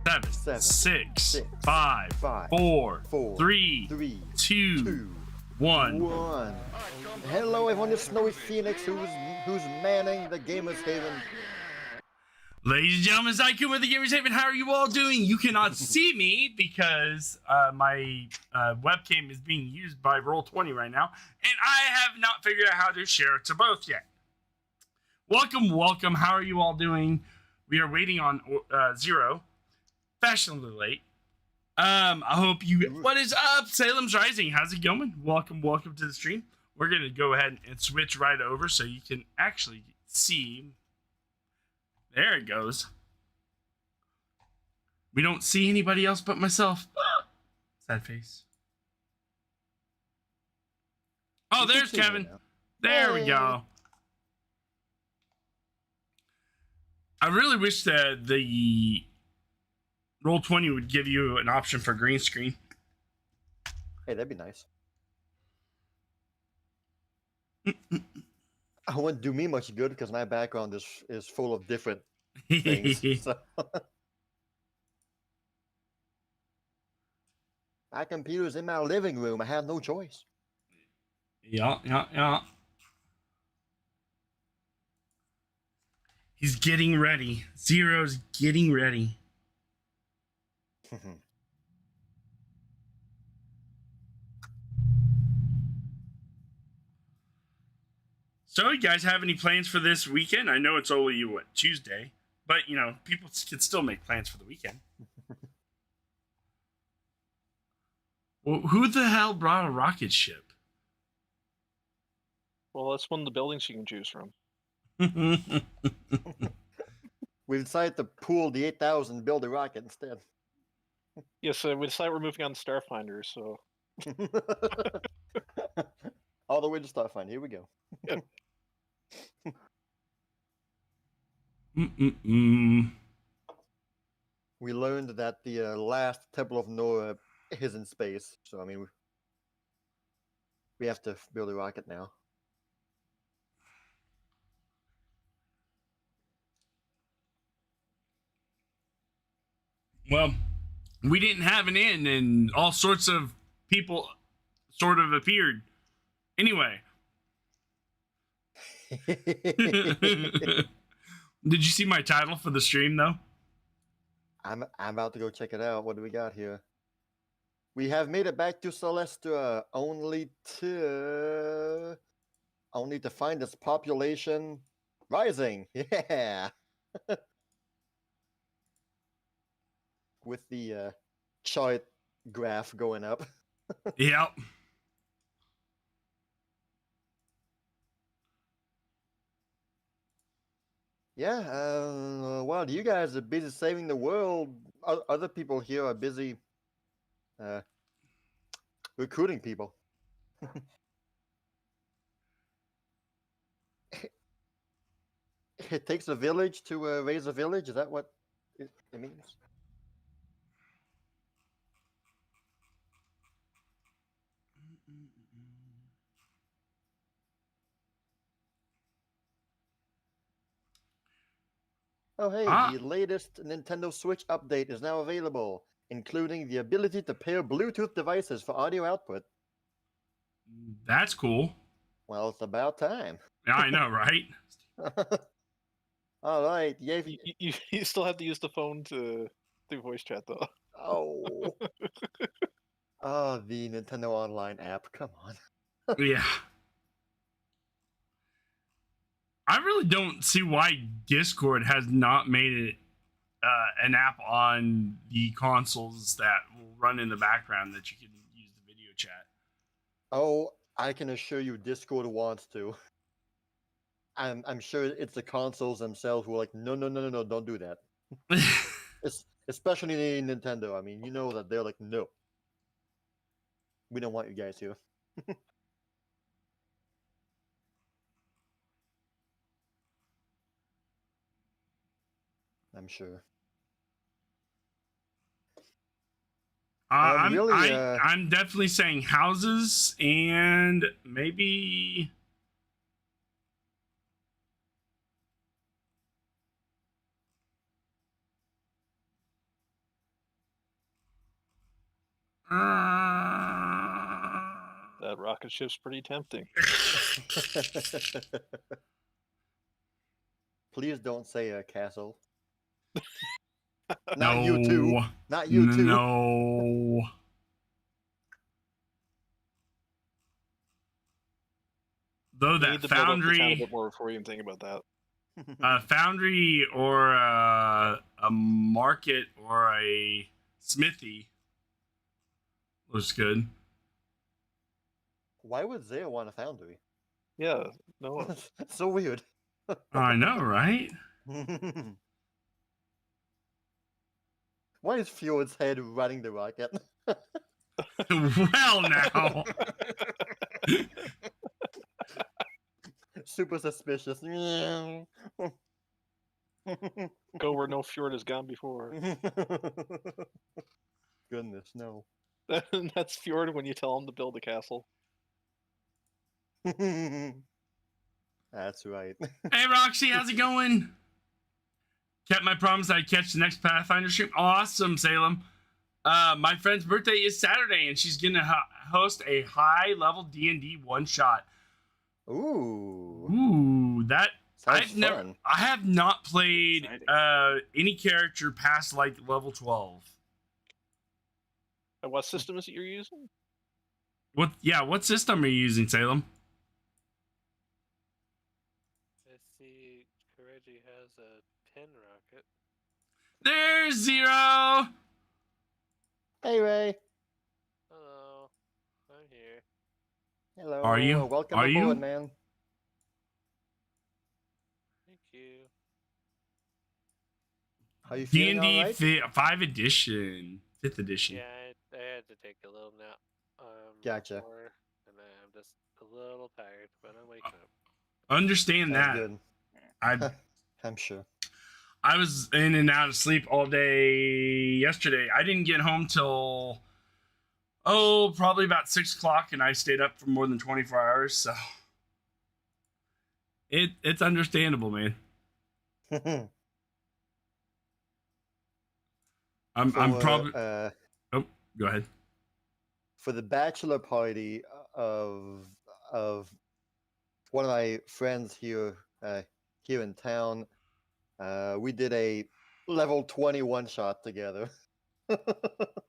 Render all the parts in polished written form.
7, 6, 6, 5, 5, 4, 4, 3, 3, 2, 2, 1. 1. Hello, everyone. It's Snowy Phoenix, who's manning the Gamerz Haven. Ladies and gentlemen, Zyku with the Gamerz Haven. How are you all doing? You cannot see me because my webcam is being used by Roll20 right now, and I have not figured out how to share it to both yet. Welcome. How are you all doing? We are waiting on Zero, fashionably late. I hope you. What is up, Salem's Rising? How's it going? Welcome to the stream. We're gonna go ahead and switch right over so you can actually see. There it goes. We don't see anybody else but myself. Sad face. Oh, there's Kevin. There we go. I really wish that the Roll20 would give you an option for green screen. Hey, that'd be nice. I wouldn't do me much good because my background is full of different things. So. My computer's in my living room. I have no choice. Yeah. He's getting ready. Zero's getting ready. So, you guys have any plans for this weekend? I know it's only, Tuesday, but, people can still make plans for the weekend. Well, who the hell brought a rocket ship? Well, that's one of the buildings you can choose from. We decided to pool the 8,000 and build a rocket instead. Yes, we decided we're moving on to Starfinder, so... All the way to Starfinder. Here we go. Yeah. We learned that the last Temple of Nora is in space, so I mean, we have to build a rocket now. Well, we didn't have an end, and all sorts of people sort of appeared. Anyway. Did you see my title for the stream, though? I'm about to go check it out. What do we got here? We have made it back to Celestra only to find its population rising. Yeah. With the chart graph going up. Yep. Yeah, while you guys are busy saving the world, other people here are busy recruiting people. It takes a village to raise a village? Is that what it means? Oh, hey, the latest Nintendo Switch update is now available, including the ability to pair Bluetooth devices for audio output. That's cool. Well, it's about time. Yeah, I know, right? All right. Yeah. You still have to use the phone to do voice chat, though. Oh. Oh, the Nintendo Online app. Come on. Yeah. I really don't see why Discord has not made it an app on the consoles that will run in the background that you can use the video chat. Oh, I can assure you Discord wants to. I'm sure it's the consoles themselves who are like, no, don't do that. Especially Nintendo. I mean, you know that they're like, no. We don't want you guys here. I'm sure. I'm definitely saying houses and maybe That rocket ship's pretty tempting. Please don't say a castle. No. Not you too. Not you too. No. Though You that need to build up the town a foundry, bit more before you even think about that. a foundry or a market or a smithy looks good. Why would Zaya want a foundry? Yeah, no. So weird. I know, right? Why is Fjord's head running the rocket? Well, now. Super suspicious. Go where no Fjord has gone before. Goodness, no. That's Fjord when you tell him to build a castle. That's right. Hey, Roxy, how's it going? Kept my promise I'd catch the next Pathfinder stream. Awesome, Salem. My friend's birthday is Saturday, and she's gonna host a high-level D&D one-shot. Ooh. Ooh, that Sounds fun. I have not played Exciting. any character past like level 12. And what system is it you're using? What system are you using, Salem? I see Kireji has a pin rocket. There's Zero. Hey, Ray. Hello, I'm here. Hello. Are you? Welcome Are aboard, you? man. Thank you. Are you feeling D&D all right? 5th edition. Yeah, I had to take a little nap. Gotcha. Before, and I'm just a little tired, but I'm waking up. Understand That's that. good. I'm sure. I was in and out of sleep all day yesterday. I didn't get home till probably about 6 o'clock, and I stayed up for more than 24 hours. So it's understandable, man. I'm probably. Go ahead. For the bachelor party of one of my friends here in town, we did a level 20 one-shot together.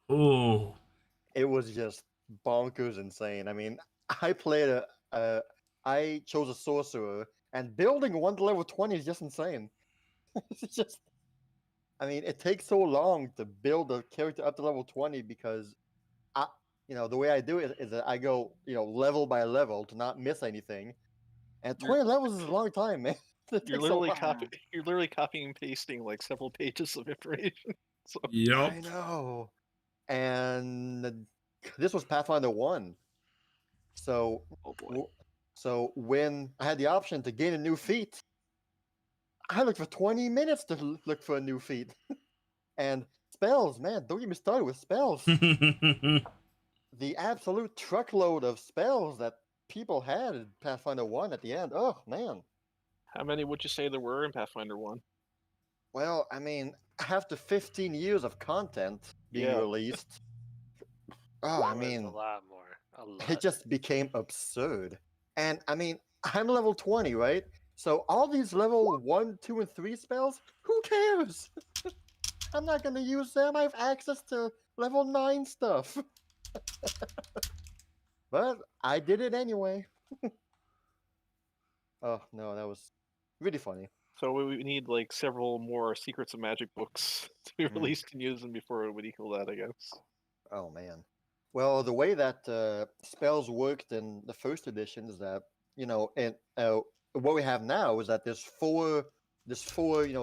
Oh, It was just bonkers insane. I mean, I chose a sorcerer, and building one to level 20 is just insane. It's just, I mean, it takes so long to build a character up to level 20 because the way I do it is that I go, level by level to not miss anything. And 20 levels is a long time, man. You're literally copying and pasting like several pages of information. So yep. I know. And this was Pathfinder 1. So, oh boy. so when I had the option to gain a new feat, I looked for 20 minutes to look for a new feat. And spells, man, don't get me started with spells. The absolute truckload of spells that people had in Pathfinder 1 at the end. Oh, man. How many would you say there were in Pathfinder 1? Well, I mean, after 15 years of content being Yeah. released, I There was mean, a lot more. A lot. it just became absurd. And I mean, I'm level 20, right? So all these level 1, 2, and 3 spells, who cares? I'm not going to use them. I have access to level 9 stuff. But I did it anyway. Oh, no, that was really funny. So we need like several more Secrets of Magic books to be released and used them before it would equal that, I guess. Oh, man. Well, the way that spells worked in the first edition is that, and what we have now is that there's four,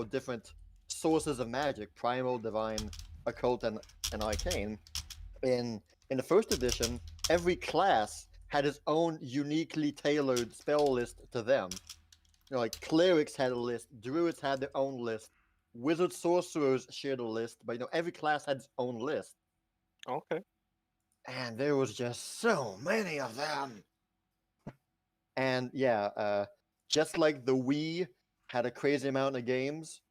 different sources of magic: primal, divine, occult, and arcane. In the first edition, every class had its own uniquely tailored spell list to them. Like clerics had a list, druids had their own list, wizard sorcerers shared a list, but every class had its own list. Okay. And there was just so many of them. And yeah, just like the Wii had a crazy amount of games,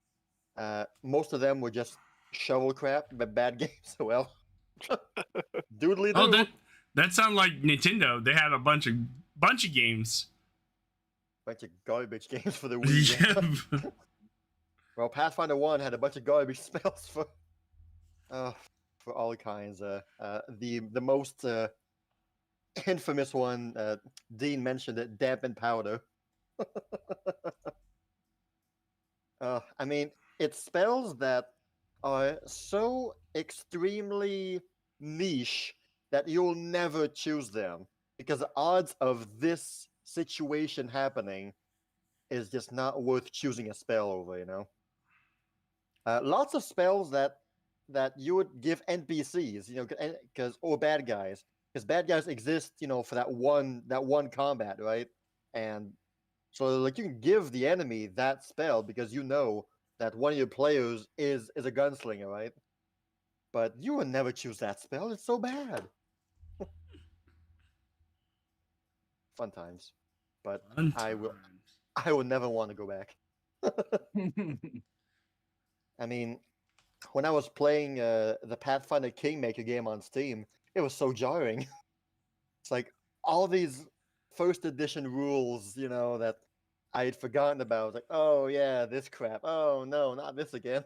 most of them were just shovel crap, but bad games. Well, Doodly Oh, doo. that sounded like Nintendo. They had a bunch of games. Bunch of garbage games for the Wii. Yeah. Well, Pathfinder 1 had a bunch of garbage spells for all kinds. The most infamous one, Dean mentioned it, dampen powder. I mean, it's spells that are so extremely niche that you'll never choose them because the odds of this situation happening is just not worth choosing a spell over, you know. Lots of spells that you would give NPCs, you know, because or bad guys, because bad guys exist, you know, for that one combat, right? And so like you can give the enemy that spell because you know that one of your players is a gunslinger, right? But you would never choose that spell. It's so bad. Fun times, but Fun I will times. never want to go back. I mean, when I was playing the Pathfinder Kingmaker game on Steam, it was so jarring. It's like all these first edition rules, you know, that I had forgotten about. Like, oh yeah, this crap. Oh no, not this again.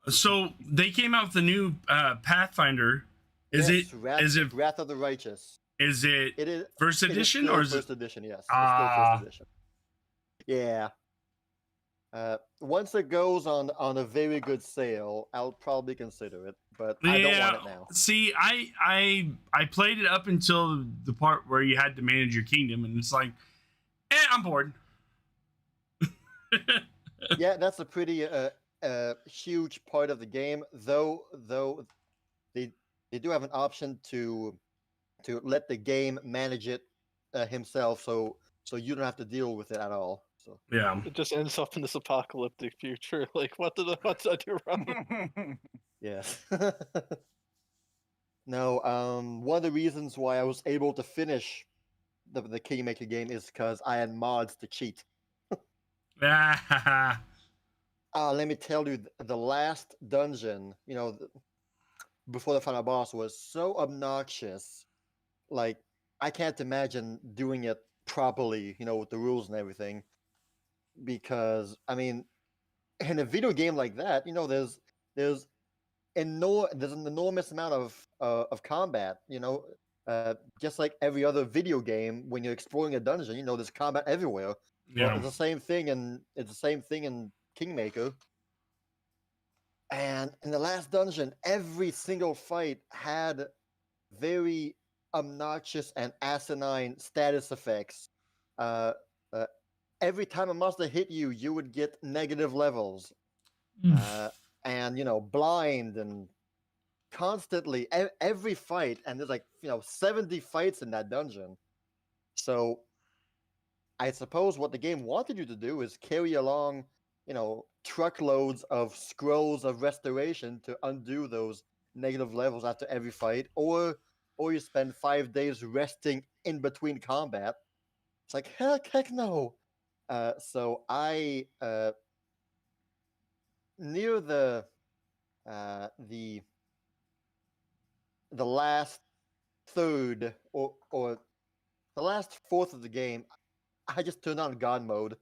So they came out with the new Pathfinder. Is Yes, it Wrath of the Righteous. is it It is first it is edition still or is it first edition. Yes, it's still first edition. Yeah. Once it goes on a very good sale, I'll probably consider it, but I don't want it now. See, I played it up until the part where you had to manage your kingdom, and it's like, I'm bored. Yeah, that's a pretty huge part of the game. Though they do have an option to let the game manage it himself, so you don't have to deal with it at all. So Yeah. It just ends up in this apocalyptic future. Like, what did I do wrong? yes. No, one of the reasons why I was able to finish the Kingmaker game is because I had mods to cheat. Let me tell you, the last dungeon, you know, before the final boss was so obnoxious. Like, I can't imagine doing it properly, you know, with the rules and everything. Because, I mean, in a video game like that, you know, there's an enormous amount of combat, you know, just like every other video game. When you're exploring a dungeon, you know, there's combat everywhere. Yeah. Well, it's the same thing in Kingmaker. And in the last dungeon, every single fight had very obnoxious and asinine status effects. Uh, uh, every time a monster hit you, you would get negative levels. And, you know, blind and constantly every fight. And there's like, you know, 70 fights in that dungeon. So I suppose what the game wanted you to do is carry along, you know, truckloads of scrolls of restoration to undo those negative levels after every fight, or you spend 5 days resting in between combat. It's like heck no. So I near the last third or the last fourth of the game, I just turned on God mode.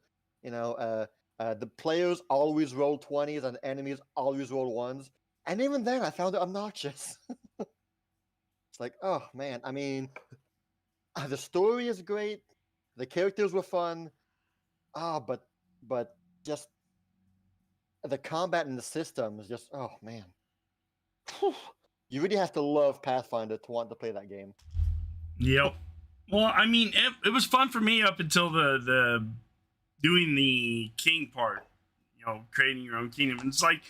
You know, the players always roll 20s and the enemies always roll 1s. And even then, I found it obnoxious. It's like, oh man, I mean, the story is great, the characters were fun, but just the combat and the system is just, oh man. Whew. You really have to love Pathfinder to want to play that game. Yep. Well, I mean, it was fun for me up until the doing the king part, you know, creating your own kingdom. And it's like,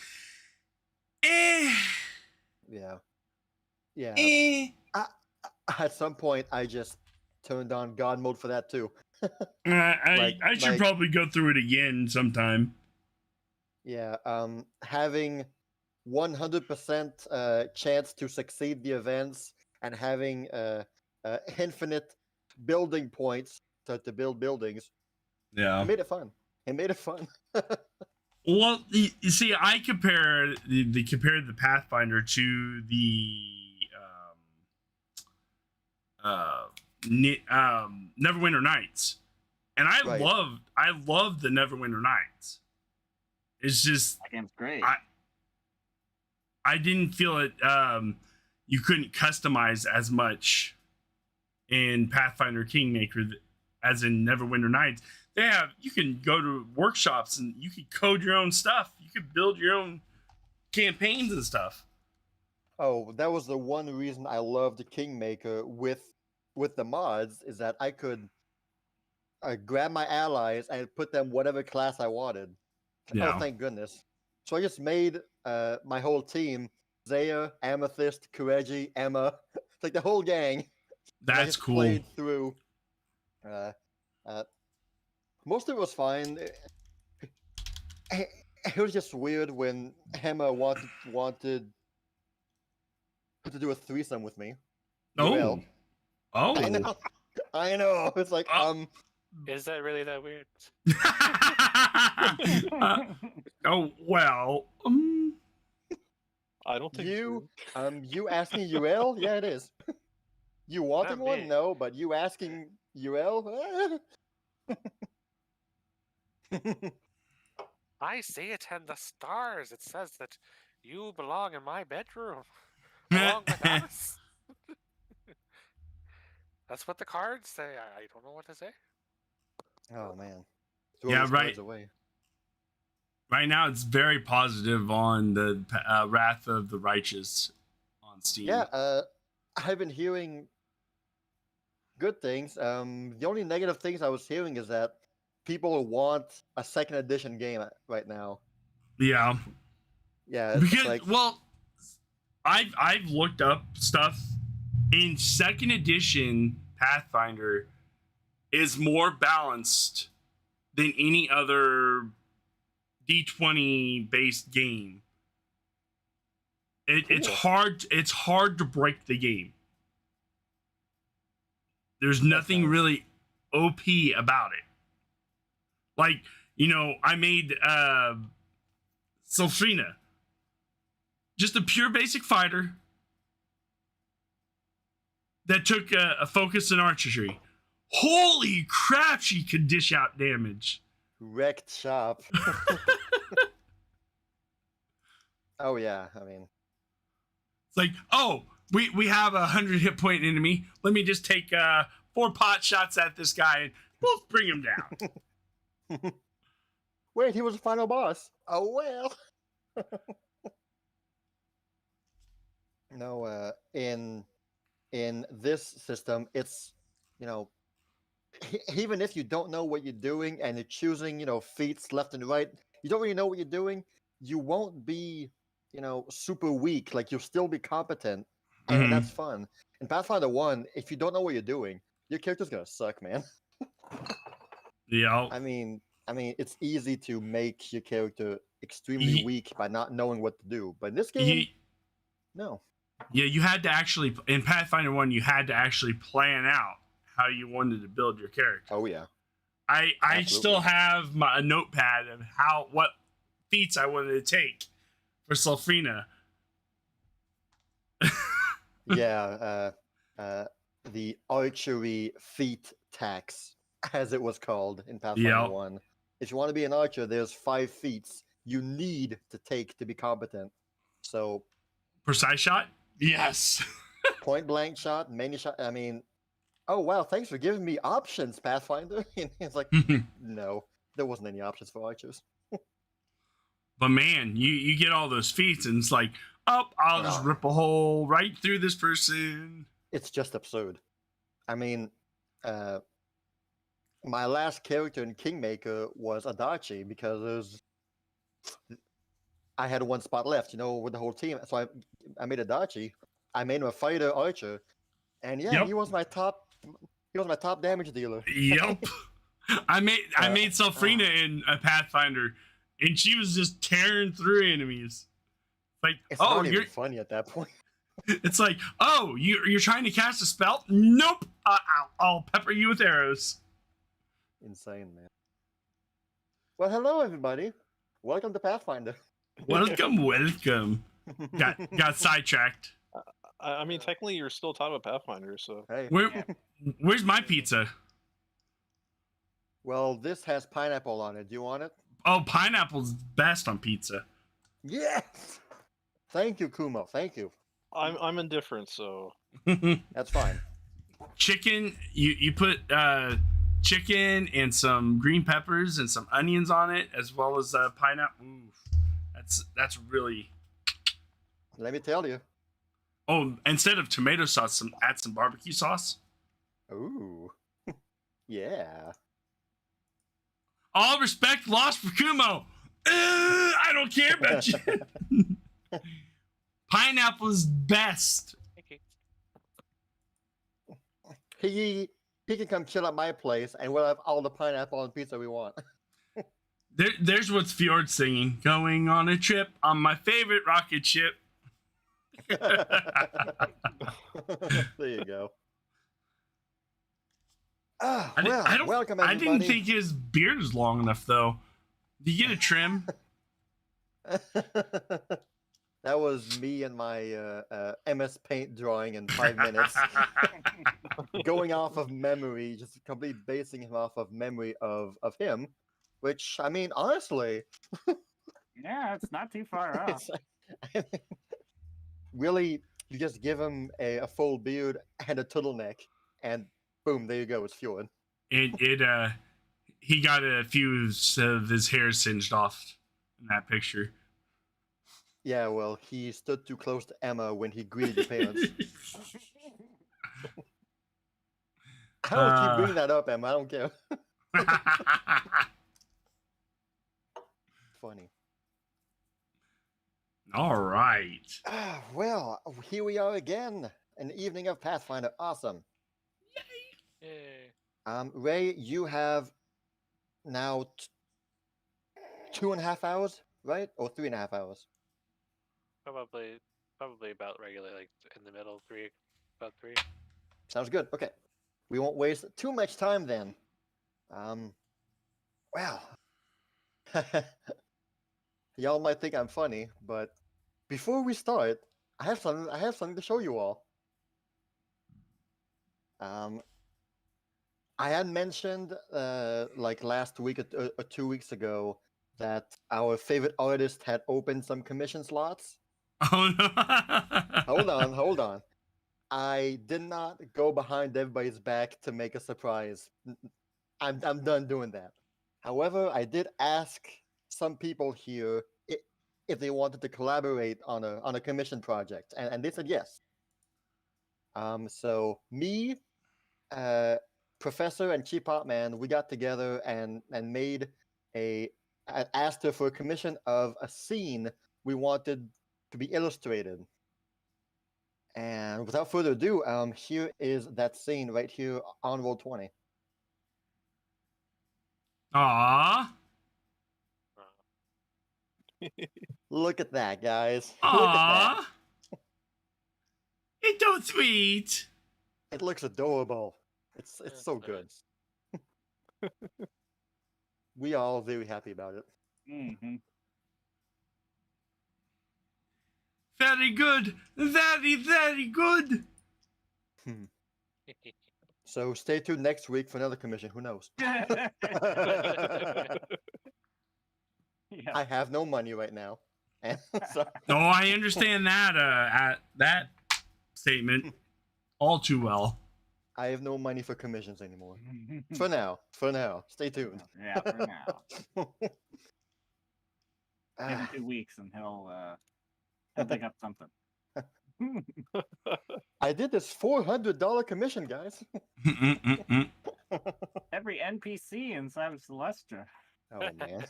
Yeah. At some point, I just turned on God mode for that too. I should probably go through it again sometime. Yeah. Having 100% chance to succeed the events and having infinite building points to build buildings. Yeah. It made it fun. Well, you see, I compared the Pathfinder to the Neverwinter Nights, and I Right. loved the Neverwinter Nights. It's just That game's great. I didn't feel it. You couldn't customize as much in Pathfinder Kingmaker as in Neverwinter Nights. You can go to workshops and you can code your own stuff. You could build your own campaigns and stuff. Oh, that was the one reason I loved the Kingmaker with the mods, is that I could grab my allies and put them whatever class I wanted. Yeah. Oh, thank goodness. So I just made my whole team Zaya, Amethyst, Kireji, Emma, like the whole gang. And I That's just cool. Played through. Most of it was fine. It was just weird when Emma wanted to do a threesome with me. Oh. Oh. I know. It's like Is that really that weird? Oh well. I don't think you you asking UL? Yeah, it is. You wanting Not one? me. No, but you asking UL? I see it in the stars. It says that you belong in my bedroom along with us. That's what the cards say. I don't know what to say. Oh man. Throw Yeah, those right. cards away. Right now, it's very positive on the Wrath of the Righteous on Steam. Yeah, I've been hearing good things. The only negative things I was hearing is that people want a second edition game right now. Yeah. Yeah, it's Because like well, I've looked up stuff in second edition. Pathfinder is more balanced than any other D20 based game. It's hard. It's hard to break the game. There's nothing really OP about it. Like, I made Celestra, just a pure basic fighter that took a focus in archery. Holy crap, she could dish out damage. wrecked shop. Oh yeah, I mean, It's like, oh, we have 100 hit point enemy. Let me just take 4 pot shots at this guy and we'll bring him down. wait, he was the final boss. Oh well. No, in this system, it's even if you don't know what you're doing and you're choosing feats left and right, you don't really know what you're doing. You won't be super weak. Like you'll still be competent, and that's fun. In Pathfinder 1, if you don't know what you're doing, your character's gonna suck, man. Yeah. I mean, it's easy to make your character extremely weak by not knowing what to do. But in this game, no. Yeah, you had to actually, in Pathfinder 1, you had to actually plan out how you wanted to build your character. Oh yeah. I still have a notepad of what feats I wanted to take for Celestra. Yeah, the archery feat tax, as it was called in Pathfinder 1. If you want to be an archer, there's 5 feats you need to take to be competent. So, Precise shot? Yes. point blank shot, many shot. I mean, oh wow, thanks for giving me options, Pathfinder. And it's like, no, there wasn't any options for archers. But man, you get all those feats and it's like, I'll just rip a hole right through this person. It's just absurd. I mean, my last character in Kingmaker was Adachi because I had 1 spot left, with the whole team. So I made Adachi. I made him a fighter archer, and he was my top. He was my top damage dealer. Yep. I made Celestra in a Pathfinder, and she was just tearing through enemies. Like, it's not even funny at that point. It's like, oh, you're trying to cast a spell? Nope. I'll pepper you with arrows. Insane, man. Well, hello everybody. Welcome to Pathfinder. Welcome. Got sidetracked. I mean, technically, you're still talking about Pathfinder, so. Hey. Where's my pizza? Well, this has pineapple on it. Do you want it? Oh, pineapple's best on pizza. Yes. Thank you, Kumo. Thank you. I'm indifferent, so. That's fine. Chicken, you put chicken and some green peppers and some onions on it, as well as pineapple. Ooh, that's really. Let me tell you. Oh, instead of tomato sauce, add some barbecue sauce. Ooh. Yeah. All respect lost for Kumo. I don't care about you. Pineapple is best. He can come chill at my place, and we'll have all the pineapple on pizza we want. There's what's Fjord singing. Going on a trip on my favorite rocket ship. There you go. I Welcome everybody. didn't think his beard was long enough, though. Did you get a trim? That was me and my MS Paint drawing in 5 minutes. Going off of memory, just completely basing him off of memory of him. Which, I mean, honestly... Yeah, it's not too far off. Really, you just give him a full beard and a turtleneck, and boom, there you go, it's Fjord. He got a few of his hair singed off in that picture. Yeah, well, he stood too close to Emma when he greeted your parents. I don't keep bringing that up, Emma. I don't care. Funny. All right. Well, here we are again. An evening of Pathfinder. Awesome. Yay. Ray, you have now 2.5 hours, right? Or 3.5 hours? Probably about regular, like in the middle, about 3. Sounds good. Okay. We won't waste too much time then. Well, y'all might think I'm funny, but before we start, I have something to show you all. I had mentioned like last week or 2 weeks ago that our favorite artist had opened some commission slots. Oh no. Hold on. I did not go behind everybody's back to make a surprise. I'm done doing that. However, I did ask some people here if they wanted to collaborate on a commission project, and they said yes. So me, Professor and CheapPopMan, we got together and made asked her for a commission of a scene we wanted to be illustrated. And without further ado, here is that scene right here on Roll20. Aww. Look at that, guys. Look at that. Aww. It's so sweet. It looks adorable. It's so good. We are all very happy about it. Mm-hmm. Very good. Very, very good. So stay tuned next week for another commission. Who knows? Yeah. I have no money right now. And so, Oh, I understand that that statement all too well. I have no money for commissions anymore. For now. Stay tuned. Yeah, for now. Maybe Ah, 2 weeks and he'll pick up something. I did this $400 commission, guys. Every NPC inside of Celestra. Oh, man.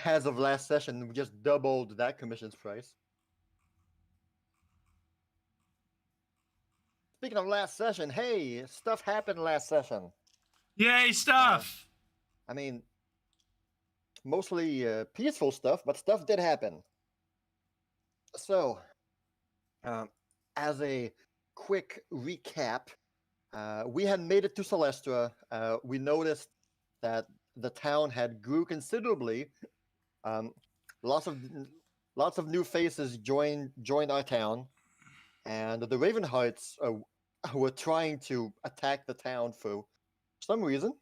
As of last session, we just doubled that commission's price. Speaking of last session, hey, stuff happened last session. Yay, stuff. I mean, mostly peaceful stuff, but stuff did happen. So, as a quick recap, we had made it to Celestra. We noticed that the town had grew considerably. Lots of lots of new faces joined our town, and the Ravenhearts were trying to attack the town for some reason.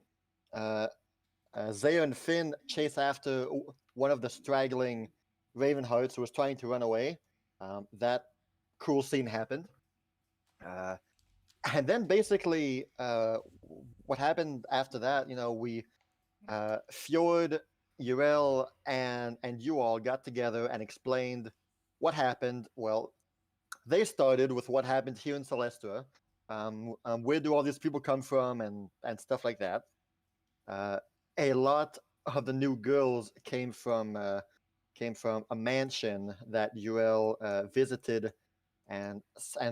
Zaya and Finn chase after one of the straggling Ravenhearts who was trying to run away. That cool scene happened. And then basically, what happened after that, we, Fjord, Urel, and you all got together and explained what happened. Well, they started with what happened here in Celestra. Where do all these people come from, and stuff like that. A lot of the new girls came from a mansion that Urel visited, and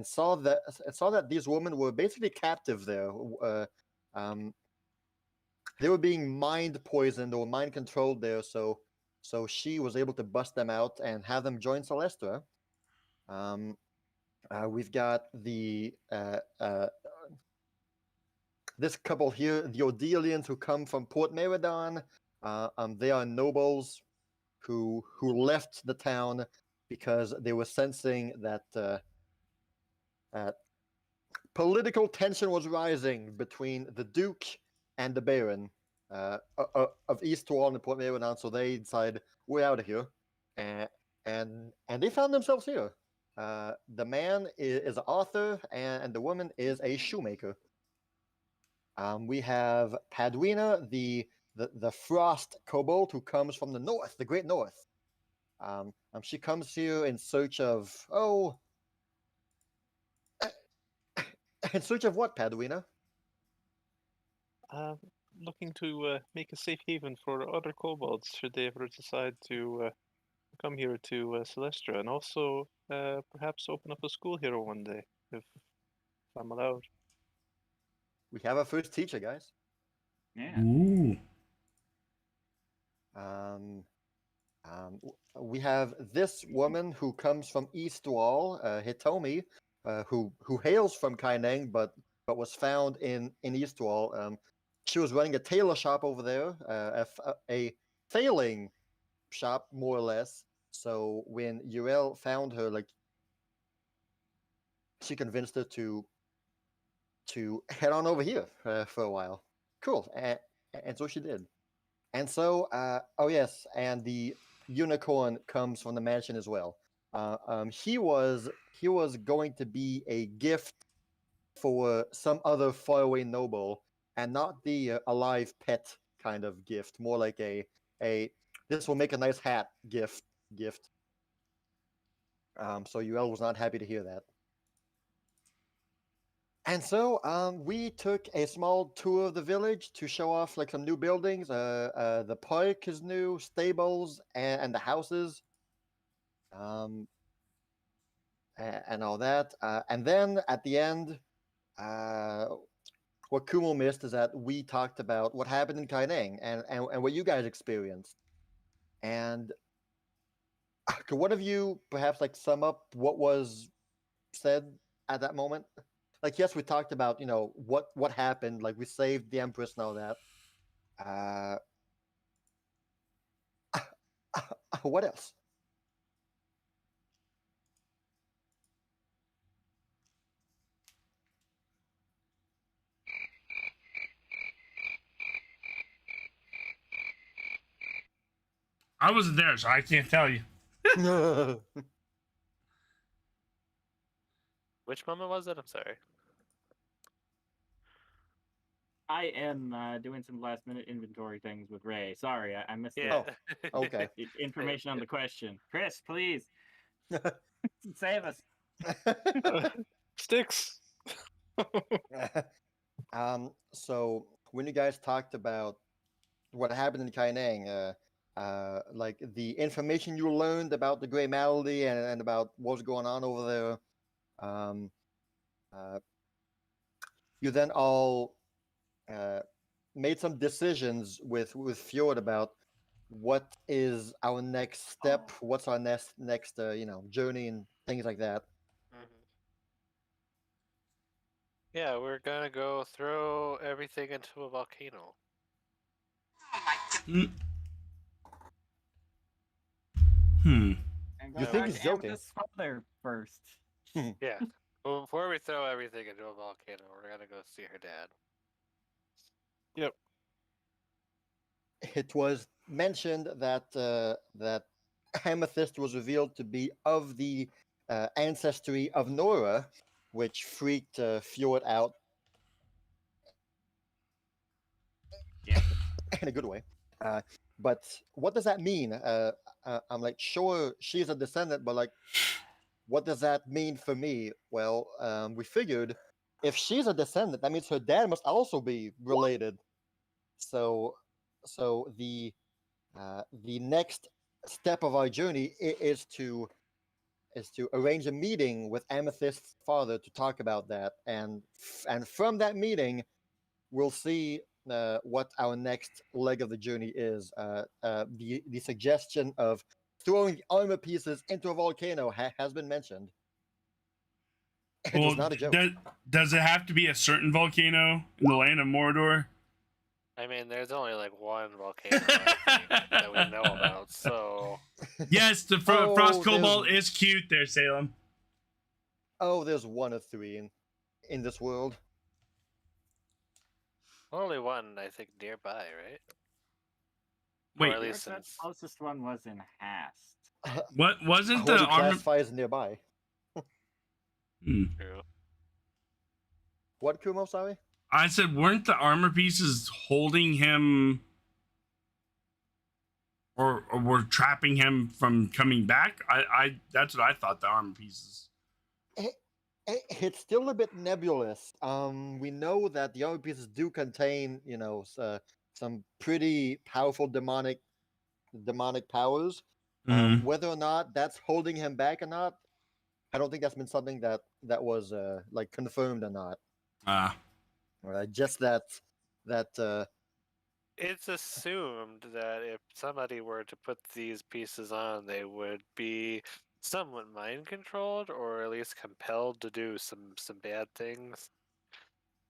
saw that these women were basically captive there. They were being mind poisoned or mind controlled there, so she was able to bust them out and have them join Celestra. We've got the this couple here, the Odelians, who come from Port Meridon. They are nobles who left the town because they were sensing that political tension was rising between the Duke and the Baron of Eastwall and Port Meridon. So they decided, we're out of here, and they found themselves here. The man is an author, and the woman is a shoemaker. We have Padwina, the frost kobold, who comes from the north, the great north. She comes here in search of in search of what, Padwina? Looking to make a safe haven for other kobolds should they ever decide to come here to Celestra, and also perhaps open up a school here one day, if I'm allowed. We have our first teacher, guys. Yeah. Ooh. We have this woman who comes from Eastwall, Hitomi, who hails from Kaineng, but was found in Eastwall. She was running a tailor shop over there, a failing shop, more or less. So when Urel found her, she convinced her to head on over here for a while. Cool, and so she did. And so, oh yes, and the unicorn comes from the mansion as well. He was going to be a gift for some other faraway noble, and not the alive pet kind of gift. More like a this will make a nice hat gift. So Urel was not happy to hear that. And so we took a small tour of the village to show off some new buildings. The park is new, stables, and the houses, and all that. And then at the end, what Kumo missed is that we talked about what happened in Kaineng and what you guys experienced. And could one of you perhaps sum up what was said at that moment? Yes, we talked about what happened. We saved the Empress and all that. What else? I wasn't there, so I can't tell you. Which moment was it? I'm sorry. I am doing some last minute inventory things with Ray. Sorry, I missed Yeah. Okay. the information on the question. Chris, please save us. Sticks! So when you guys talked about what happened in Kaineng, the information you learned about the Grey Malady and about what's going on over there, you then all made some decisions with Fjord about what is our next step, what's our next journey, and things like that. Yeah, we're gonna go throw everything into a volcano. Hmm. And You go think back he's to joking? Amethyst's father first. Yeah. Well, before we throw everything into a volcano, we're gonna go see her dad. Yep. It was mentioned that that Amethyst was revealed to be of the ancestry of Nora, which freaked Fjord out Yeah. in a good way. But what does that mean? I'm like, sure, she's a descendant, but like, what does that mean for me? Well, we figured if she's a descendant, that means her dad must also be related. So, the next step of our journey is to arrange a meeting with Amethyst's father to talk about that, and from that meeting, we'll see what our next leg of the journey is. The suggestion of throwing the armor pieces into a volcano has been mentioned. It was Well, not a joke. does it have to be a certain volcano in the land of Mordor? I mean, there's only like one volcano I think that we know about, so Yes, the Oh, Frost there's- Cobalt is cute there, Salem. Oh, there's one of three in this world. only one I think nearby, right? Wait, Or at The least since closest one was in Hast. what wasn't What the do you armor? classify as nearby? Hmm. true. What, Kumo? Sorry. I said, weren't the armor pieces holding him, or were trapping him from coming back? I that's what I thought. The armor pieces. It's still a bit nebulous. We know that the armor pieces do contain, some pretty powerful demonic powers. Mhm. Whether or not that's holding him back or not, I don't think that's been something that was like confirmed or not. Ah, Just that It's assumed that if somebody were to put these pieces on, they would be somewhat mind controlled, or at least compelled to do some bad things.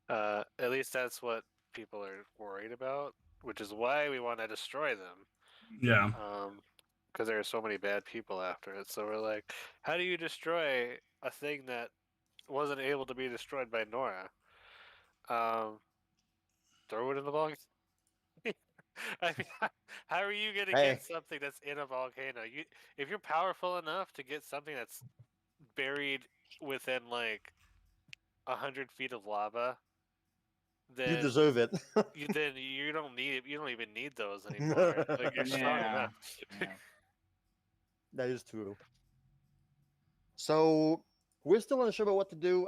At least that's what people are worried about, which is why we want to destroy them. yeah. Because there are so many bad people after it. So we're like, how do you destroy a thing that wasn't able to be destroyed by Nora? Throw it in the volcano. I mean, how are you gonna Hey. get something that's in a volcano? If you're powerful enough to get something that's buried within like 100 feet of lava, you then deserve it. you don't need it. You don't even need those anymore. Like you're strong Yeah. enough. Yeah. That is true. So we're still unsure about what to do.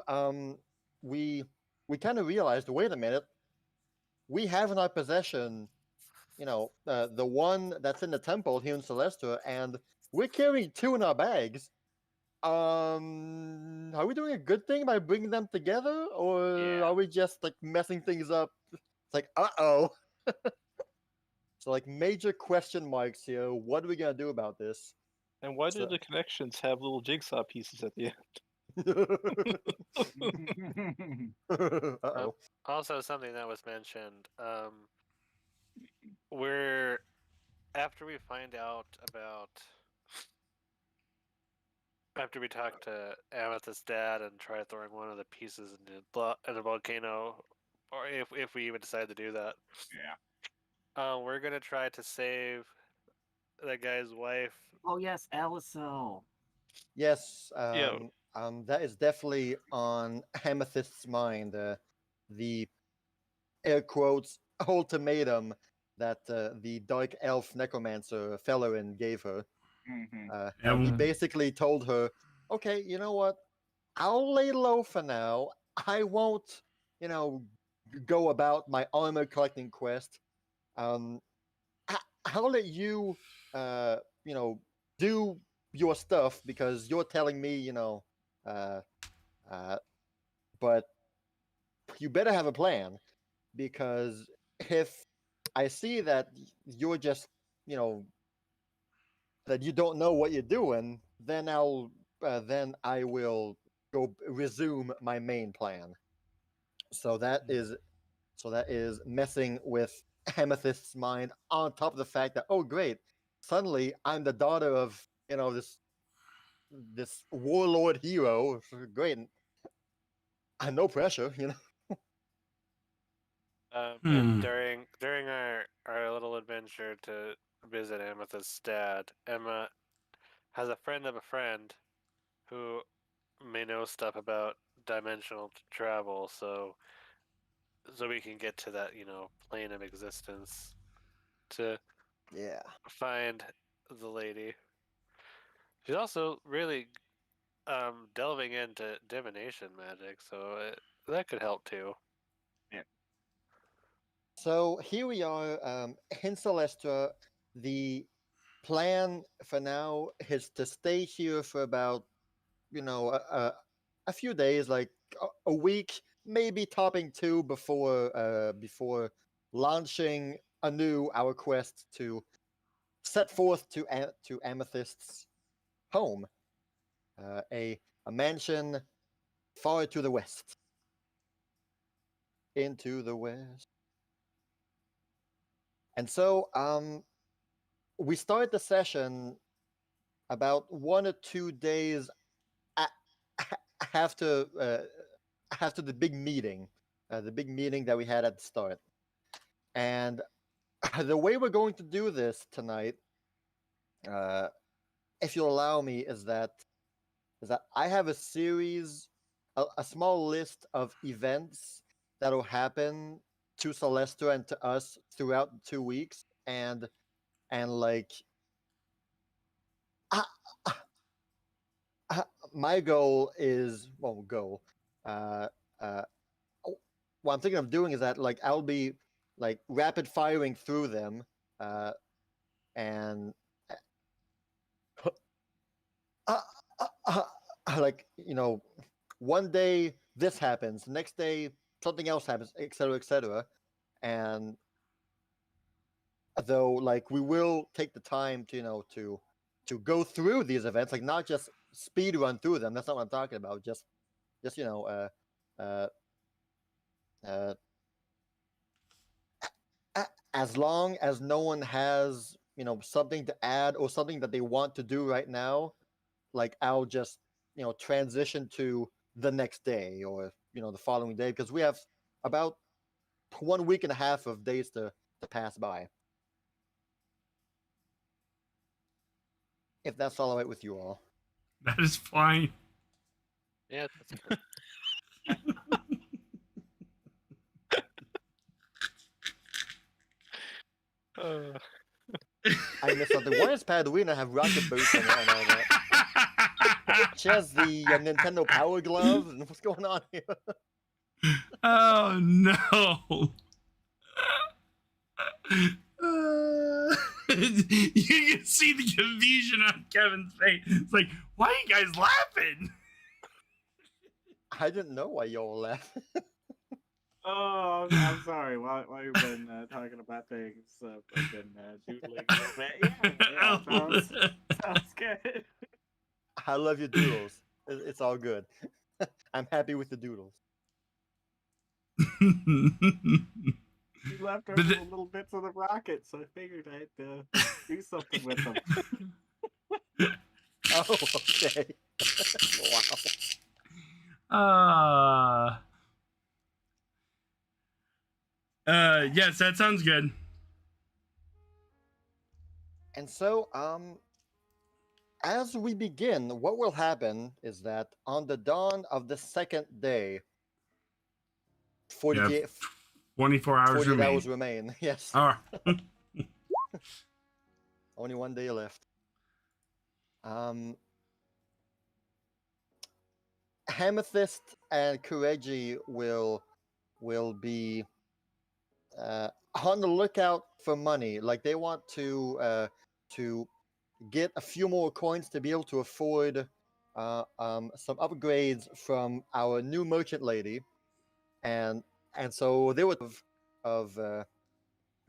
We kind of realized, wait a minute, we have in our possession, the one that's in the temple here in Celestra, and we're carrying two in our bags. Are we doing a good thing by bringing them together, or Yeah. are we just like messing things up? It's like, uh-oh. So like major question marks here. What are we gonna do about this? And why do So- the connections have little jigsaw pieces at the end? Uh-oh. Also, something that was mentioned. We're after we find out about after we talk to Amethyst's dad and try throwing one of the pieces in the volcano, or if we even decide to do that, Yeah. we're gonna try to save that guy's wife. Oh yes, Aliso. Yes, Yeah. that is definitely on Amethyst's mind. The air quotes ultimatum that the dark elf necromancer Fellerin gave her. Mm-hmm. He Yeah. basically told her, "Okay, you know what? I'll lay low for now. I won't, go about my armor collecting quest. Um, I'll let you, do your stuff because you're telling me, uh, uh, but you better have a plan because if I see that you're just, you know, that you don't know what you're doing, then I will go resume my main plan. So that is messing with Amethyst's mind on top of the fact that, oh great, suddenly I'm the daughter of, this this warlord hero. Great, and no pressure, you know. And during our little adventure to visit Amethyst's dad, Emma has a friend of a friend who may know stuff about dimensional travel, so we can get to that, plane of existence to Yeah. find the lady. She's also really delving into divination magic, so that could help too. So here we are in Celestra. The plan for now is to stay here for about, a few days, like a week, maybe topping two before launching anew our quest to set forth to Amethyst's home, a mansion far to the west, into the west. And so, we start the session about 1 or 2 days a- after after the big meeting that we had at the start. And the way we're going to do this tonight, uh, if you'll allow me, is that I have a series, a small list of events that'll happen to Celestra and to us throughout the 2 weeks, and like uh, uh, my goal is Uh, uh, what I'm thinking of doing is that like I'll be like rapid firing through them, and uh, like one day this happens, the next day something else happens, etc., etc. And though like we will take the time to to go through these events, like not just speed run through them. That's not what I'm talking about. Just uh, uh, as long as no one has something to add or something that they want to do right now, like I'll just transition to the next day or the following day, because we have about 1 week and a half of days to pass by, if that's all right with you all. That is fine. Yeah, that's cool. I missed something. Why does Padawina have rocket boots and all that? She has the Nintendo Power Glove, and what's going on here? Oh no. You can see the confusion on Kevin's face. It's like, why are you guys laughing? I didn't know why y'all laughed. Oh, I'm sorry. While you've been talking about things, I've been doodling a little bit. Yeah, sounds good. I love your doodles. It's all good. I'm happy with the doodles. You left But over the- the little bits of the rocket, so I figured I'd do something with them. Oh, okay. Wow. Yes, that sounds good. And so, as we begin, what will happen is that on the dawn of the second day, 48, 24 hours 48 remain. hours remain. Yes, All right. only 1 day left. Amethyst and Kireji will be on the lookout for money. Like they want to get a few more coins to be able to afford some upgrades from our new merchant lady, and so they would of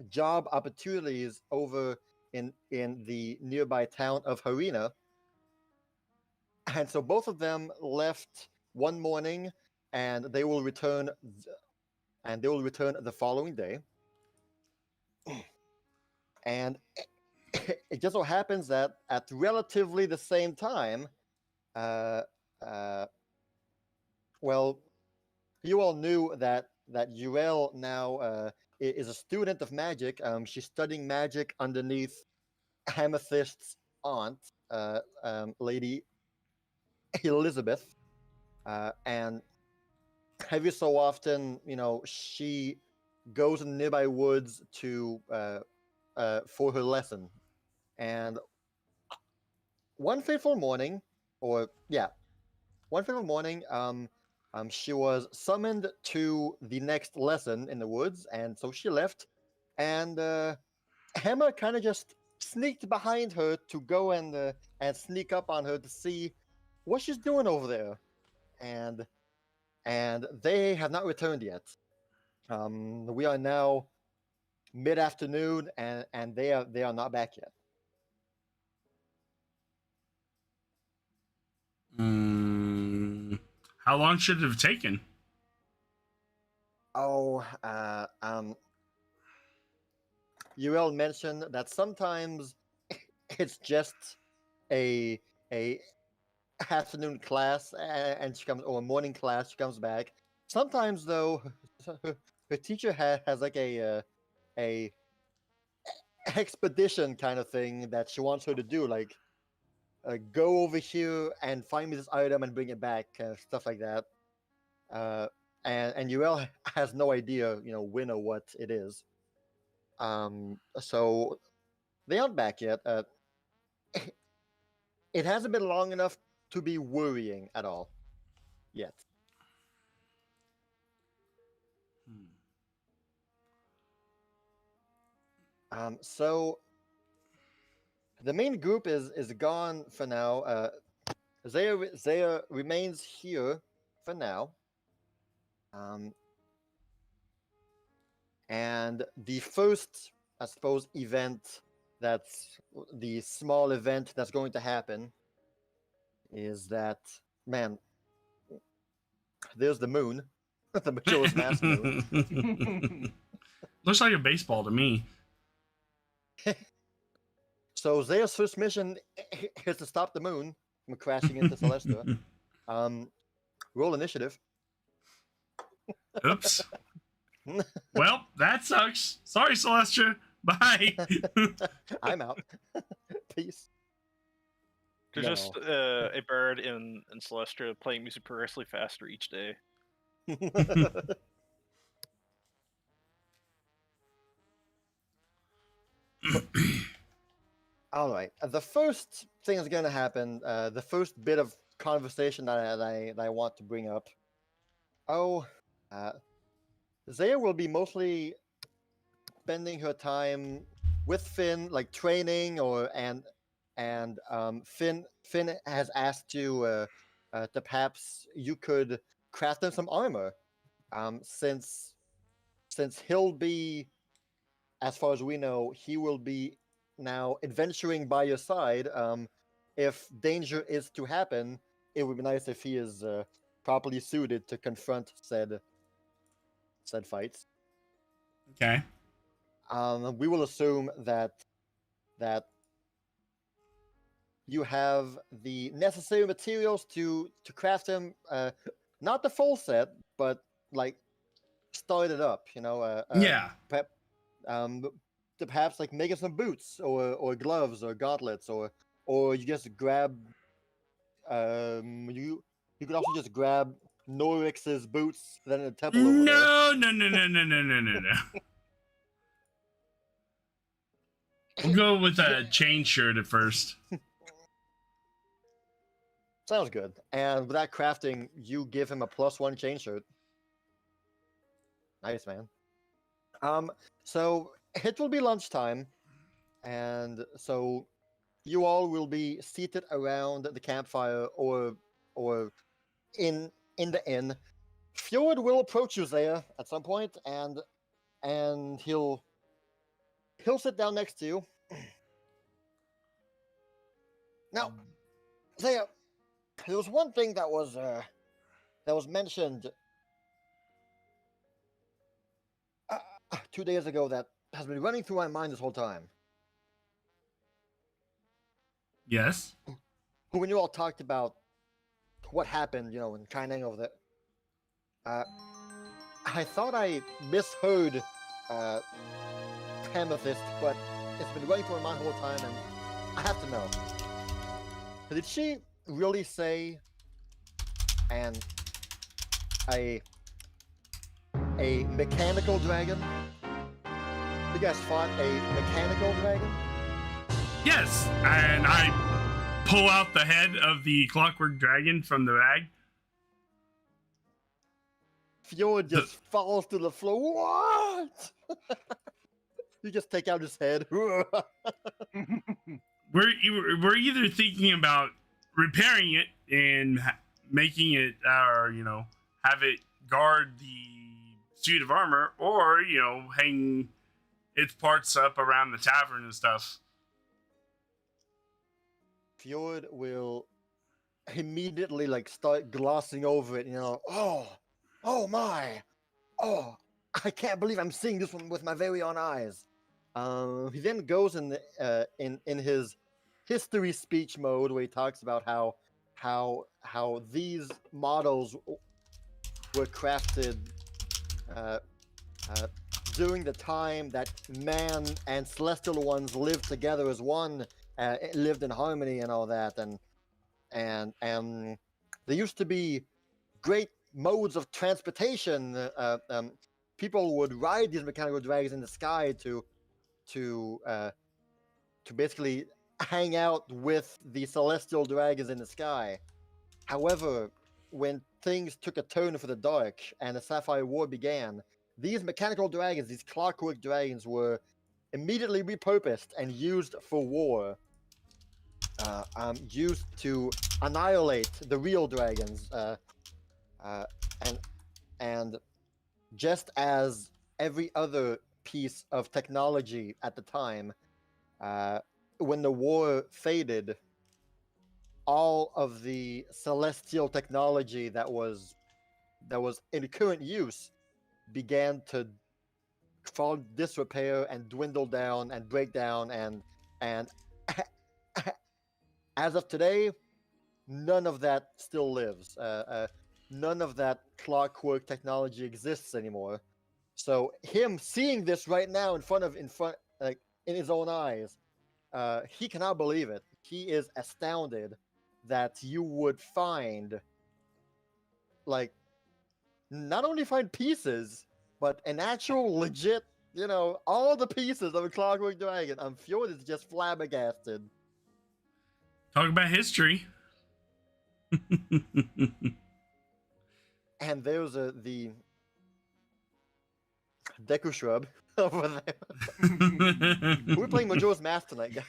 job opportunities over in the nearby town of Harina. And so both of them left one morning, and they will return the following day. And it just so happens that at relatively the same time, uh, uh, well, you all knew that Uriel now is a student of magic. She's studying magic underneath Amethyst's aunt, Lady Elizabeth, and every so often, she goes in nearby woods to for her lesson. And one fateful morning, or yeah, one fateful morning, she was summoned to the next lesson in the woods, and so she left. And Emma kind of just sneaked behind her to go and sneak up on her to see what she's doing over there. And they have not returned yet. We are now mid-afternoon, and they are not back yet. How long should it have taken? Oh, Uriel mentioned that sometimes it's just a afternoon class, and she comes, or a morning class, she comes back. Sometimes though, her teacher has like a expedition kind of thing that she wants her to do, like go over here and find me this item and bring it back, stuff like that. Uh, and Uriel has no idea, when or what it is. So they aren't back yet. It hasn't been long enough to be worrying at all yet. So the main group is gone for now. Zaya remains here for now. And the first, I suppose, event that's the small event that's going to happen is that, man, there's the moon, the Majora's Mask moon. Looks like a baseball to me. So Zaya's first mission is to stop the moon from crashing into Celestra. Roll initiative. Oops. Well, that sucks. Sorry, Celestra. Bye. I'm out. Peace. There's No. just a bird in Celestra playing music progressively faster each day. All right. The first thing that's going to happen, the first bit of conversation that I want to bring up. Zaya will be mostly spending her time with Finn, like training, and Finn has asked you to perhaps you could craft him some armor, since he'll be, as far as we know, he will be now adventuring by your side. If danger is to happen, it would be nice if he is properly suited to confront said fights. Okay. We will assume that you have the necessary materials to craft him. Not the full set, but like start it up. Yeah. To perhaps like make some boots or gloves or gauntlets, or you just grab. You could also just grab Norix's boots that in the temple over there. No. We'll go with a chain shirt at first. Sounds good. And with that crafting, you give him a +1 chain shirt. Nice, man. So it will be lunchtime, and so you all will be seated around the campfire or in the inn. Fjord will approach you, Zaya, at some point, and he'll sit down next to you. Now, Zaya, there was one thing that was mentioned 2 days ago that has been running through my mind this whole time. Yes. When you all talked about what happened, you know, in China over there. I thought I misheard Amethyst, but it's been running through my whole time, and I have to know. Did she really say a mechanical dragon? You guys fought a mechanical dragon? Yes, and I pull out the head of the clockwork dragon from the bag. Fjord just falls to the floor. What? You just take out his head. We're either thinking about repairing it and making it, or have it guard the suit of armor, or hang its parts up around the tavern and stuff. Fjord will immediately start glossing over it. Oh my, oh, I can't believe I'm seeing this one with my very own eyes. He then goes in his history speech mode where he talks about how these models were crafted during the time that man and celestial ones lived together as one, lived in harmony and all that, and there used to be great modes of transportation. People would ride these mechanical dragons in the sky to basically hang out with the celestial dragons in the sky. However, when things took a turn for the dark and the Sapphire War began, these mechanical dragons, these clockwork dragons, were immediately repurposed and used for war. Used to annihilate the real dragons. And just as every other piece of technology at the time, when the war faded, all of the celestial technology that was in current use began to fall disrepair and dwindle down and break down, and as of today, none of that still lives. None of that clockwork technology exists anymore. So him seeing this right now in his own eyes, he cannot believe it. He is astounded that you would find, not only find pieces, but an actual legit, all the pieces of a clockwork dragon. Fjord is just flabbergasted. Talk about history. And there's the Deku Shrub over there. We're playing Majora's Mask tonight, guys.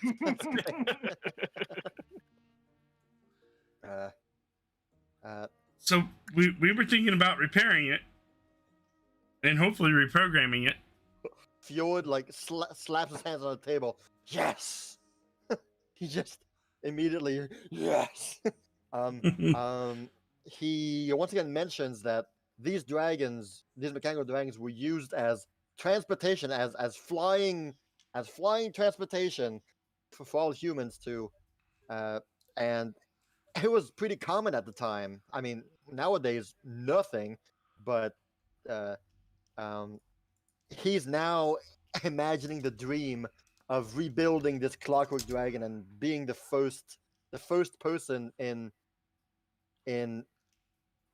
So we were thinking about repairing it and hopefully reprogramming it. Fjord slaps his hands on the table. Yes. He just immediately yes. He once again mentions that these mechanical dragons, were used as transportation, as flying transportation for all humans to, and it was pretty common at the time. I mean, nowadays nothing, but he's now imagining the dream of rebuilding this clockwork dragon and being the first person in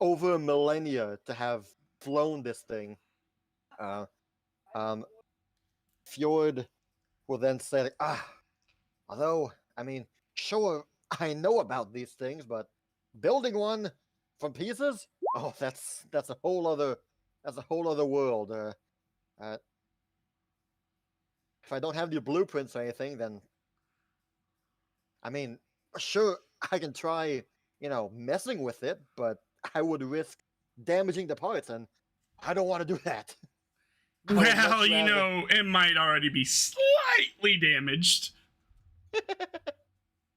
over millennia to have flown this thing. Fjord will then say, although, I mean, sure, I know about these things, but building one from pieces, that's a whole other world. If I don't have the blueprints or anything, then, I mean, sure, I can try, messing with it, but I would risk damaging the parts, and I don't want to do that. Well, it might already be slightly damaged.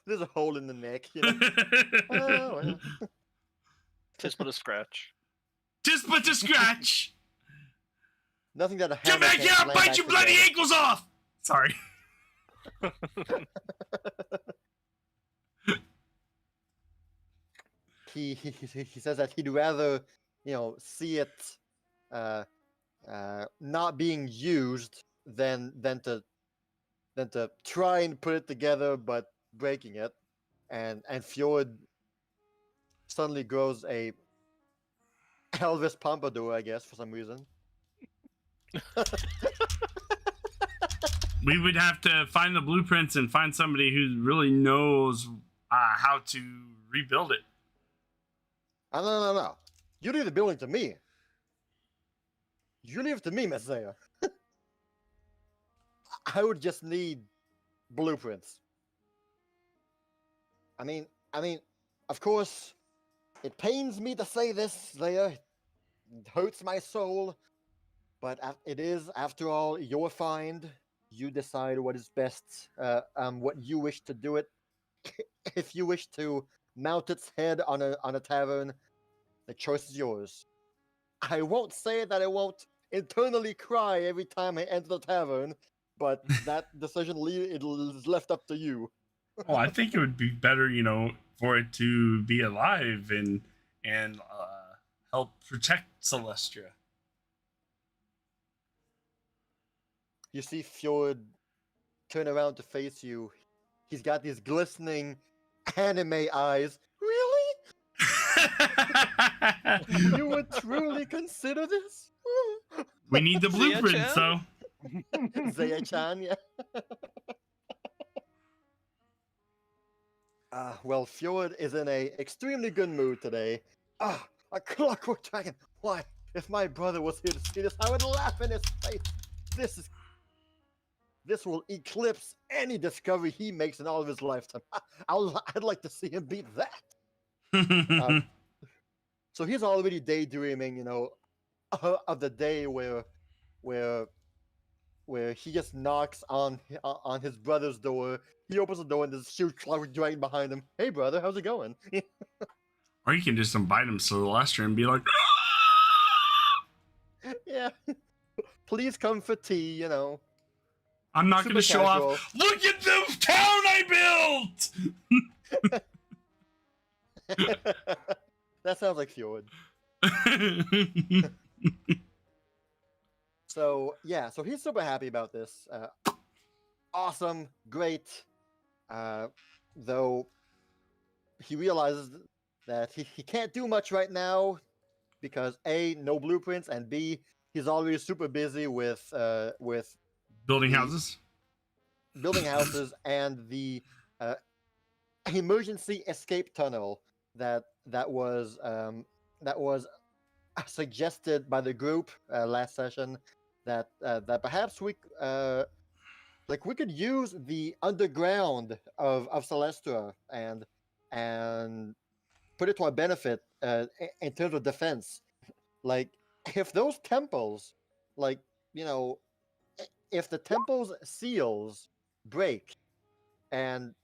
There's a hole in the neck, Oh, well. Just but a scratch. Just but a scratch. Nothing that a Come hammer back can't here, I'll slam bite back your bloody together. ankles off. Sorry. he says that he'd rather see it not being used than to try and put it together but breaking it, and Fjord suddenly grows a Elvis pompadour, I guess, for some reason. We would have to find the blueprints and find somebody who really knows how to rebuild it. No. You leave the building to me. You leave it to me, Messiah. I would just need blueprints. I mean, of course, it pains me to say this, Zaya. It hurts my soul, but it is, after all, your find. You decide what is best, what you wish to do it. If you wish to mount its head on a tavern, the choice is yours. I won't say that I won't internally cry every time I enter the tavern, but that decision it is left up to you. Well, I think it would be better, for it to be alive and help protect Celestra. You see Fjord turn around to face you. He's got these glistening anime eyes. Really? You would truly consider this? We need the blueprints, though. Zaya-chan, yeah. Well, Fjord is in a extremely good mood today. A clockwork dragon. Why, if my brother was here to see this, I would laugh in his face. This will eclipse any discovery he makes in all of his lifetime. I'd like to see him beat that. So he's already daydreaming, of the day where he just knocks on his brother's door. He opens the door and there's a huge clockwork dragon behind him. Hey, brother, how's it going? Or you can just invite him to Celestra and be like, Yeah. Please come for tea, I'm not going to show casual. off. Look at the town I built! That sounds like Fjord. So he's super happy about this. Awesome, great. Though he realizes that he can't do much right now because A, no blueprints, and B, he's already super busy with building houses. Building houses and the emergency escape tunnel that was suggested by the group last session. That perhaps we could use the underground of Celestra and put it to our benefit in terms of defense. Like, if those temples, if the temple's seals break and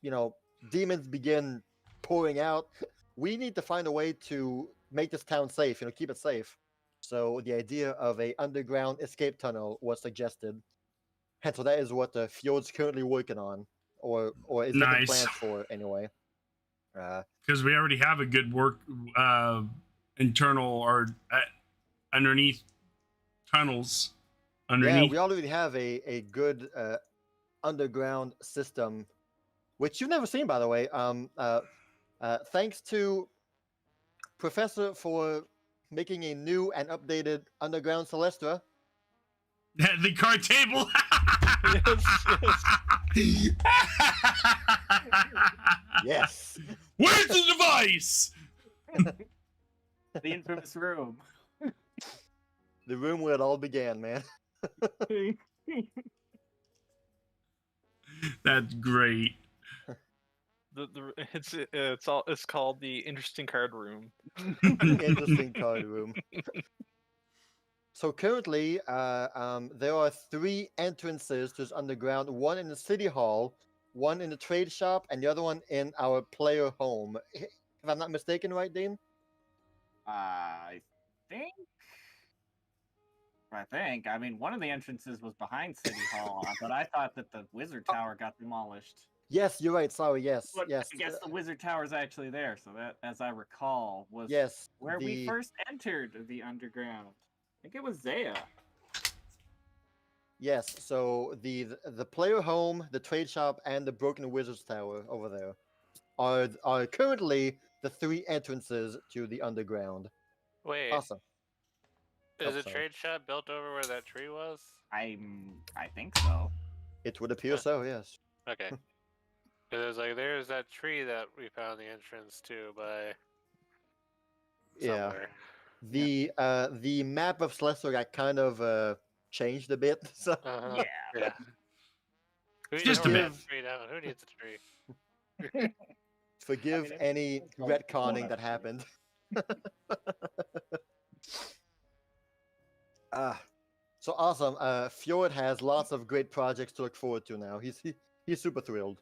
demons begin pouring out, we need to find a way to make this town safe, keep it safe. So the idea of a underground escape tunnel was suggested, and so that is what the Fjord's currently working on, or is making plans for anyway. Because we already have a good internal or underneath tunnels. Underneath. Yeah, we already have a good underground system, which you've never seen, by the way. Thanks to Professor for making a new and updated underground Celestra. The card table. Yes. Where's the device? The infamous room. The room where it all began, man. That's great. It's called the interesting card room. Interesting card room. So currently, there are 3 entrances to this underground. One in the city hall, one in the trade shop, and the other one in our player home. If I'm not mistaken, right, Dean? I think. I mean, one of the entrances was behind City Hall, but I thought that the Wizard Tower got demolished. Yes, you're right. Sorry. Yes, But yes, I guess the wizard tower is actually there. So that, as I recall, was yes. where we first entered the underground. I think it was Zaya. Yes. So the player home, the trade shop, and the broken wizard's tower over there are currently the 3 entrances to the underground. Wait, Awesome. is Oh, a sorry. trade shop built over where that tree was? I think so. It would appear so. Yes. Okay. Because there's that tree that we found the entrance to by Yeah. somewhere. The map of Celestra got kind of changed a bit. So Uh-huh. Yeah. Who Just needs a that bit. tree down? Who needs a tree? forgive I mean, any it's called retconning Flora. that happened. So awesome. Fjord has lots of great projects to look forward to now. He's super thrilled.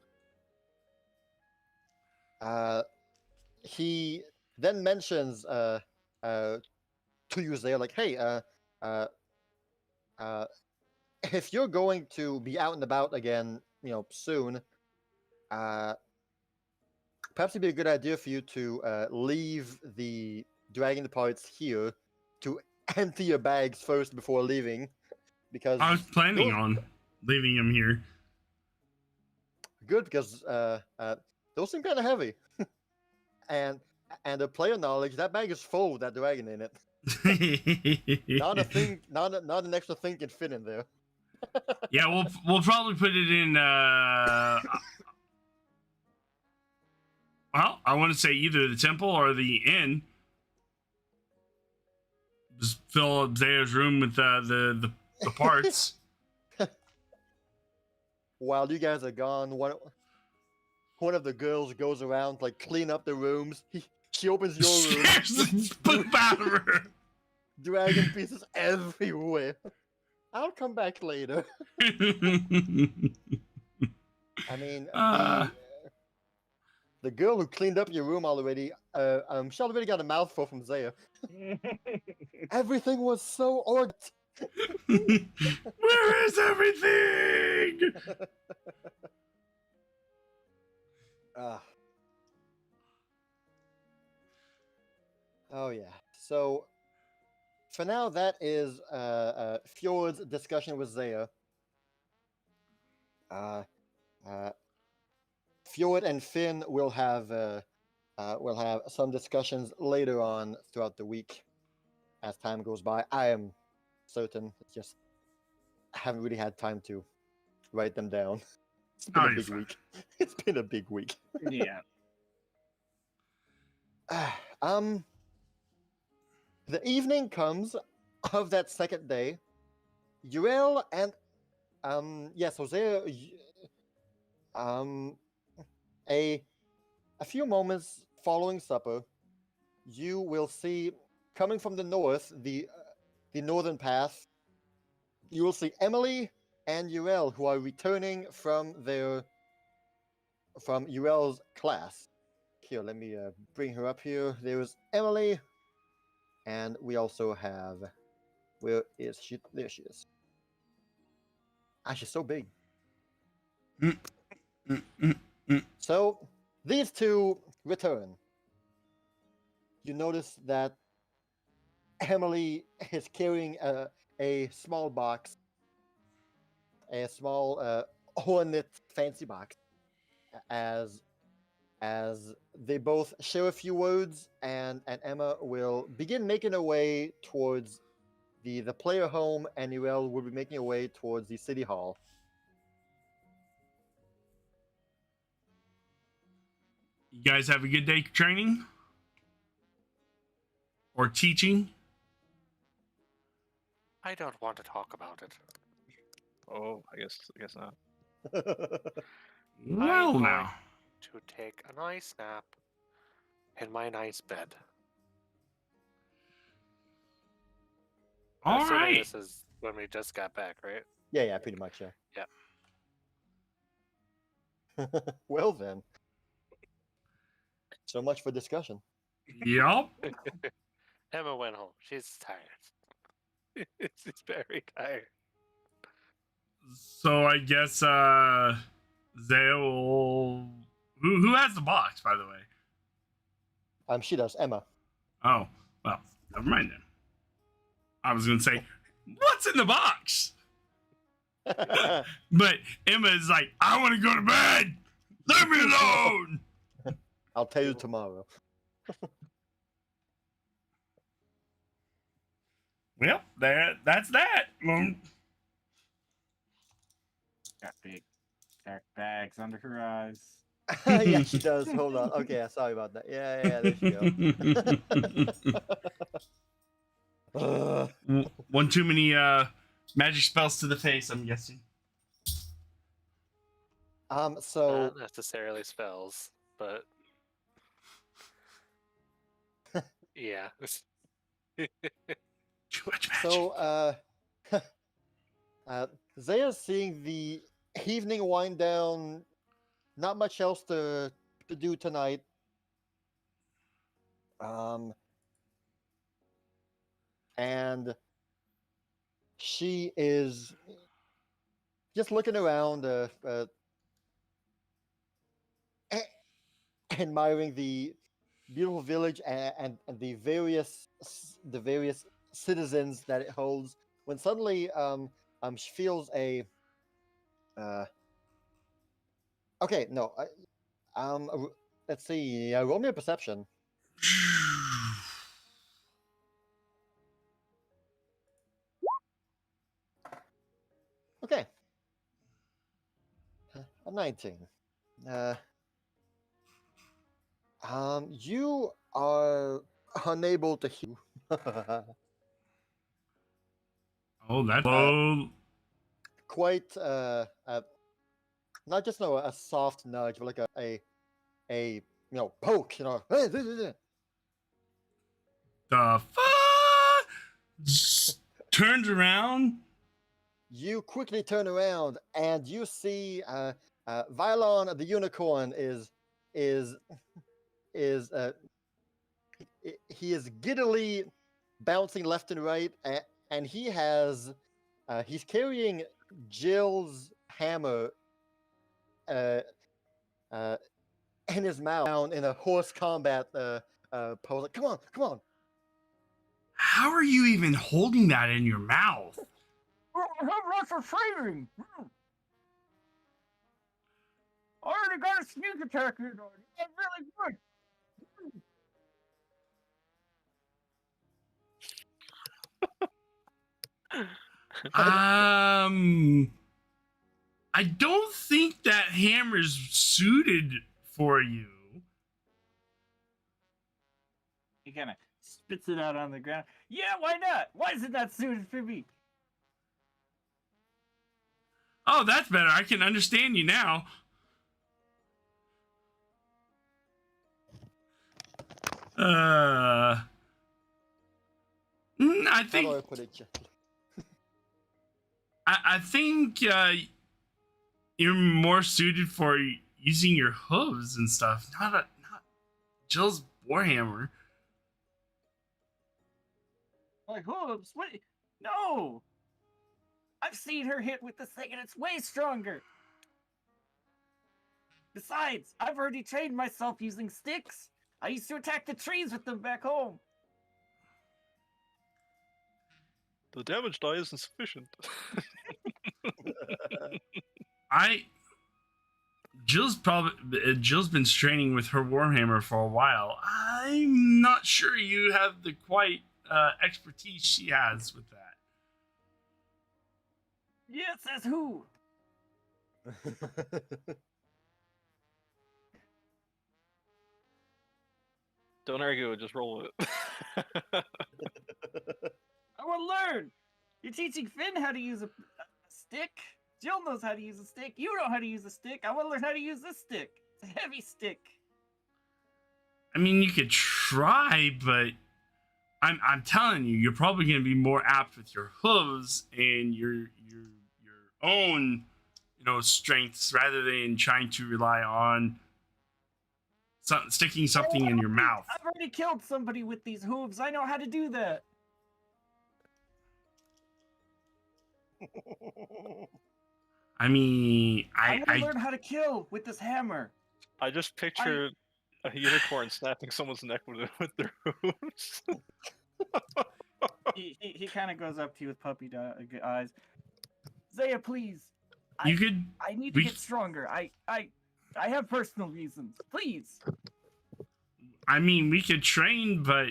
He then mentions to you there, like, hey, if you're going to be out and about again, soon, perhaps it'd be a good idea for you to leave the dragon parts here to empty your bags first before leaving, because I was planning those- on leaving him here. good because those seem kind of heavy, and the player knowledge, that bag is full with that dragon in it. Not a thing, not an extra thing can fit in there. Yeah, we'll probably put it in. Well, I want to say either the temple or the inn. Just fill up Zaya's room with the parts. While you guys are gone, one of the girls goes around like clean up the rooms. She opens your room. Seriously, poop out of her. Dragon pieces everywhere. I'll come back later. I mean, the girl who cleaned up your room already, she already got a mouthful from Zaya. Everything was so ordered. Where is everything? Oh yeah. So for now, that is Fjord's discussion with Zaya. Fjord and Finn will have some discussions later on throughout the week as time goes by. I am certain. It's just I haven't really had time to write them down. It's been a you're big fine. week. It's been a big week. Yeah. The evening comes of that second day. Uriel and yes, Hosea. A few moments following supper, you will see coming from the north, the northern path. You will see Emily and Uriel, who are returning from Uriel's class. Here, let me bring her up here. There's Emily, and we also have. Where is she? There she is. Ah, she's so big. So these two return. You notice that Emily is carrying a small box, a small ornate fancy box, as they both share a few words, and Emma will begin making her way towards the player home, and Uriel will be making her way towards the city hall. You guys have a good day training or teaching? I don't want to talk about it. Oh, I guess not. Well, I'm now. To take a nice nap in my nice bed. All Assuming right. This is when we just got back, right? Yeah, pretty much, yeah. Yeah. Well then. So much for discussion. Yup. Emma went home. She's tired. She's very tired. So I guess Zale. Who has the box, by the way? She does, Emma. Oh, well, never mind then. I was gonna say, what's in the box? But Emma is like, I want to go to bed. Leave me alone. I'll tell you tomorrow. Well, that's that. Got big dark bags under her eyes. Yeah, she does. Hold on. Okay, sorry about that. Yeah, there she goes. One too many magic spells to the face, I'm guessing. So Not necessarily spells, but yeah. Too much magic. So, Zaya's seeing the evening wind down. Not much else to do tonight. And she is just looking around, admiring the beautiful village and the various citizens that it holds. When suddenly, she feels a. Okay, no. Let's see. Roll me a perception. Okay. A 19. You are unable to hear. Oh, that's Quite not just a soft nudge, but like a poke. the fuck. Turns around. You quickly turn around and you see Vylon the unicorn is he is giddily bouncing left and right, and he's carrying Jill's hammer in his mouth in a horse combat pose. Like, come on. How are you even holding that in your mouth? I have lots of training. I already got a sneak attack in on. That's really good. I don't think that hammer's suited for you. He kind of spits it out on the ground. Yeah, why not? Why is it not suited for me? Oh, that's better. I can understand you now. I How think do I put it? I think you're more suited for using your hooves and stuff, not Jill's warhammer. My hooves? What? No! I've seen her hit with this thing and it's way stronger. Besides, I've already trained myself using sticks. I used to attack the trees with them back home. The damage die isn't sufficient. Jill's been straining with her warhammer for a while. I'm not sure you have the quite expertise she has with that. Yeah, says who? Don't argue it, just roll it. I want to learn. You're teaching Finn how to use a stick. Jill knows how to use a stick. You know how to use a stick. I want to learn how to use this stick. It's a heavy stick. I mean, you could try, but I'm telling you, you're probably going to be more apt with your hooves and your own, strengths rather than trying to rely on sticking something in your mouth. I've already killed somebody with these hooves. I know how to do that. I mean, I want to learn how to kill with this hammer. I just picture a unicorn snapping someone's neck with their hooves. He kind of goes up to you with puppy eyes. Zaya, please. you could. I need to get stronger. I have personal reasons. Please. I mean, we could train, but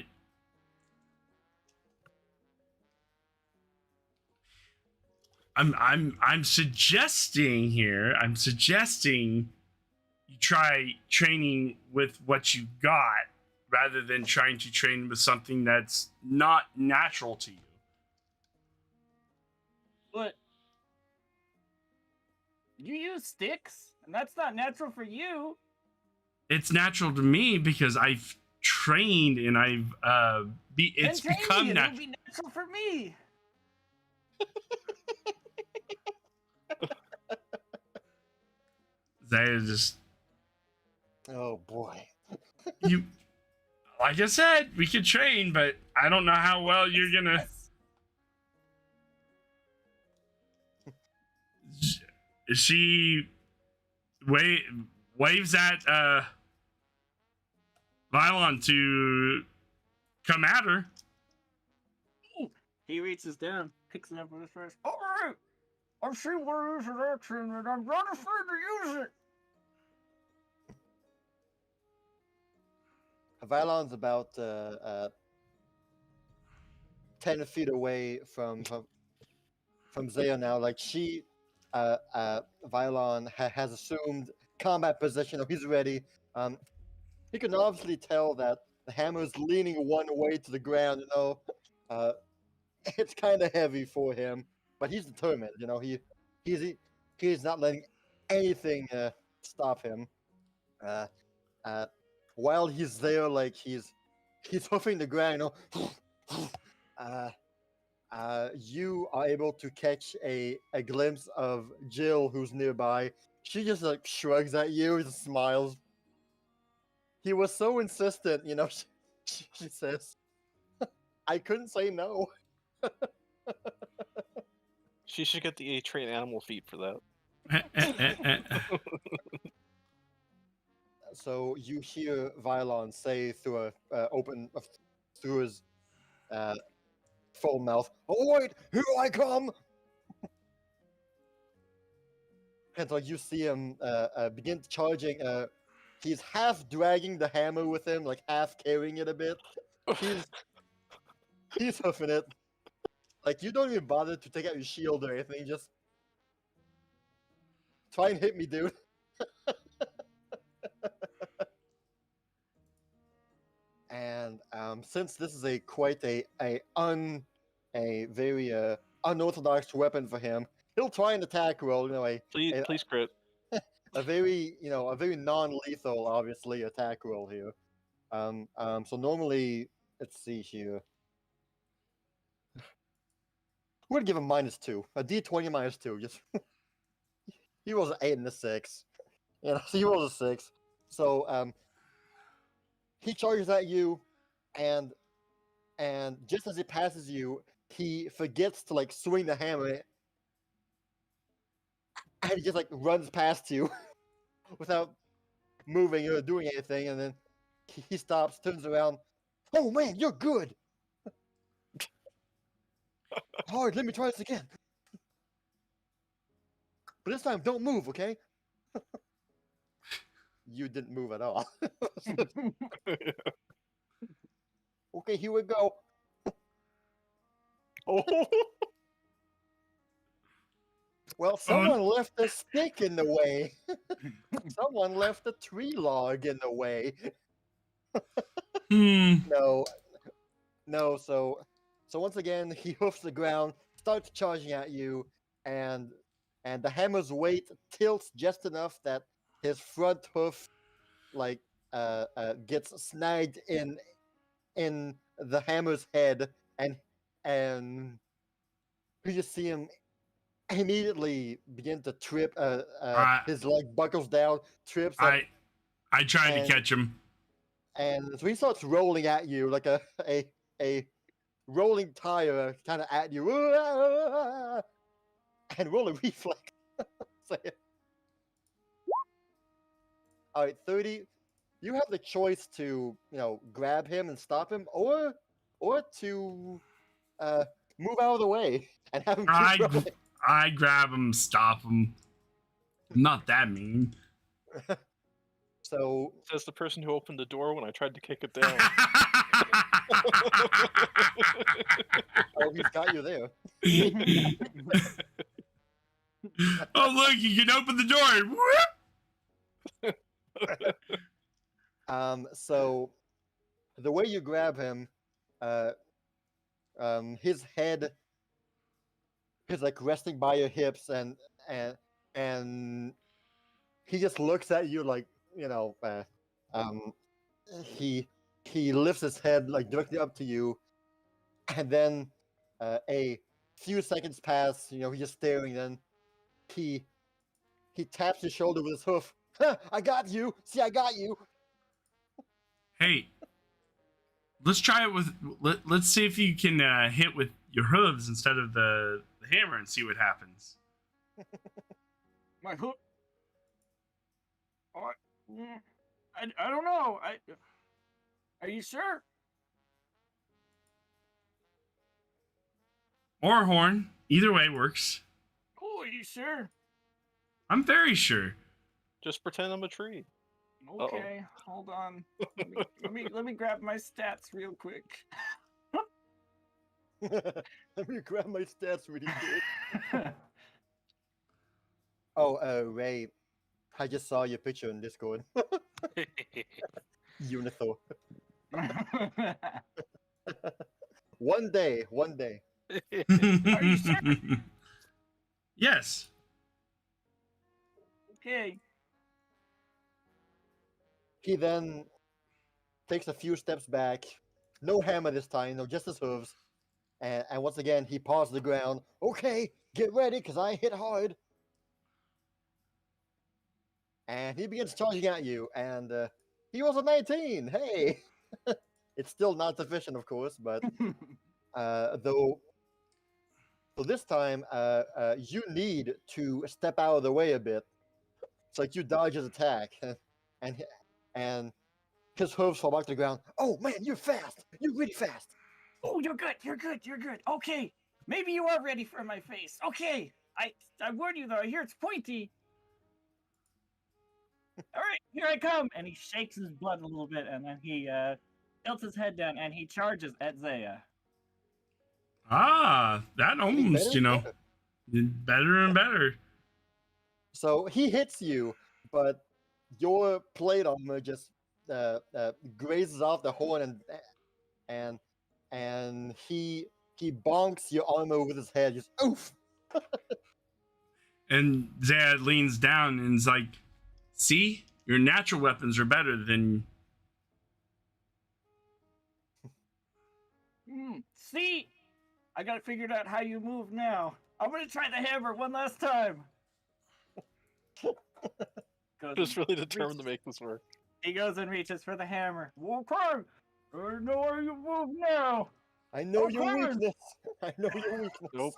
I'm suggesting here. I'm suggesting you try training with what you got rather than trying to train with something that's not natural to you. But you use sticks, and that's not natural for you. It's natural to me because I've trained and it's become natural. It'll be natural for me. Zaya just. Oh boy. You, like I said, we could train, but I don't know how well you're gonna. She waves at Vylon to come at her. He reaches down, picks it up with his first. All right, I've seen one use in action, and I'm not afraid to use it. Vylon's about 10 feet away from Zaya now. Like Vylon has assumed combat position. He's ready. He can obviously tell that the hammer is leaning one way to the ground. It's kind of heavy for him, but he's determined. He's not letting anything stop him. While he's there, like he's hoofing the ground, you are able to catch a glimpse of Jill, who's nearby. She just like shrugs at you, just smiles. He was so insistent, she says. I couldn't say no. She should get the A-Train animal feet for that. So you hear Vylon say through through his full mouth, "Oh wait, here I come!" And so you see him begin charging. He's half dragging the hammer with him, like half carrying it a bit. He's hoofing it. Like you don't even bother to take out your shield or anything. Just try and hit me, dude. And since this is quite a very unorthodox weapon for him, he'll try an attack roll. Please crit. A very non-lethal, obviously, attack roll here. So normally, let's see here. We're gonna give him -2, a D20 -2. Just he rolls an 8 and a 6. So he rolls a 6. So he charges at you, and just as he passes you, he forgets to like swing the hammer, and he just like runs past you without moving or doing anything, and then he stops, turns around. Oh man, you're good. Hard, let me try this again. But this time, don't move, okay? You didn't move at all. Okay, here we go. Oh. Well, someone left a stick in the way. Someone left a tree log in the way. No. So once again, he hoofs the ground, starts charging at you, and the hammer's weight tilts just enough that his front hoof gets snagged in the hammer's head, and you just see him immediately begin to trip. His leg buckles down, trips. I tried to catch him, and so he starts rolling at you like a rolling tire, kind of at you, and roll a reflex. saying. All right, 30. You have the choice to, grab him and stop him, or to move out of the way and have him keep running. I grab him, stop him. I'm not that mean. So Says the person who opened the door when I tried to kick it down. oh, he's got you there. Oh, look, you can open the door. So the way you grab him, his head is like resting by your hips, and he just looks at you like, he lifts his head like directly up to you, and then a few seconds pass. He's just staring. Then he taps your shoulder with his hoof. I got you. See, I got you. Hey, let's try it with. Let's see if you can hit with your hooves instead of the hammer and see what happens. My hook. Oh, I don't know. Are you sure? Or a horn. Either way works. Oh, are you sure? I'm very sure. Just pretend I'm a tree. Okay, hold on. Let me grab my stats real quick. Let me grab my stats really quick. Oh, Ray, I just saw your picture in Discord. Unithor. One day. Are you sure? Yes. Okay. He then takes a few steps back. No hammer this time, no, just his hooves. And once again, he paws the ground. Okay, get ready, because I hit hard. And he begins charging at you, and he was a 19. Hey! It's still not sufficient, of course, but though. So this time, you need to step out of the way a bit. It's like you dodge his attack, and his hooves fall back to the ground. Oh man, you're fast! You're really fast! Oh, you're good. Okay, maybe you are ready for my face. Okay, I warn you though. I hear it's pointy. All right, here I come. And he shakes his blood a little bit, and then he tilts his head down, and he charges at Zaya. Ah, that almost, better and better. So he hits you, but your plate armor just grazes off the horn, and he bonks your armor with his head. Just oof. And Zad leans down and is like, see, your natural weapons are better than. See, I got it figured out how you move now. I'm gonna try the hammer one last time. Just really determined to make this work. He goes and reaches for the hammer. Okay, I know how you move now. I know Okay. your weakness. I know your weakness. Nope.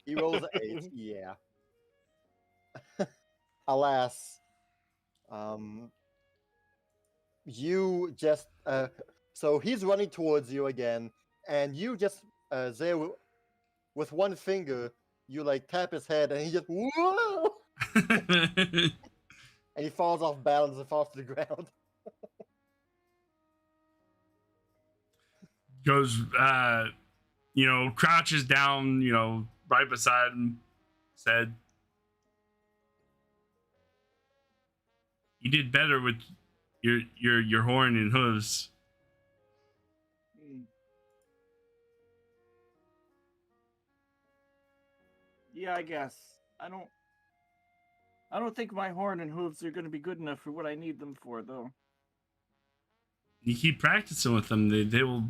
He rolls an 8. Yeah. Alas, you just so he's running towards you again, and you just there with one finger, you like tap his head, and he just whoa, and he falls off balance and falls to the ground. Goes, crouches down, right beside him, said, you did better with your horn and hooves. Yeah, I guess. I don't think my horn and hooves are gonna be good enough for what I need them for, though. You keep practicing with them, they will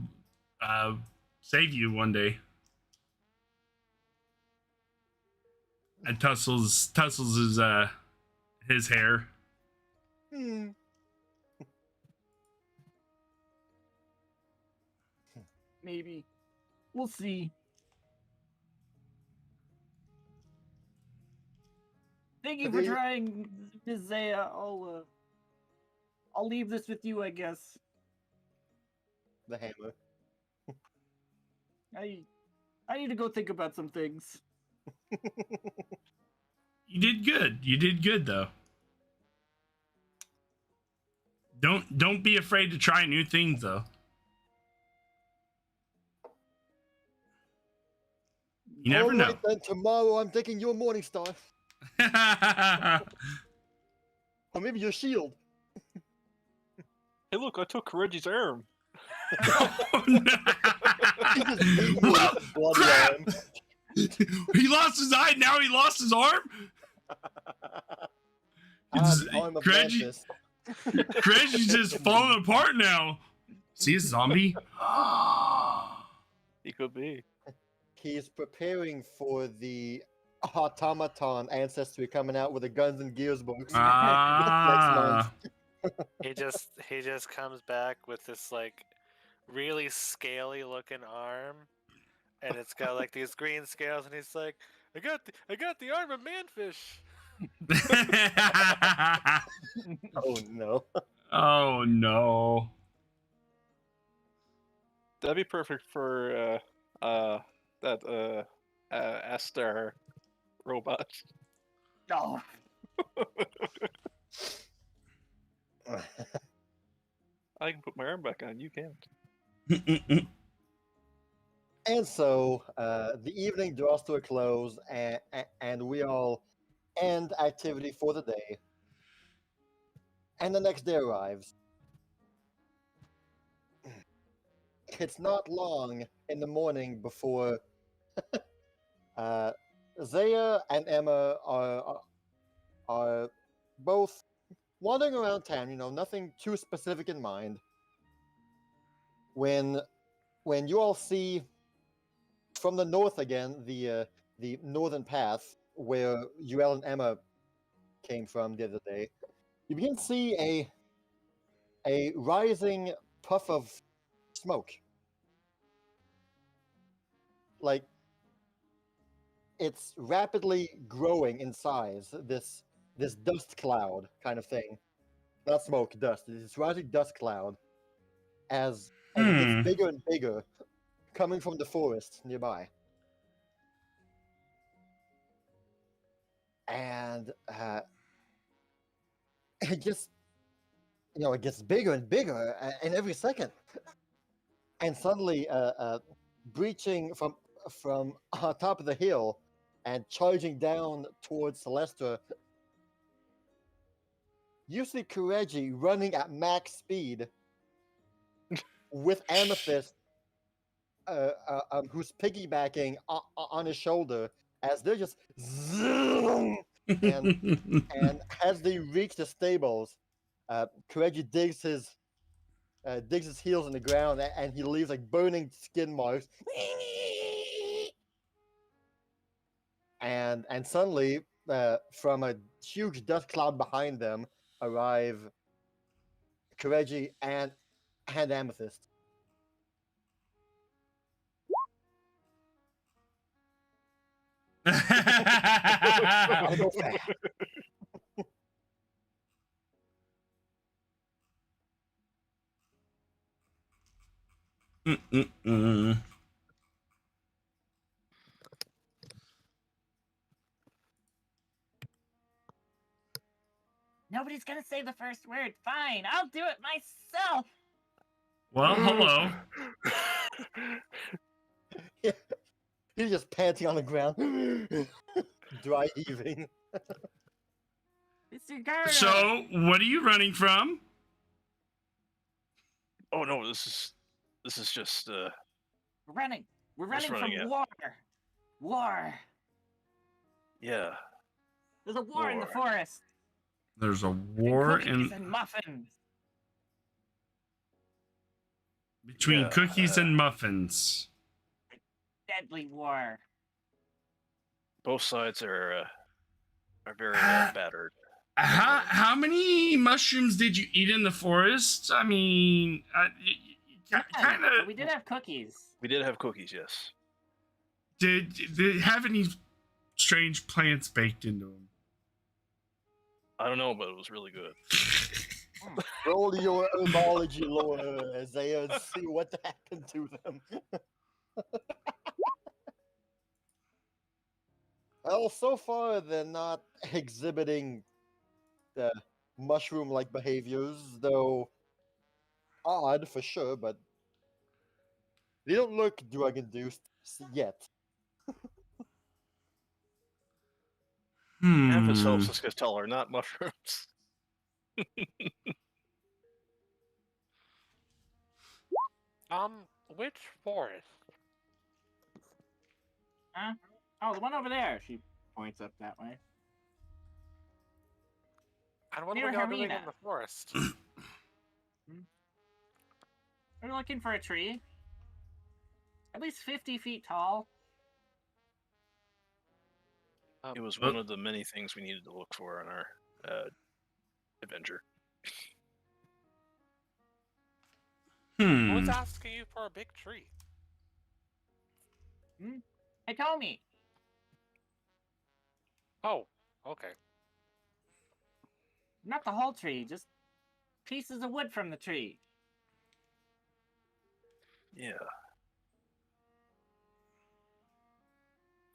save you one day. And tussles his hair. Maybe. We'll see. Thank you for trying, Ms. Zaya. I'll leave this with you, I guess. The hammer. I need to go think about some things. You did good. You did good though. Don't be afraid to try new things though. You never know. Alright then, tomorrow I'm taking your morning star. Or maybe your shield. Hey, look, I took Kireji's arm. Oh, no. He just beat you with his bloody Crap! arm. He lost his eye, now he lost his arm? The arm of Kireji- Amethyst. Kireji's just falling apart now. See a zombie? He could be. He's preparing for the automaton ancestry coming out with the guns and gears books Ah. next month. He just comes back with this like really scaly looking arm, and it's got like these green scales, and he's like, I got the arm of manfish. Oh no. Oh no. That'd be perfect for that Astar robot. Oh, I can put my arm back on. You can't. And so the evening draws to a close, and we all end activity for the day. And the next day arrives. It's not long in the morning before Zaya and Emma are both wandering around town. You know, nothing too specific in mind. When you all see from the north again the northern path where Yuel and Emma came from the other day, you begin to see a rising puff of smoke. Like, it's rapidly growing in size, this dust cloud kind of thing. Not smoke, dust. It's rising dust cloud as it gets bigger and bigger, coming from the forest nearby. And it just, it gets bigger and bigger in every second. And suddenly, breaching from on top of the hill and charging down towards Celestra, you see Kireji running at max speed with Amethyst, who's piggybacking on his shoulder as they're just zoom. And as they reach the stables, Kireji digs his heels in the ground, and he leaves like burning skin marks. And suddenly, from a huge dust cloud behind them, arrive Kireji and Amethyst. Gotta go fast. nobody's gonna say the first word. Fine, I'll do it myself. Well, hello. He's just panting on the ground, dry heaving. Mr. Garou. So, what are you running from? Oh no, this is just We're running. We're Just running running, from yeah. war. War. yeah. There's a war in the War. forest. There's a And war cookies and muffins. between Yeah, cookies and muffins. Deadly war. Both sides are very battered. How many mushrooms did you eat in the forest? I mean, kind But of. we did have cookies. We did have cookies, yes. Did it have any strange plants baked into them? I don't know, but it was really good. Roll your herbology lore, Isaiah, and see what happened to them. Well, so far they're not exhibiting the mushroom-like behaviors, though odd for sure, but they don't look drug-induced yet. Amethyst Hmm. helps us get taller, not mushrooms. Which forest? Huh? Oh, the one over there. She points up that way. And what Near are we all doing in Harina. the forest? We're looking for a tree. At least 50 feet tall. It was one of the many things we needed to look for in our adventure. Who's Hmm. asking you for a big tree? Hey, Tommy. Oh, okay. Not the whole tree, just pieces of wood from the tree. Yeah.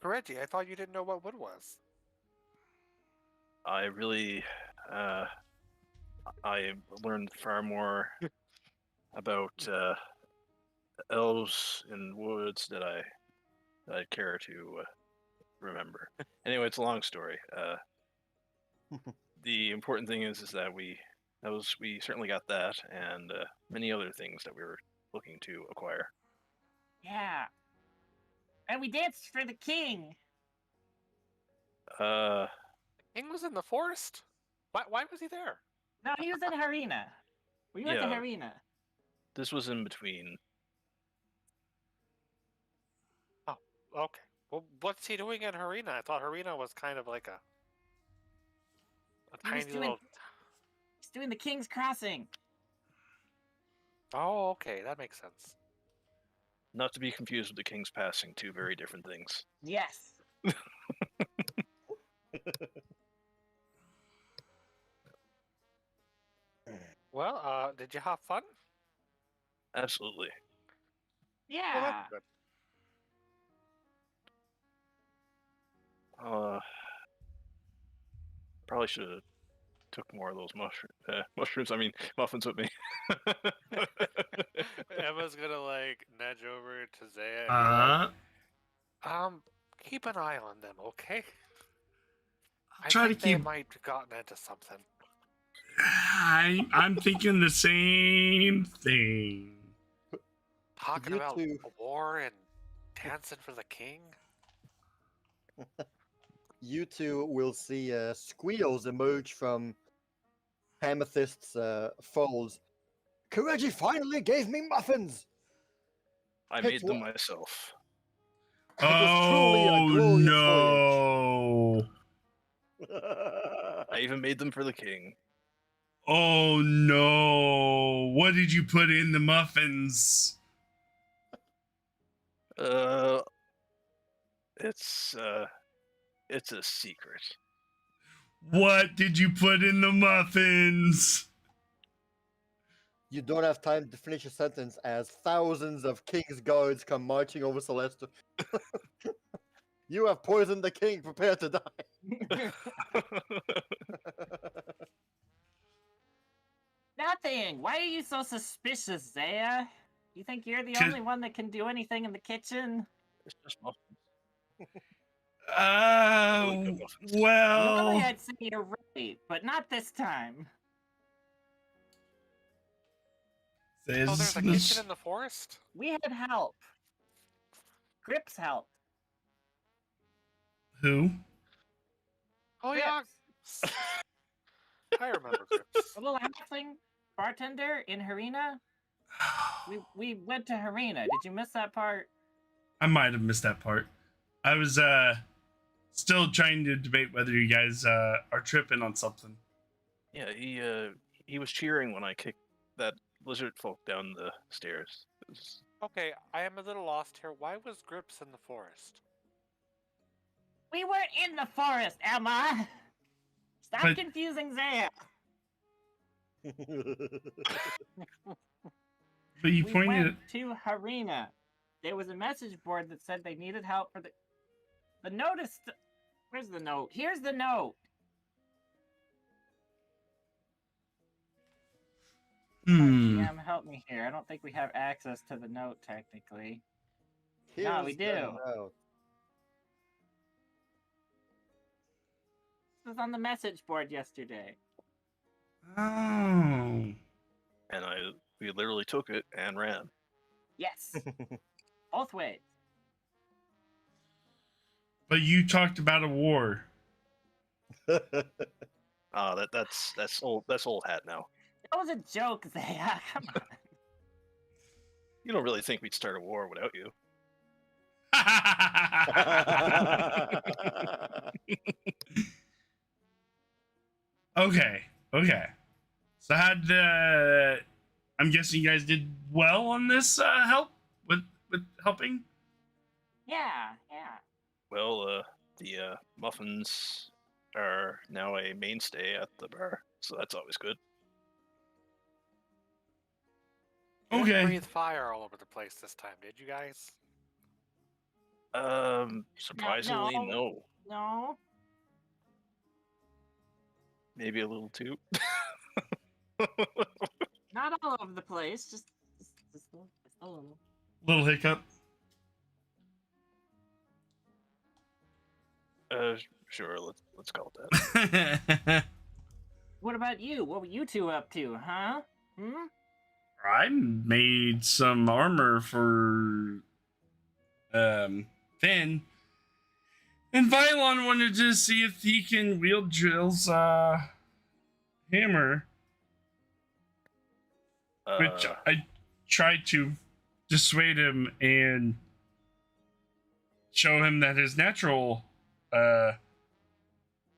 Reggie, I thought you didn't know what wood was. I really, I learned far more about elves and woods that I'd care to remember. Anyway, it's a long story. The important thing is that we certainly got that and many other things that we were looking to acquire. Yeah. And we danced for the king. King was in the forest? Why was he there? No, he was in Harina. We went to Yeah. Harina. This was in between. Oh, okay. Well, what's he doing in Harina? I thought Harina was kind of like a He was tiny doing- little... He's doing the King's Crossing. Oh, okay, that makes sense. Not to be confused with the King's Passing, two very different things. Yes. Well, did you have fun? Absolutely. Well, Yeah. that's good. Probably should have took more of those mushrooms. I mean, muffins with me. Emma's gonna like nudge over to Zaya and be like, keep an eye on them, okay? I try to think they keep. might have gotten into something. I'm thinking the same thing. Talking You about two- war and dancing for the king. You two will see squeals emerge from Amethyst's folds. Kireji finally gave me muffins! I It's made them wa- myself. It was truly a Oh glorious no! I even made them for the king. Oh no! What did you put in the muffins? It's a secret. What did you put in the muffins? You don't have time to finish a sentence as thousands of king's guards come marching over Celestra. You have poisoned the king, prepare to die. Nothing. Why are you so suspicious, Zaya? You think you're the 'Cause- only one that can do anything in the kitchen? It's just muffins. Normally Well, I'd say you're right, but not this time. Oh, there's a kitchen in the forest? We had help. Grips helped. Who? Oh, yeah. Grips. I remember Grips. The little halfling bartender in Harina. We went to Harina. Did you miss that part? I might have missed that part. I was still trying to debate whether you guys are tripping on something. Yeah, he was cheering when I kicked that lizard folk down the stairs. It was- Okay, I am a little lost here. Why was Grips in the forest? We weren't in the forest, Emma. Stop But- confusing Zaya. But you We pointed. went to Harina. There was a message board that said they needed help for the notice. Where's the note? Here's the note. DM, help me here. I don't think we have access to the note technically. No, we Here's the do. note. This was on the message board yesterday. Oh. And we literally took it and ran. Yes. Both ways. But you talked about a war. That's old hat now. That was a joke, Zaya. Come on. You don't really think we'd start a war without you? Okay. So I'm guessing you guys did well on this help with helping. Yeah. Well, the muffins are now a mainstay at the bar, so that's always good. You didn't Okay. breathe fire all over the place this time, did you guys? Surprisingly, no. no. No. Maybe a little too. Not all over the place. Just a little. Little hiccup. Sure. Let's call it that. What about you? What were you two up to, huh? I made some armor for Finn. And Vylon wanted to see if he can wield Drill's hammer. Which I tried to dissuade him and show him that his natural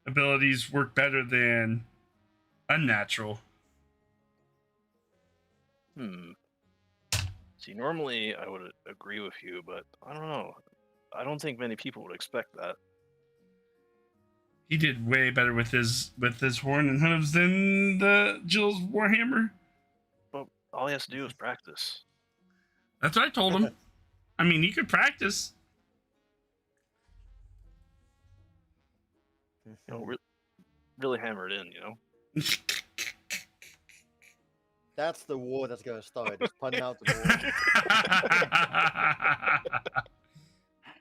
abilities work better than unnatural. See, normally I would agree with you, but I don't know. I don't think many people would expect that. He did way better with his horn and hooves than the Jill's warhammer. But all he has to do is practice. That's what I told him. I mean, he could practice. You know, really hammer it in, you know? That's the war that's gonna start. Just punting out the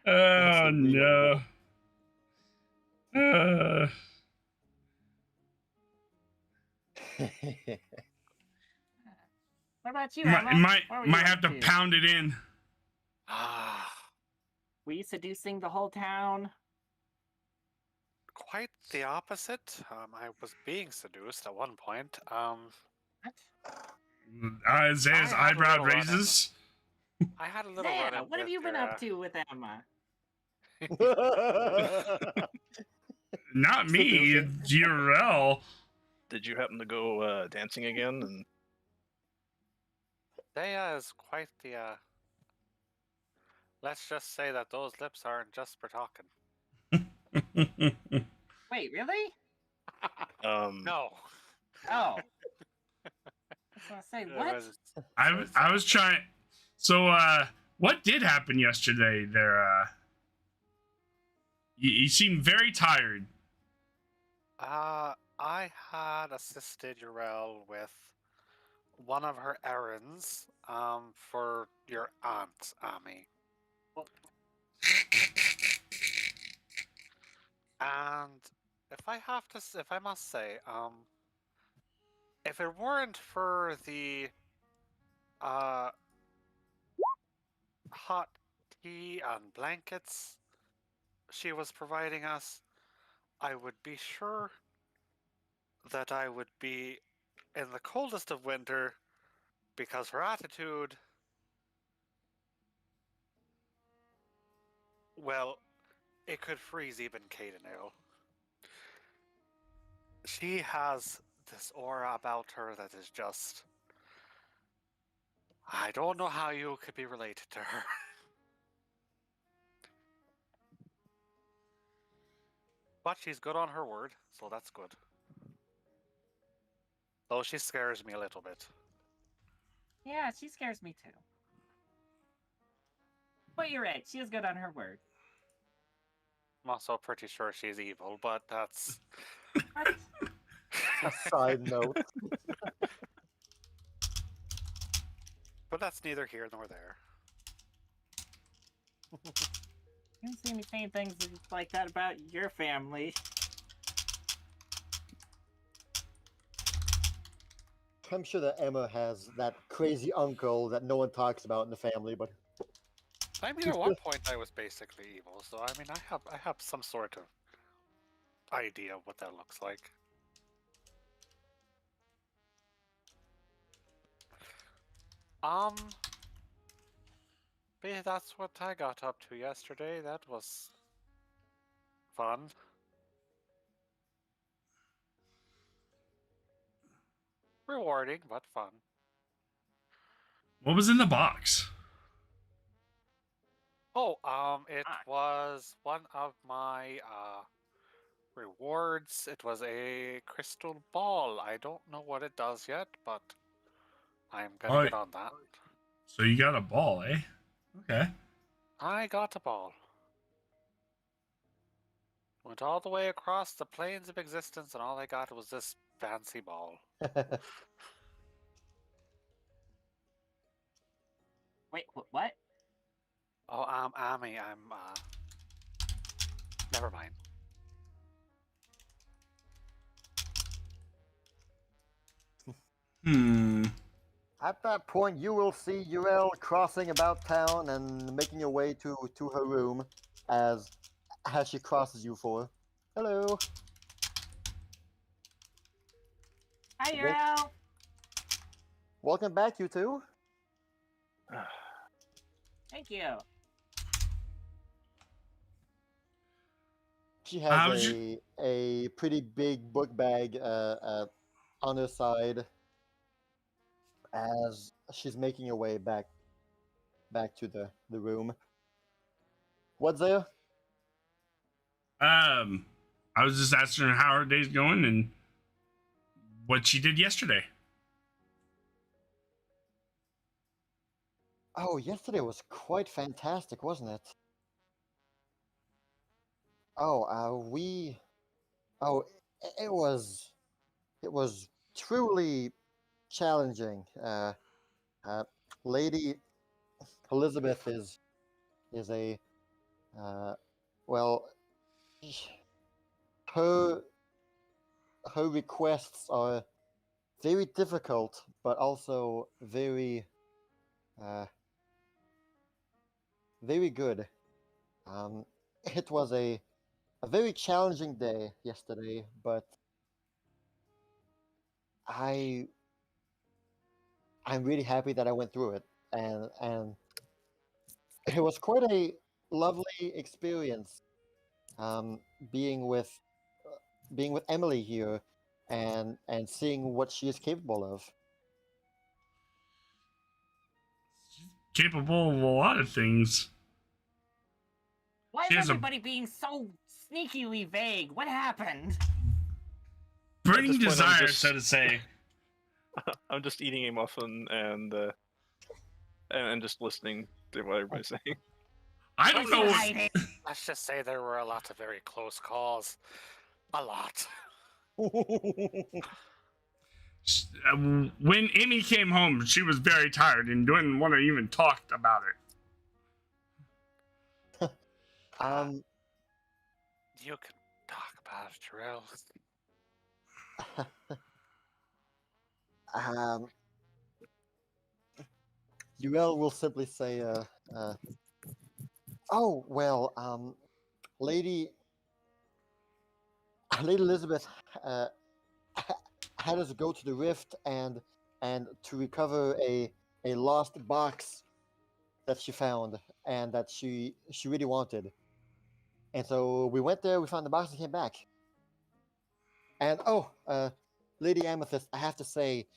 war. Oh no. What about you, Might Emma? What were you have up to pound it in. Were you seducing the whole town? Quite the opposite. I was being seduced at one point. What? Isaiah's I had a eyebrow little run-in. raises. I had a little Zaya, run-in what have with you been her, up to with Emma? Not me, GRL. Did you happen to go dancing again? And Dea is quite the. Let's just say that those lips aren't just for talking. Wait, really? No. Oh. I was gonna say, It what? was- I was trying. So, what did happen yesterday there? You seem very tired. I had assisted Urel with one of her errands for your aunt, Ami. And if I must say, if it weren't for the hot tea and blankets she was providing us, I would be sure that I would be in the coldest of winter because her attitude, well, it could freeze even Cadenale. She has this aura about her that is just... I don't know how you could be related to her. But she's good on her word, so that's good. Though she scares me a little bit. Yeah, she scares me too. But you're right, she is good on her word. I'm also pretty sure she's evil, but that's... What? A side note. But that's neither here nor there. You don't see me saying things like that about your family. I'm sure that Emma has that crazy uncle that no one talks about in the family, but I mean, at one point I was basically evil, so I mean, I have some sort of idea of what that looks like. But yeah, that's what I got up to yesterday. That was fun. Rewarding, but fun. What was in the box? Oh, it was one of my rewards. It was a crystal ball. I don't know what it does yet, but I'm gonna get on that. So you got a ball, eh? Okay. I got a ball. Went all the way across the plains of existence, and all I got was this fancy ball. Wait, what? Oh, Ami, never mind. at that point, you will see Uriel crossing about town and making your way to her room as she crosses you for. Hello. Hi, Uriel. Welcome back, you two. Thank you. She has a pretty big book bag on her side as she's making her way back to the room. What's there? I was just asking her how her day's going and what she did yesterday. Oh, yesterday was quite fantastic, wasn't it? Oh, it was truly challenging. Lady Elizabeth is a well, her requests are very difficult, but also very good. It was a very challenging day yesterday, but I'm really happy that I went through it, and it was quite a lovely experience. Being with Emily here, and seeing what she is capable of. Capable of a lot of things. Why She is has a everybody being so sneakily vague? What happened? burning this point, I'm desire, just- so to say. I'm just eating a muffin and just listening to what everybody's saying. I don't know what, Hiding. Let's just say there were a lot of very close calls. A lot. when Amy came home, she was very tired and didn't want to even talk about it. You can talk about it, Jarrell. Uriel will simply say, "Oh well, Lady Elizabeth had us go to the rift and to recover a lost box that she found and that she really wanted. And so we went there, we found the box, and came back. And Lady Amethyst, I have to say,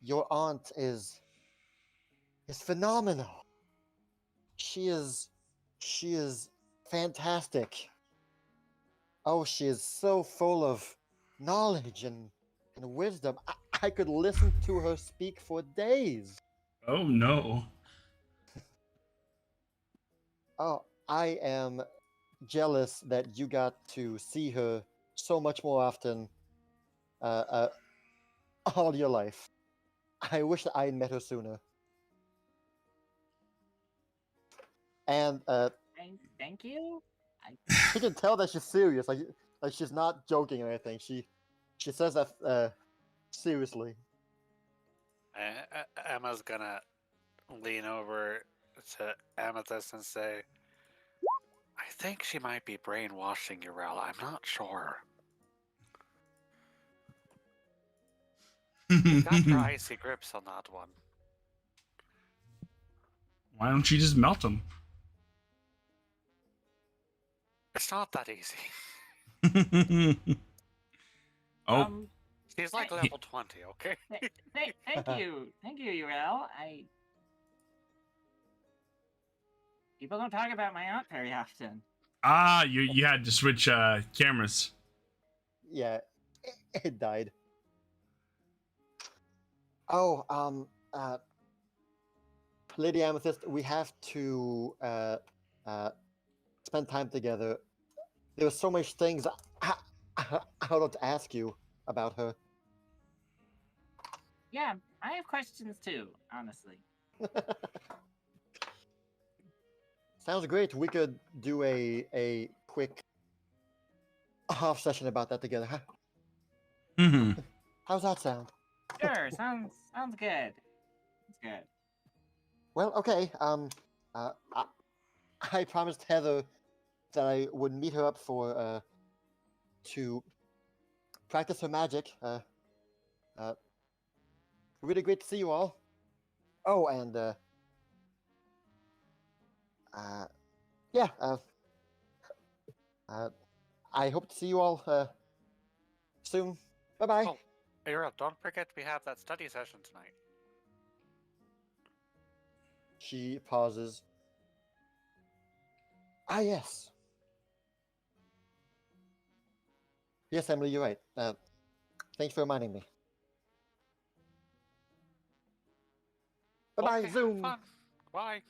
your aunt is phenomenal. She is fantastic. Oh, she is so full of knowledge and wisdom. I could listen to her speak for days. Oh no. Oh, I am jealous that you got to see her so much more often all your life. I wish that I had met her sooner. And Thank you. she can tell that she's serious, like she's not joking or anything. She says that seriously. Emma's gonna lean over to Amethyst and say, I think she might be brainwashing Urel. I'm not sure. You got your icy grips on that one. Why don't you just melt them? It's not that easy. Oh, She's like level 20, okay? Thank you, Urel. People don't talk about my aunt very often. you had to switch cameras. Yeah, it died. Oh, Lady Amethyst, we have to spend time together. There's so much things I want to ask you about her. Yeah, I have questions too, honestly. Sounds great. We could do a quick off session about that together, huh? Mm-hmm. How's that sound? Sure, sounds good. It's good. Well, okay. I promised Heather that I would meet her up for to practice her magic. Really great to see you all. Oh, and yeah. I hope to see you all soon. Bye bye. Oh, Urel, don't forget we have that study session tonight. She pauses. Ah, yes. Yes, Emily, you're right. Thanks for reminding me. Bye bye, Okay, Zoom. Fun. Bye.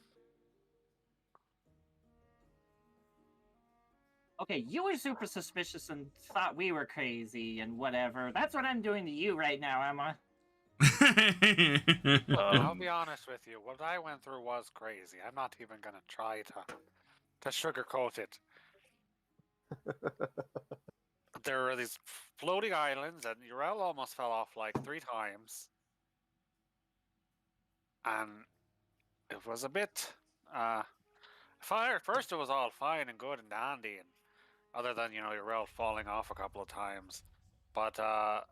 Okay, you were super suspicious and thought we were crazy and whatever. That's what I'm doing to you right now, Emma. I'll be honest with you. What I went through was crazy. I'm not even gonna try to sugarcoat it. There were these floating islands, and Urel almost fell off like 3 times. And it was a bit fire. First, it was all fine and good and dandy, and other than Urel falling off a couple of times, but I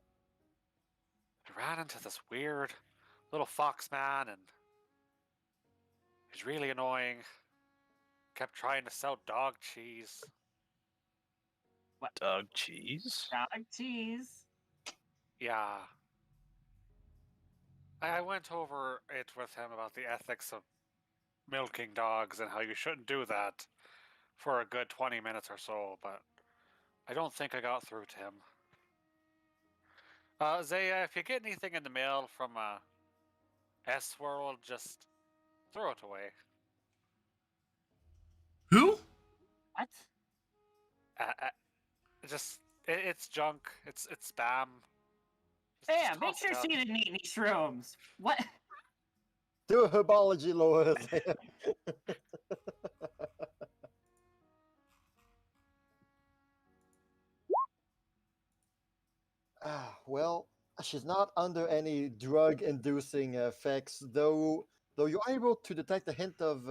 ran into this weird little fox man, and he's really annoying. Kept trying to sell dog cheese. Dog cheese? Dog cheese. Yeah. I went over it with him about the ethics of milking dogs and how you shouldn't do that for a good 20 minutes or so, but I don't think I got through to him. Zaya, if you get anything in the mail from S-World, just throw it away. Who? What? It's junk. It's spam. Yeah, Just make toss sure it out. she didn't eat any shrooms. What? Do a herbology, Laura. Well, she's not under any drug-inducing effects, though. Though you're able to detect a hint of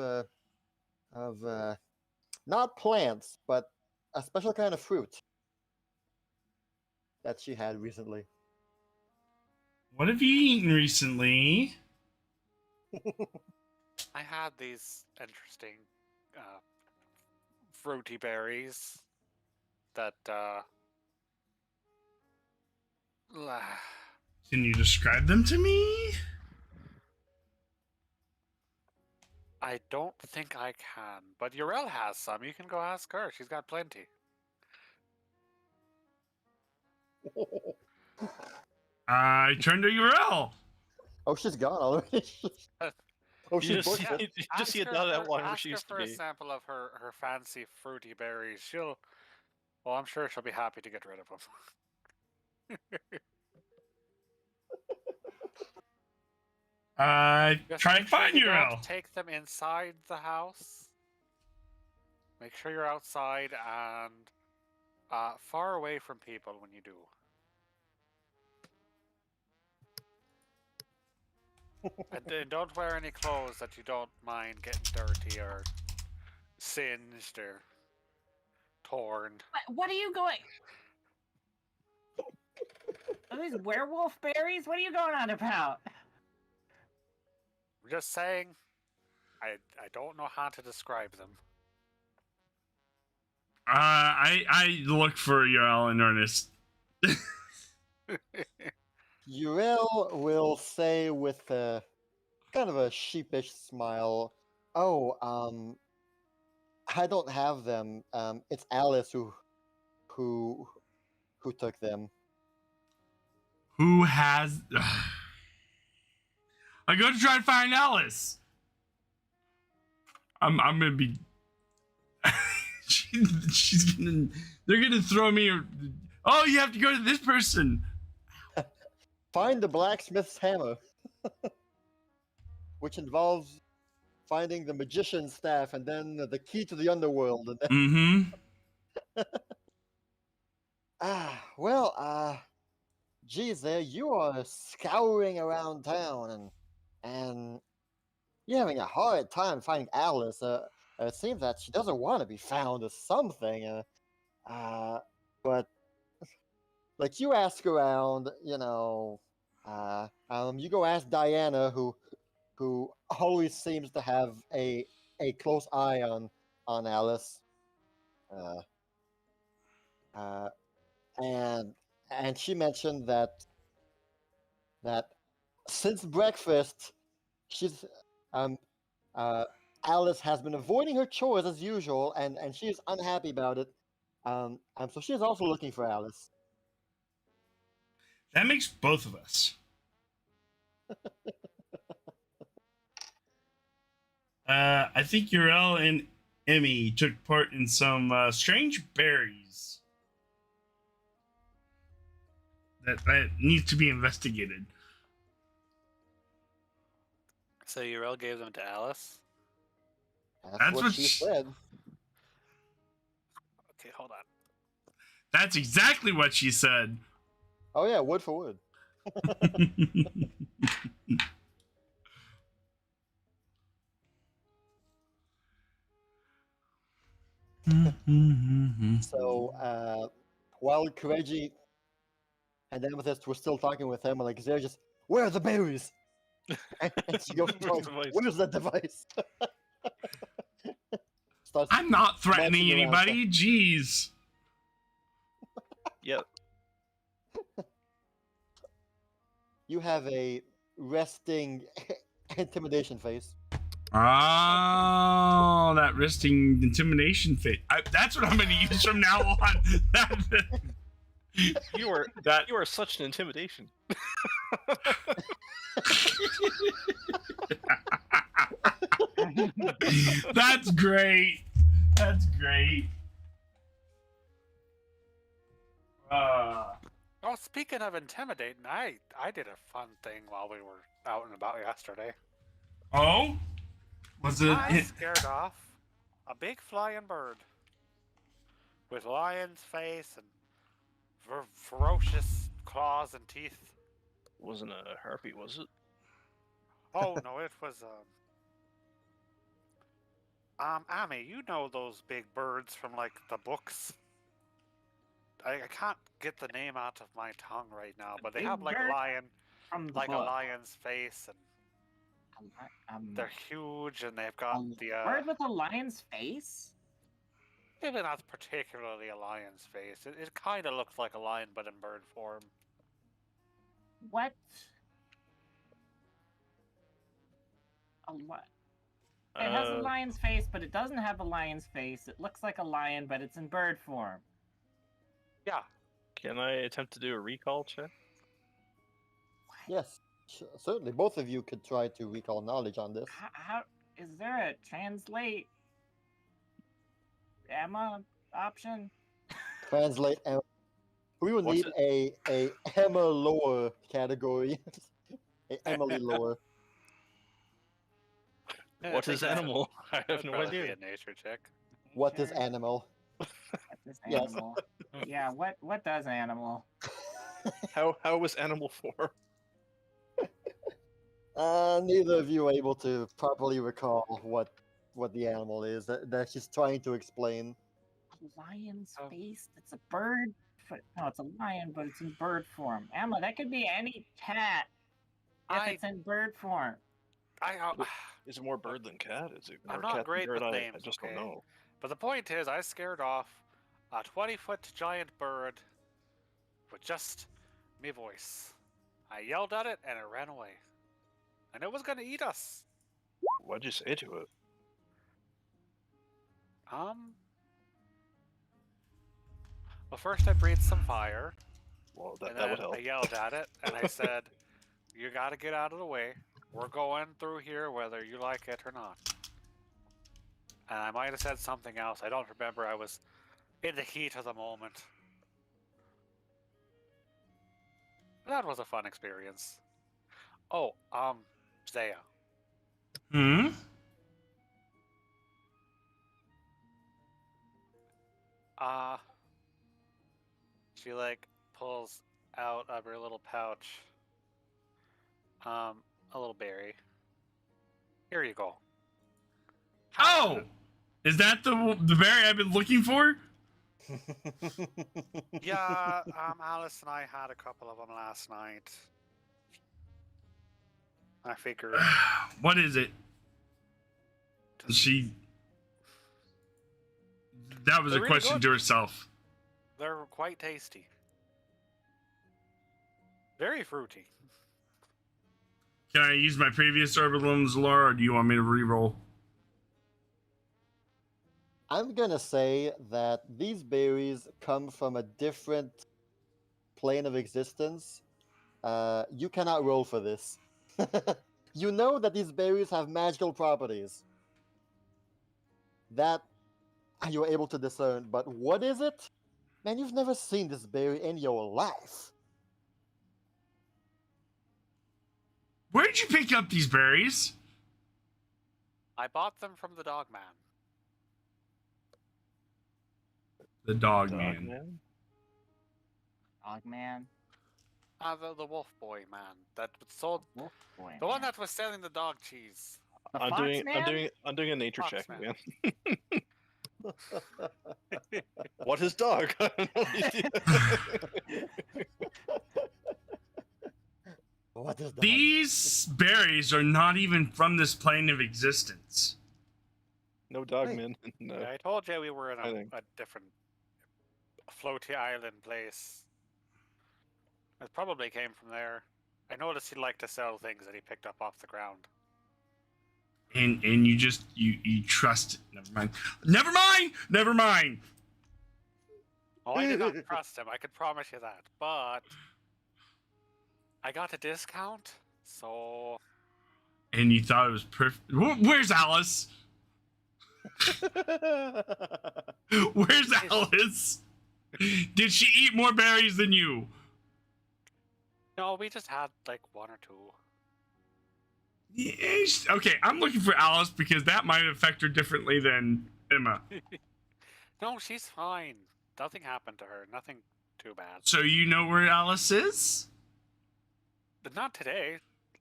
not plants, but a special kind of fruit that she had recently. What have you eaten recently? I had these interesting fruity berries that Can you describe them to me? I don't think I can, but Urel has some. You can go ask her. She's got plenty. I turned to URL. Oh, she's gone already. Oh, You she's just, booked it. you just see it down that one where ask she her used to for a be. sample of her fancy fruity berries. Well, I'm sure she'll be happy to get rid of them. Just Try and make sure find you URL. don't take them inside the house. Make sure you're outside and far away from people when you do. And don't wear any clothes that you don't mind getting dirty or singed or torn. What are you going? Are these werewolf berries? What are you going on about? I'm just saying, I don't know how to describe them. I look for URL in earnest. Uriel will say with a kind of a sheepish smile, "Oh, I don't have them. It's Alice who took them." Who has? I go to try to find Alice. I'm gonna be. she's gonna. They're gonna throw me. Oh, you have to go to this person. Find the blacksmith's hammer, which involves finding the magician's staff and then the key to the underworld. And then, Mm-hmm. Geez, there you are scouring around town and you're having a hard time finding Alice. It seems that she doesn't want to be found or something. But like you ask around, you go ask Diana, who always seems to have a close eye on Alice. And she mentioned that since breakfast, she's Alice has been avoiding her chores as usual, and she is unhappy about it. And so she is also looking for Alice. That makes both of us. I think Uriel and Emmy took part in some strange berries that needs to be investigated. So Uriel gave them to Alice? That's what she said. Okay, hold on. That's exactly what she said. Oh yeah, word for word. So while Kireji and Amethyst were still talking with him, like they're just, "Where are the berries?" and she goes, "Where's the device?" I'm not threatening dancing around anybody. Jeez. Yep. You have a resting intimidation face. Oh, that resting intimidation face. That's what I'm going to use from now on. You are such an intimidation. That's great. That's great. Oh, speaking of intimidating, I did a fun thing while we were out and about yesterday. Oh? Was it? I scared off a big flying bird with lion's face and ferocious claws and teeth. Wasn't a harpy, was it? Oh no, it was Amy, you know those big birds from like the books. I can't get the name out of my tongue right now, but they have like a lion, like a lion's face, and they're huge, and they've got the bird with a lion's face. Maybe not particularly a lion's face. It kind of looks like a lion, but in bird form. What? It has a lion's face, but it doesn't have a lion's face. It looks like a lion, but it's in bird form. Yeah. Can I attempt to do a recall check? Yes, certainly. Both of you could try to recall knowledge on this. How is there a translate Emma option? Translate. We will What's need a Emma lore category. A Emily lore. Yeah, I What think is that's- animal? I have that'd no probably be idea. a nature check. What is Nature? animal? What is Yes. animal? Yeah, what does animal? How was animal 4? Neither of you are able to properly recall what the animal is that she's trying to explain. A lion's Oh. face? It's a bird? No, it's a lion, but it's in bird form. Emma, that could be any cat if I- it's in bird form. Is it more bird than cat? Is it more I'm not cat great than bird? with I names, just okay? don't know. But the point is, I scared off a 20-foot giant bird with just me voice. I yelled at it and it ran away. And it was gonna eat us. What'd you say to it? Well, first I breathed some fire, Well, and that would then help. I yelled at it, and I said, "You gotta get out of the way. We're going through here whether you like it or not." And I might have said something else. I don't remember. I was in the heat of the moment. That was a fun experience. Oh, Zaya. Hmm? She like pulls out of her little pouch a little berry. Here you go. Oh! Is that the berry I've been looking for? Yeah, Alice and I had a couple of them last night. I figured What is it? She. That was They're a really question good. to herself. they're quite tasty. Very fruity. Can I use my previous Orbitums lore, or do you want me to reroll? I'm gonna say that these berries come from a different plane of existence. You cannot roll for this. You know that these berries have magical properties. That you are able to discern, but what is it? Man, you've never seen this berry in your life. Where did you pick up these berries? I bought them from the dog man. The dog, Dog man. man? Dog man, The wolf boy man that was sold. wolf boy. The one man. that was selling the dog cheese. The I'm fox doing man? I'm doing a nature Fox check, man. man. What is dog? I have no idea. What is that? These berries are not even from this plane of existence. No dog Hey. man. No. Yeah, I told you we were in I think. a different floaty island place. It probably came from there. I noticed he liked to sell things that he picked up off the ground. And you just you trust. Never mind. Oh, I did not trust him. I could promise you that. But I got a discount, so And you thought it was perfect. Where's Alice? Where's Alice? Did she eat more berries than you? no, we just had like one or two. Yes. Okay, I'm looking for Alice because that might affect her differently than Emma. No, she's fine. Nothing happened to her. Nothing too bad. So you know where Alice is? But not today.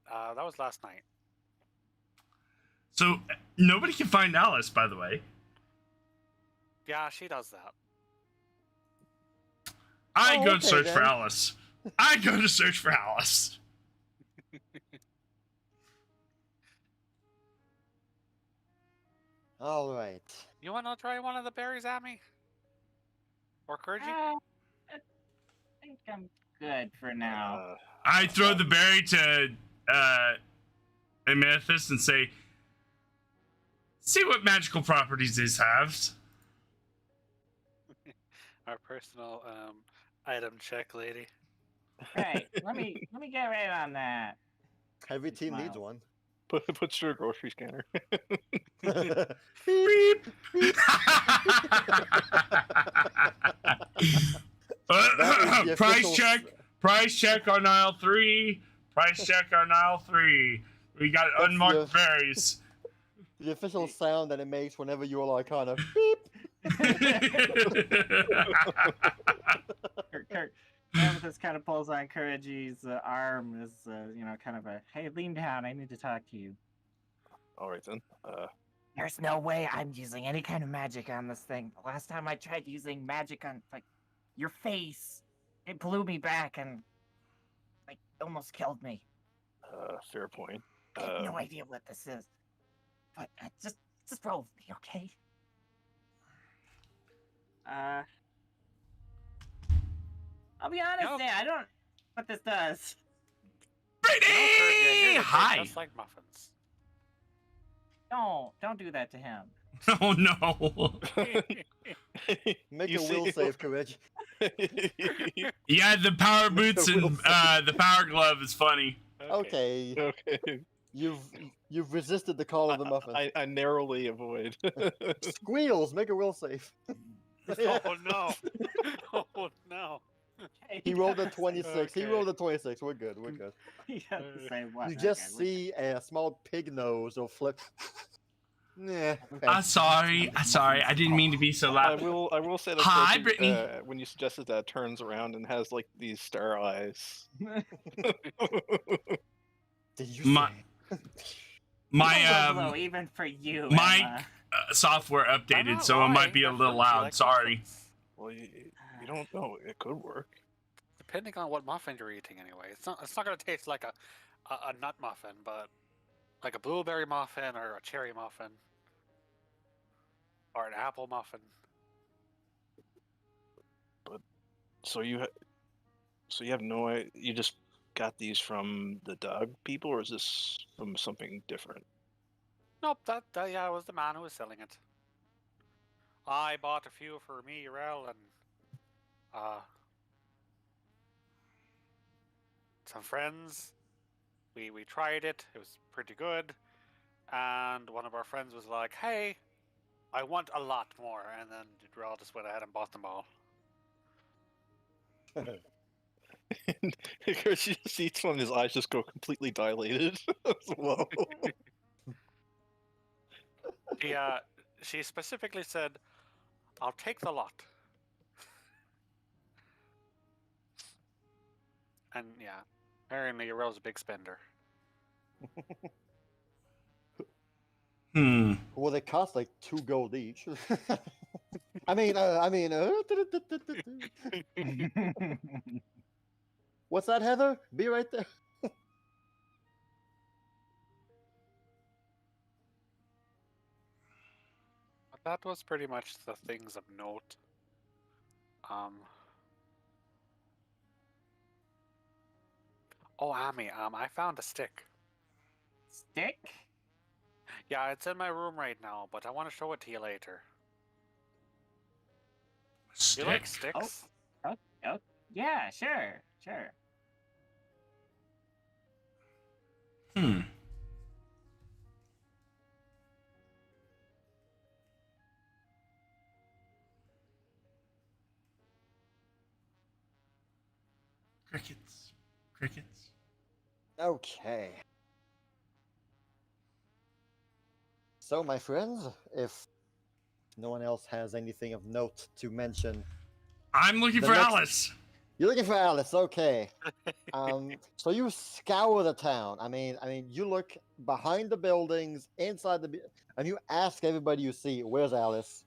That was last night. So nobody can find Alice, by the way. Yeah, she does that. I Oh, go okay, to search for then. Alice. I go to search for Alice. All right. You want to try one of the berries at me? Or Kirji? I think I'm good for now. I throw the berry to Amethyst and say, "See what magical properties this has." Our personal item check lady. Right. Let me get right on that. Every team needs Smiles. one. Put through a grocery scanner. Beep. That is the Price official check. Price check on aisle 3. Price check on aisle 3. We got That's unmarked the- berries. The official sound that it makes whenever you're like kind of beep. Amethyst kind of pulls on Kireji's arm as, kind of a, hey, lean down, I need to talk to you. All right then. There's no way I'm using any kind of magic on this thing. The last time I tried using magic on, your face, it blew me back and, almost killed me. Fair point. I have no idea what this is. But just roll with me, okay? I'll be honest, Nope. I don't know what this does. Brittany! Hi. Just like muffins. Don't do that to him. Oh no. Make You a will see- save, Kireji. Yeah, the power boots and the power glove is funny. Okay, Okay. you've resisted the call of the muffin. I narrowly avoid. Squeals, make a will save. Oh no! Oh no! He rolled a doesn't say- 26. He Okay. rolled a 26. We're good. We're good. He doesn't say what. You Okay, just we- see a small pig nose or flip. Nah. Okay. I'm sorry. I didn't mean to be so I loud. will say that Hi, Kireji, Brittany. when you suggested that, turns around and has like these star eyes. Did you My- say? My Blow, even for you, my- Emma. software I'm updated, not so it might lying, be a I've little heard you loud. like Sorry. muffins. Well, you don't know. It could work. Depending on what muffin you're eating, anyway. It's not gonna taste like a nut muffin, but like a blueberry muffin or a cherry muffin or an apple muffin. So you have no idea. You just got these from the dog people, or is this from something different? Nope, that yeah, it was the man who was selling it. I bought a few for me, Rel, and some friends. We tried it. It was pretty good. And one of our friends was like, "Hey, I want a lot more." And then Rel just went ahead and bought them all. Because you see one of his eyes just go completely dilated. Whoa. She specifically said, "I'll take the lot." And yeah, apparently Rel's a big spender. Well, they cost like 2 gold each. What's that, Heather? Be right there. But that was pretty much the things of note. Oh, Ami, I found a stick. Stick? Yeah, it's in my room right now, but I want to show it to you later. You like Stick. sticks? Oh, yeah, sure. Crickets. Okay. So, my friends, if no one else has anything of note to mention, I'm looking The for next- Alice. you're looking for Alice. Okay. So you scour the town. You look behind the buildings, inside and you ask everybody you see, "Where's Alice?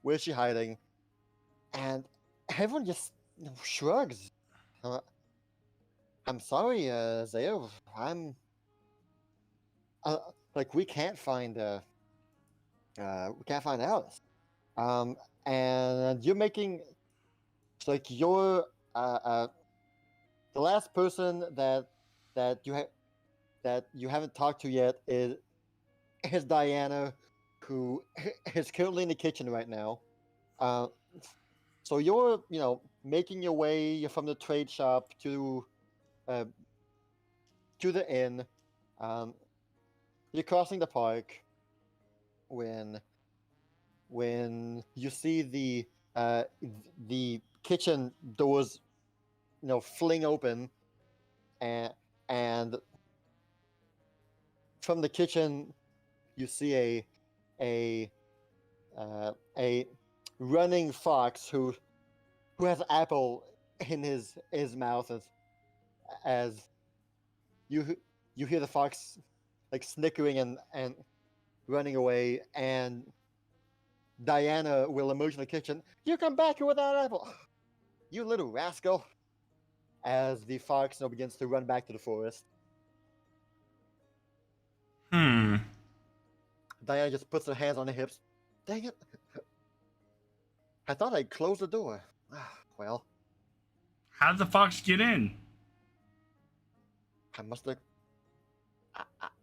Where's she hiding?" And everyone just shrugs. I'm sorry, Zaire. We can't find Alice. And you're making. It's like you're the last person that you haven't talked to yet is Diana, who is currently in the kitchen right now. So you're making your way from the trade shop to the inn. You're crossing the park when you see the kitchen doors, fling open, and from the kitchen you see a running fox who has an apple in his mouth as you hear the fox like snickering and running away, and Diana will emerge from the kitchen. You come back here with that apple, you little rascal! As the fox begins to run back to the forest. Hmm. Diana just puts her hands on her hips. Dang it! I thought I'd close the door. Well, How'd the fox get in? I must have.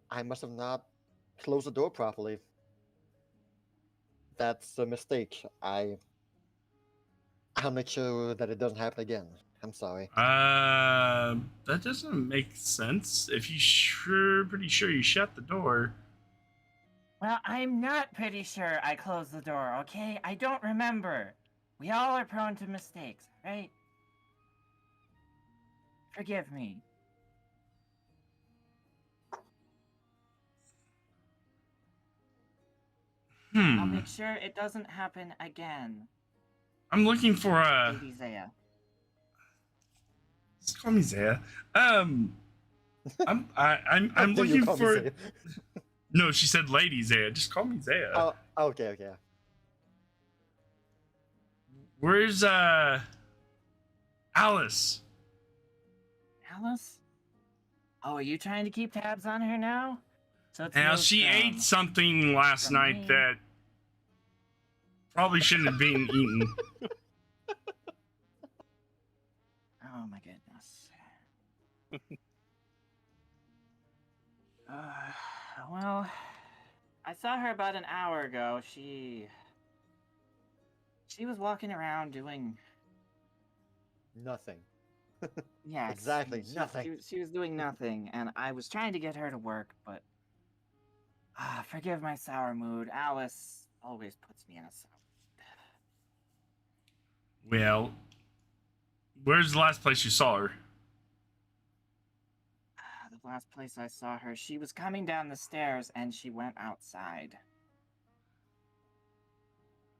I must have not closed the door properly. That's a mistake. I'll make sure that it doesn't happen again. I'm sorry. That doesn't make sense. If pretty sure you shut the door. Well, I'm not pretty sure I closed the door, okay? I don't remember. We all are prone to mistakes, right? Forgive me. I'll make sure it doesn't happen again. I'm looking for a. Lady Zaya. Just call me Zaya. I'm Do you looking call me for. Zaya? No, she said Lady Zaya. Just call me Zaya. Oh, okay. Where's Alice? Alice? Oh, are you trying to keep tabs on her now? So it's Now moved she from- ate something last from night me. that probably shouldn't have been eaten. Oh my goodness. Well, I saw her about an hour ago. She was walking around doing Nothing. yes, Exactly, nothing. She was doing nothing, and I was trying to get her to work, but forgive my sour mood. Alice always puts me in a sour. Well, where's the last place you saw her? The last place I saw her, she was coming down the stairs and she went outside.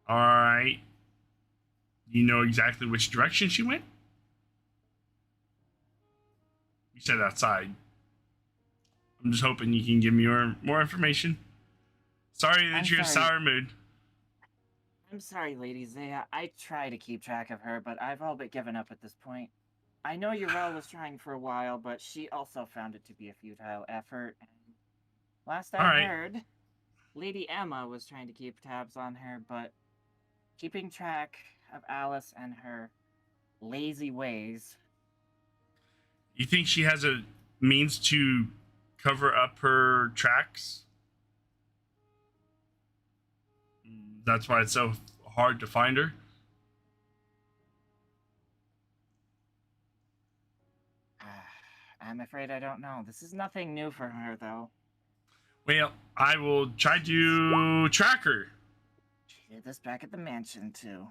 All right. You know exactly which direction she went? You said outside. I'm just hoping you can give me more information. Sorry that I'm you're in a sorry. sour mood. I'm sorry, Lady Zaya. I try to keep track of her, but I've all but given up at this point. I know Urel was trying for a while, but she also found it to be a futile effort. And last I All right. heard, Lady Emma was trying to keep tabs on her, but keeping track of Alice and her lazy ways. You think she has a means to cover up her tracks? That's why it's so hard to find her? I'm afraid I don't know. This is nothing new for her, though. Well, I will try to track her. She did this back at the mansion, too.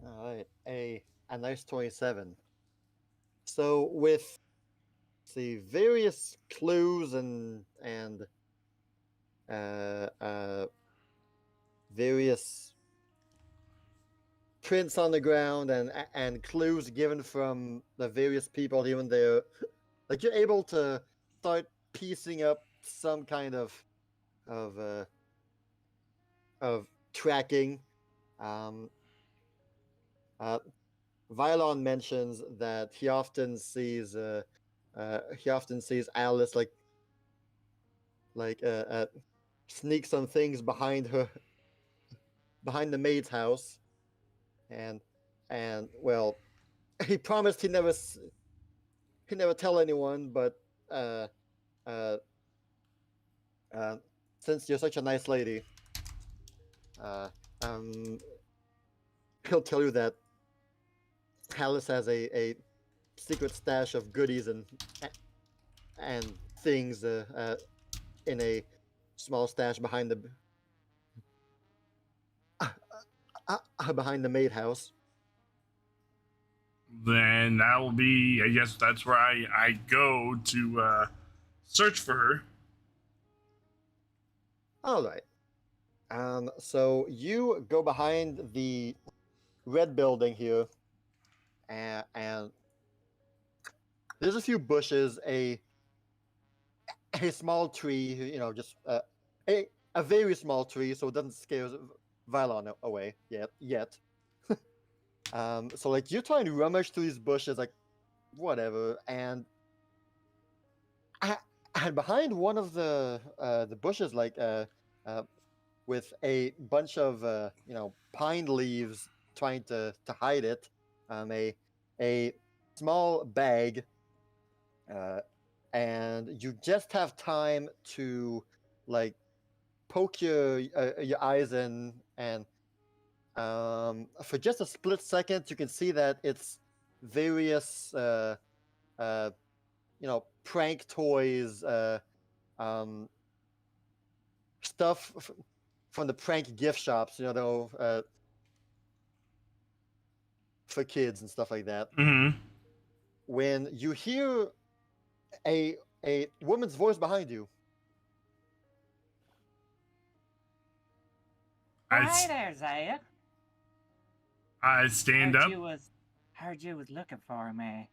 All right, a nice 27. So with the various clues and various prints on the ground and clues given from the various people even there, like you're able to start piecing up some kind of tracking. Vylon mentions that he often sees Alice sneak some things behind the maid's house, and well, he promised he never tell anyone, but since you're such a nice lady, um, he'll tell you that Palace has a secret stash of goodies and things in a small stash behind the maid house. Then that will be, I guess that's where I go to search for her. All right. So you go behind the red building here, and there's a few bushes, a small tree, just a very small tree, so it doesn't scare Vylon away yet. So like you're trying to rummage through these bushes, like whatever, and behind one of the bushes, like with a bunch of pine leaves trying to hide it, a small bag, and you just have time to like poke your eyes in, and for just a split second you can see that it's various prank toys, stuff from the prank gift shops, for kids and stuff like that. Mm-hmm. When you hear a woman's voice behind you. Hi there, Zaya. I stand up. Heard you was looking for me.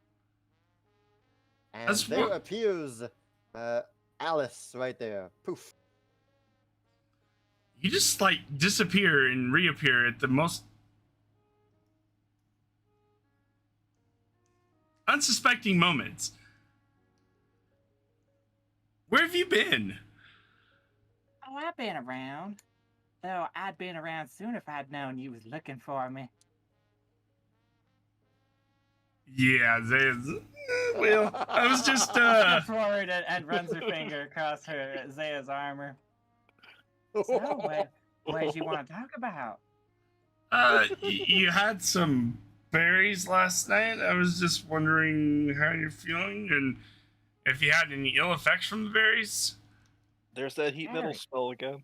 And there appears Alice right there. Poof. You just like disappear and reappear at the most unsuspecting moments. Where have you been? Oh, I've been around. Though I'd been around soon if I'd known you was looking for me. Yeah, well, I was just Steps forward and runs her finger across her Zaya's armor. So, what did you want to talk about? You had some berries last night. I was just wondering how you're feeling and if you had any ill effects from the berries. There's that heat metal spell again.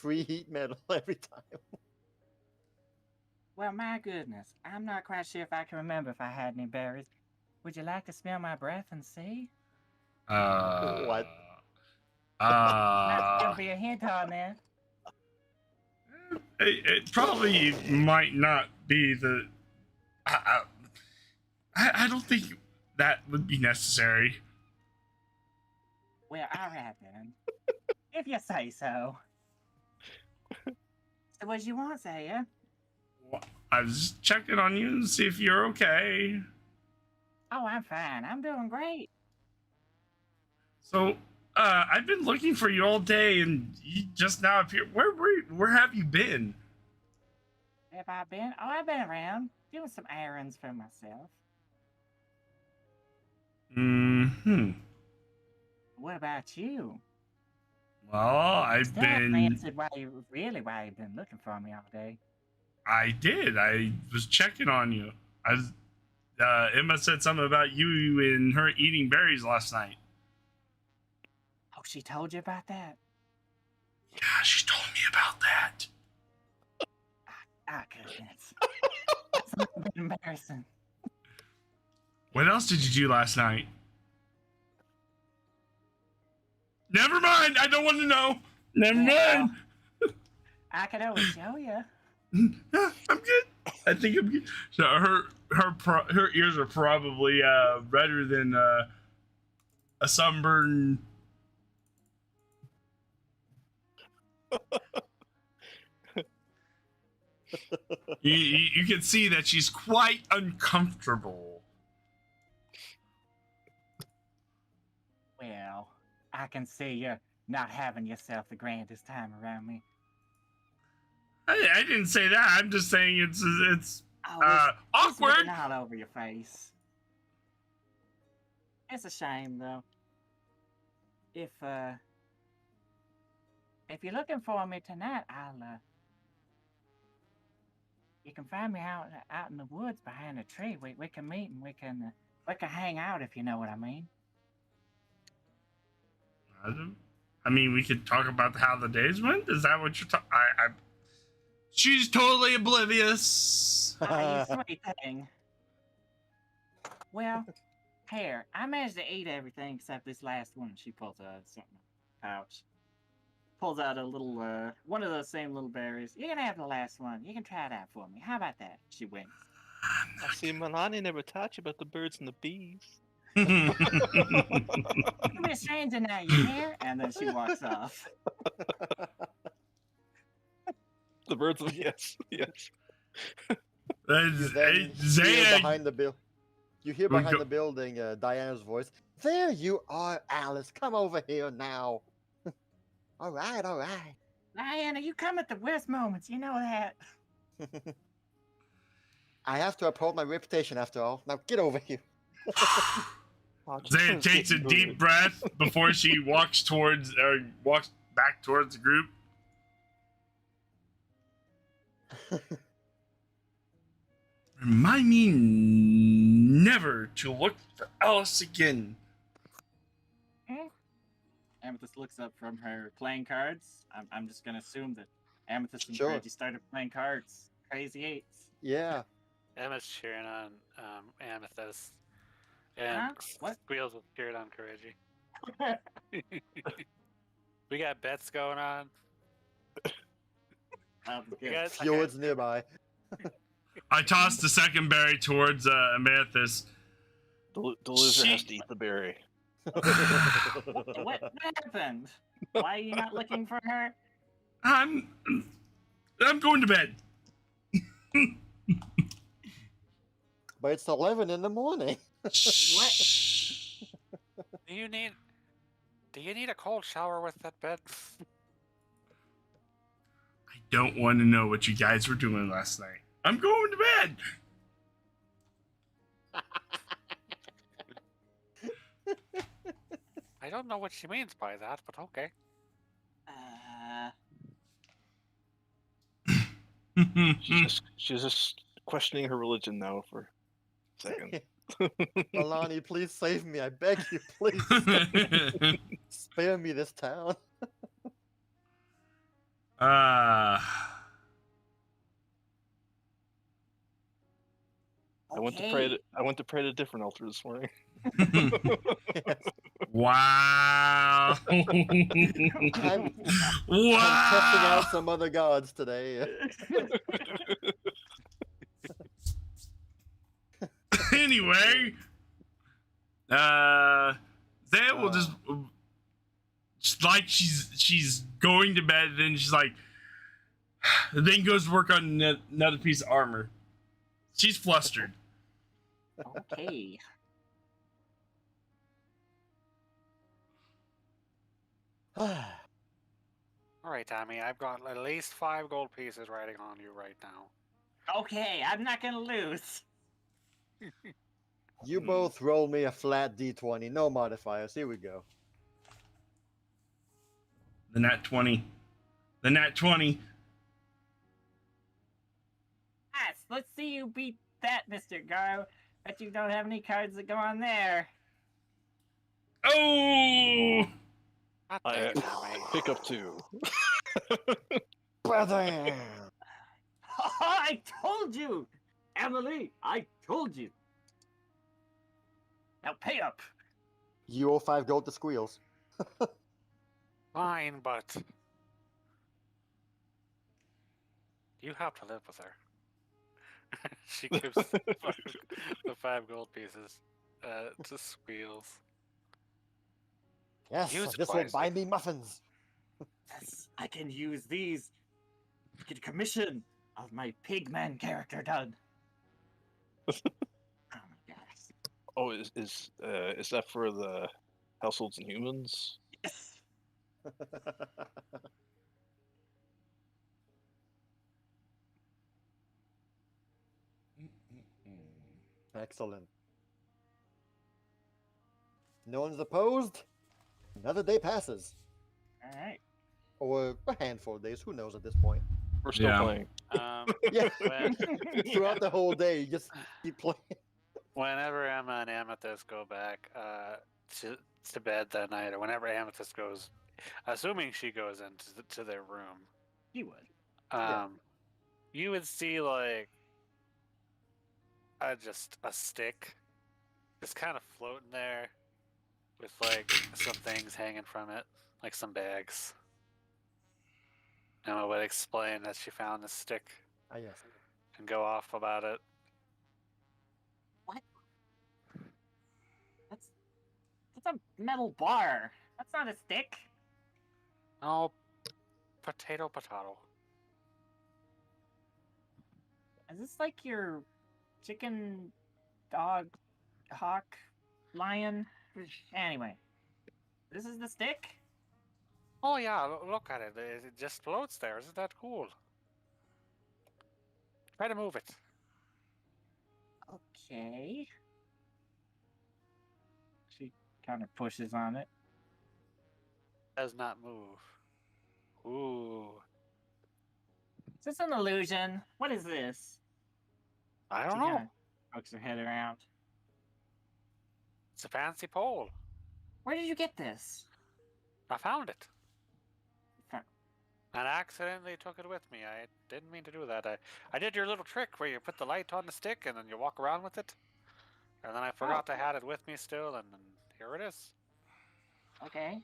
Free heat metal every time. Well, my goodness, I'm not quite sure if I can remember if I had any berries. Would you like to smell my breath and see? What? That's gonna be a hint on that. It probably might not be the. I don't think that would be necessary. Well, all right then. If you say so. So what do you want, Zaya? I was just checking on you to see if you're okay. Oh, I'm fine. I'm doing great. So, I've been looking for you all day, and you just now appeared. Where have you been? Have I been? Oh, I've been around doing some errands for myself. Hmm. What about you? Well, I've Still haven't been. answered why you've been looking for me all day. I did. I was checking on you. Emma said something about you and her eating berries last night. Oh, she told you about that? Yeah, she told me about that. Goodness. That's a little bit embarrassing. What else did you do last night? Never mind. I don't want to know. Never mind. I could always show you. I'm good. I think I'm good. So her ears are probably redder than a sunburn. You can see that she's quite uncomfortable. Well, I can see you not having yourself the grandest time around me. I didn't say that. I'm just saying it's It's awkward. written all over your face. It's a shame though. If if you're looking for me tonight, you can find me out in the woods behind a tree. We can meet and we can hang out if you know what I mean. I mean, we could talk about how the days went. Is that what you're talking? She's totally oblivious. You sweet thing. Well, here, I managed to eat everything except this last one. She pulls out something pouch. Pulls out a little, one of those same little berries. You can have the last one. You can try it out for me. How about that? She winks. I see Milani never taught you about the birds and the bees. Don't be a stranger now, you hear? And then she walks off. The birds, yes, yes. You then hear behind the You hear behind the building Diana's voice. There you are, Alice. Come over here now. All right, all right. Diana, you come at the worst moments. You know that. I have to uphold my reputation after all. Now get over here. Zaya takes a deep breath before she walks back towards the group. Remind me never to look for Alice again. Amethyst looks up from her playing cards. I'm just gonna assume that Amethyst and Sure. Reggie started playing cards. Crazy eights. Yeah. Emma's cheering on Amethyst. And What? Squeals is cheering on Kireji. We got bets going on. You guys, Fjord's nearby. I toss the second berry towards Amethyst. The loser has to eat the berry. What happened? Why are you not looking for her? I'm going to bed. But it's 11 in the morning. Shh. Do you need a cold shower with that bed? I don't want to know what you guys were doing last night. I'm going to bed. I don't know what she means by that, but okay. She's just questioning her religion now for a second. Alani, please save me. I beg you, please. Spare me this town. I went to pray to different altar this morning. Wow. I'm testing out some other gods today. Anyway, Zaya will just like she's going to bed, then she's like, then goes to work on another piece of armor. She's flustered. Okay. All right, Tommy. I've got at least 5 gold pieces riding on you right now. Okay, I'm not gonna lose. You both roll me a flat d20, no modifiers. Here we go. The nat 20. The nat 20. Yes, let's see you beat that, Mr. Garou. Bet you don't have any cards that go on there. Oh! I pick up 2. Brother! I told you! Emily, I told you. Now pay up. You owe 5 gold to Squeals. Fine, but you have to live with her. She gives the 5 gold pieces to Squeals. Yes, Use this will wisely. buy me muffins. Yes, I can use these to get a commission of my pigman character done. Oh my gosh. Oh, is that for the households and humans? Yes. Excellent. No one's opposed. Another day passes. All right. or a handful of days. Who knows at this point? We're still Yeah. playing. Yeah. When, Throughout the whole day, you just keep playing. whenever Emma and Amethyst go back to bed that night, or whenever Amethyst goes, assuming she goes into to their room, You would. Yeah. you would see like just a stick, just kind of floating there, with like some things hanging from it, like some bags. Emma would explain that she found the stick Ah, yes. and go off about it. That's a metal bar. That's not a stick. Oh, potato. Is this like your chicken, dog, hawk, lion? Anyway, this is the stick? Oh yeah, look at it. It just floats there. Isn't that cool? Try to move it. Okay. She kind of pushes on it. Does not move. Ooh. Is this an illusion? What is this? I She don't know. kinda pokes her head around. It's a fancy pole. Where did you get this? I found it. Fa- And I accidentally took it with me. I didn't mean to do that. I did your little trick where you put the light on the stick and then you walk around with it. And then I forgot I had it with me still, and then here it is. Okay.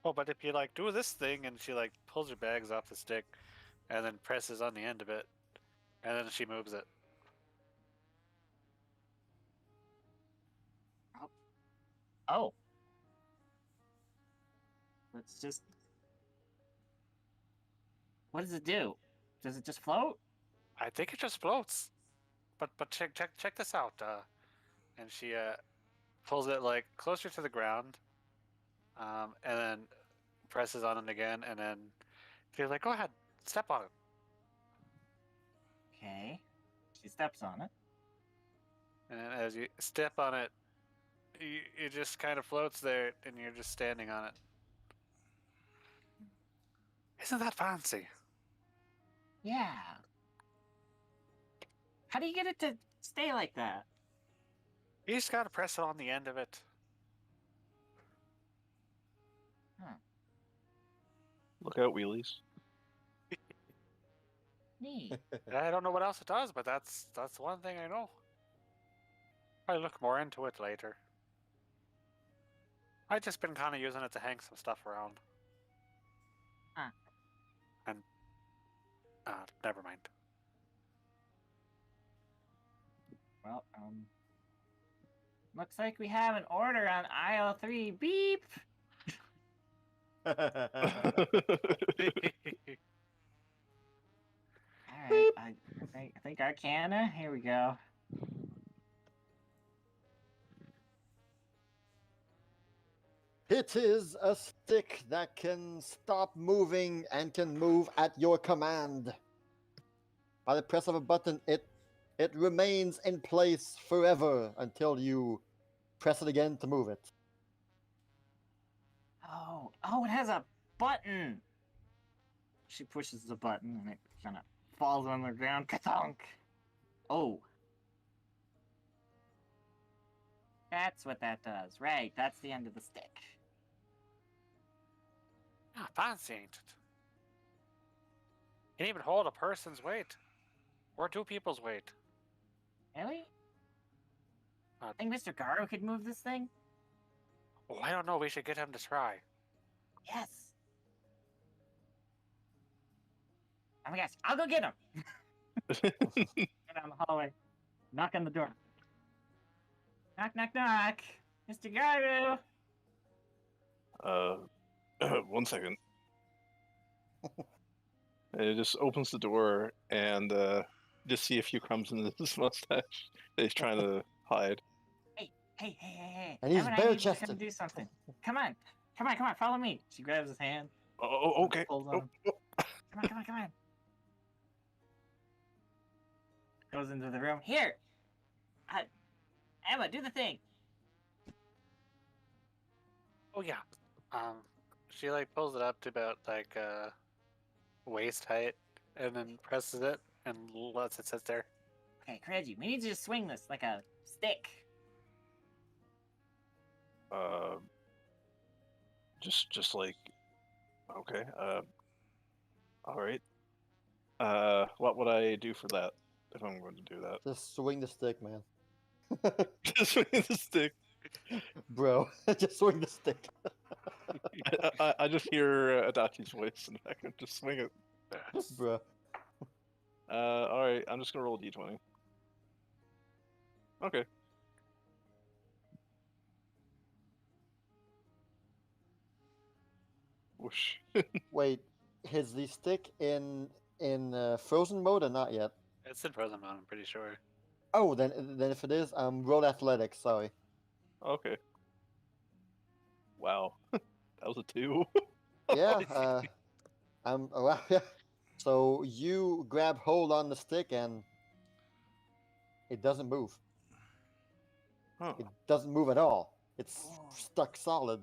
Oh, but if you like do this thing and she like pulls her bags off the stick and then presses on the end of it, and then she moves it. Oh. Let's just... What does it do? Does it just float? I think it just floats. But check this out. And she pulls it like closer to the ground, and then presses on it again, and then she's like, "Go ahead, step on it." Okay. She steps on it. And then as you step on it, it just kind of floats there, and you're just standing on it. Isn't that fancy? Yeah. How do you get it to stay like that? You just gotta press it on the end of it. Look out, wheelies. Neat. I don't know what else it does, but that's one thing I know. I'll look more into it later. I've just been kind of using it to hang some stuff around. Huh. And never mind. Well, looks like we have an order on aisle 3. Beep! Alright, I think Arcana. Here we go. It is a stick that can stop moving and can move at your command. By the press of a button, it remains in place forever until you press it again to move it. Oh, it has a button! She pushes the button and it kind of falls on the ground. Ka-thunk! Oh. That's what that does. Right, that's the end of the stick. Ah, fancy, ain't it? Can even hold a person's weight. Or two people's weight. Really? Uh, I think Mr. Garou could move this thing? Oh, I don't know. We should get him to try. Yes. Oh my gosh, I'll go get him. Go down the hallway. Knock on the door. Knock, knock, knock. Mr. Garou. 1 second. And it just opens the door and just see a few crumbs in his mustache that he's trying to hide. Hey. And he's Evan, I need you to bare-chested. come do something. Come on, follow me. She grabs his hand. Oh, okay. Pulls on him. Come on. Goes into the room. Here! Emma, do the thing. Oh, yeah. She like pulls it up to about like waist height, and then presses it and lets it sit there. Okay, Kireji, we need you to swing this like a stick. Just like, okay. All right. What would I do for that if I'm going to do that? Just swing the stick, man. Just swing the stick. Bro, just swing the stick. I just hear Adachi's voice in the background. Just swing it. Bro. All right. I'm just gonna roll a d20. Okay. Whoosh. Wait, is the stick in frozen mode or not yet? It's in frozen mode, I'm pretty sure. Oh, then if it is, roll athletics. Sorry. Okay. Wow. That was a 2. Yeah. Well, yeah. So you grab hold on the stick and it doesn't move. Huh. It doesn't move at all. It's stuck solid.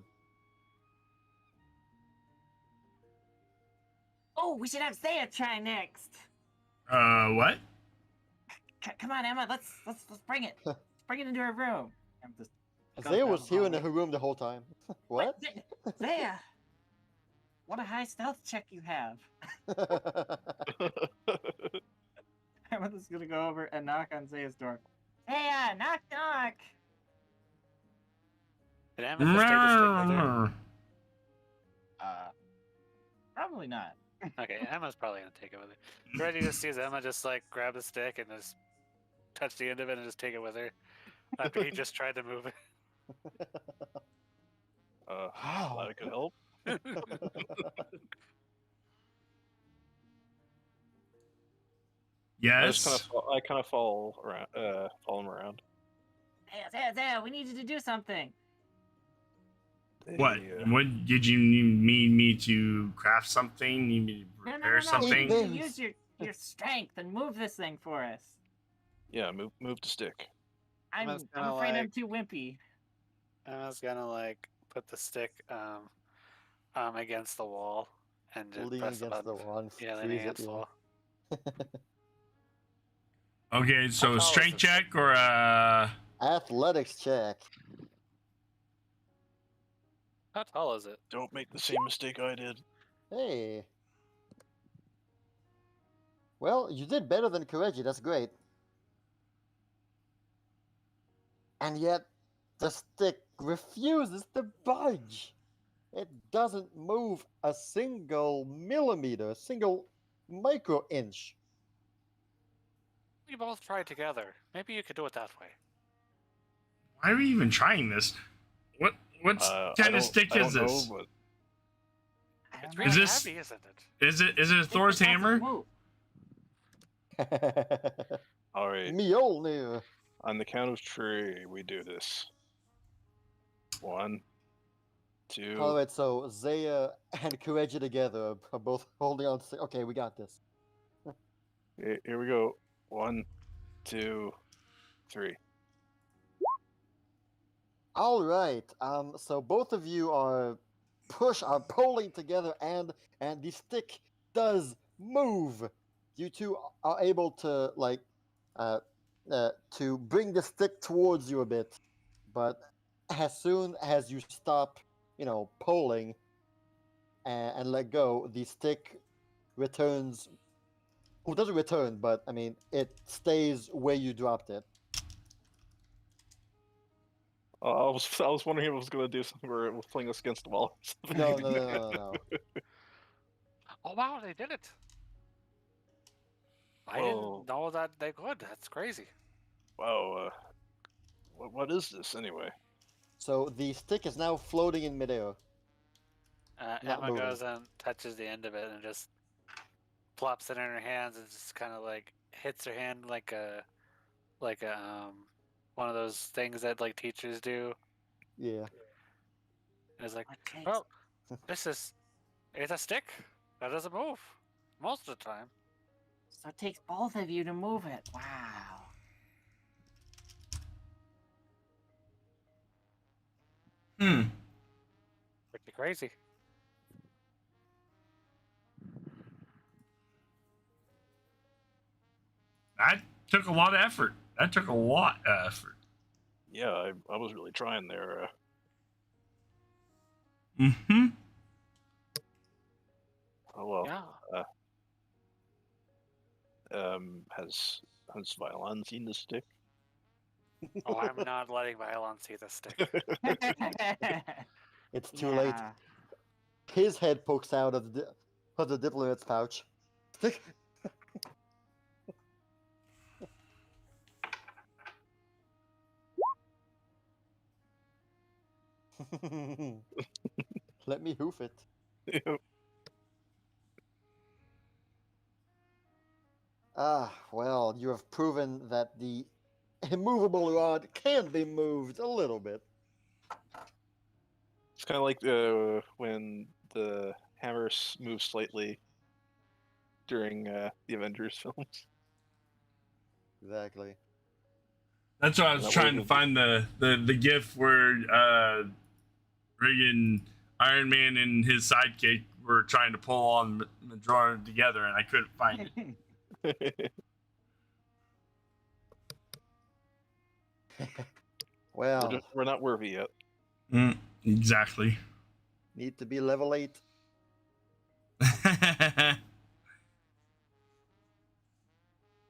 Oh, we should have Saya try next. What? Come on, Emma. Let's bring it. Let's bring it into her room. I'm just Zaya was here in her room the whole time. What? Saya, what a high stealth check you have. Emma's gonna go over and knock on Zaya's door. Saya, knock, knock. Did Amethyst take the stick with her? Probably not. Okay, Emma's probably gonna take it with her. Reggie just sees Emma just like grab the stick and just touch the end of it and just take it with her. After he just tried to move it. Glad I could help. Yes. I kind of fall around, follow him around. Saya, we need you to do something. What? They, What did you need me to craft something? Need me to repair No. something? You use your strength and move this thing for us. Yeah, move the stick. I'm Emma's kinda afraid I'm like- too wimpy. Emma's gonna like put the stick against the wall and just Leaning press the against button. the wall and Yeah, freeze leaning it, against the yeah. wall. Okay, How so tall is strength this check or Athletics check. How tall is it? Don't make the same mistake I did. Hey. Well, you did better than Kireji. That's great. And yet, the stick refuses to budge. It doesn't move a single millimeter, a single micro inch. We both tried together. Maybe you could do it that way. why are we even trying this? What kind of stick is this? Know, but I don't It's know. really this- heavy, isn't it? Is it a Thor's It doesn't hammer? move. all right. Mjolnir. On the count of 3, we do this. 1, 2. All right, so Zaya and Kireji together are both holding on to. Okay, we got this. Here we go. 1, 2, 3. All right. So both of you are pulling together, and the stick does move. You two are able to to bring the stick towards you a bit, but as soon as you stop, pulling and let go, the stick returns. Well, it doesn't return, but I mean, it stays where you dropped it. I was wondering if it was gonna do something where it was playing us against the wall. No. Oh wow, they did it! I Whoa. didn't know that they could. That's crazy. Wow. What is this anyway? So the stick is now floating in midair. Not Emma moving. goes and touches the end of it and just plops it in her hands and just kind of like hits her hand like a one of those things that like teachers do. Yeah. And it's like, Okay. well, it's a stick that doesn't move most of the time. So it takes both of you to move it. Wow. Hmm. Pretty crazy. That took a lot of effort. That took a lot of effort. Yeah, I was really trying there. Mm-hmm. Oh well. Yeah. Has Violon seen the stick? Oh, I'm not letting Violon see the stick. It's too late. Yeah. His head pokes out of the diplomat's pouch. Let me hoof it. Ah, well, you have proven that the immovable rod can be moved a little bit. It's kind of like when the hammer moves slightly during the Avengers films. Exactly. That's why I was That trying to would've find the gif where friggin' Iron Man and his sidekick were trying to pull on Madrona together, and I couldn't find it. Well, We're not worthy yet. Exactly. need to be level 8.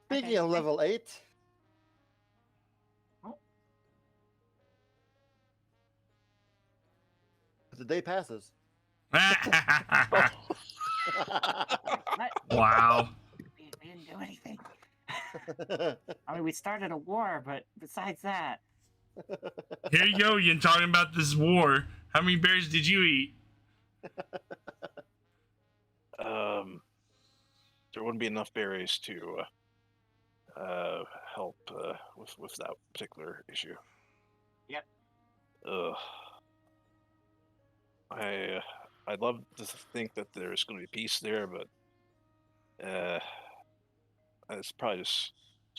Speaking of level 8. Oh. The day passes. What? Wow. We didn't do anything. I mean, we started a war, but besides that, Here you go. You're talking about this war. How many berries did you eat? There wouldn't be enough berries to help with that particular issue. Yep. I'd love to think that there's going to be peace there, but it's probably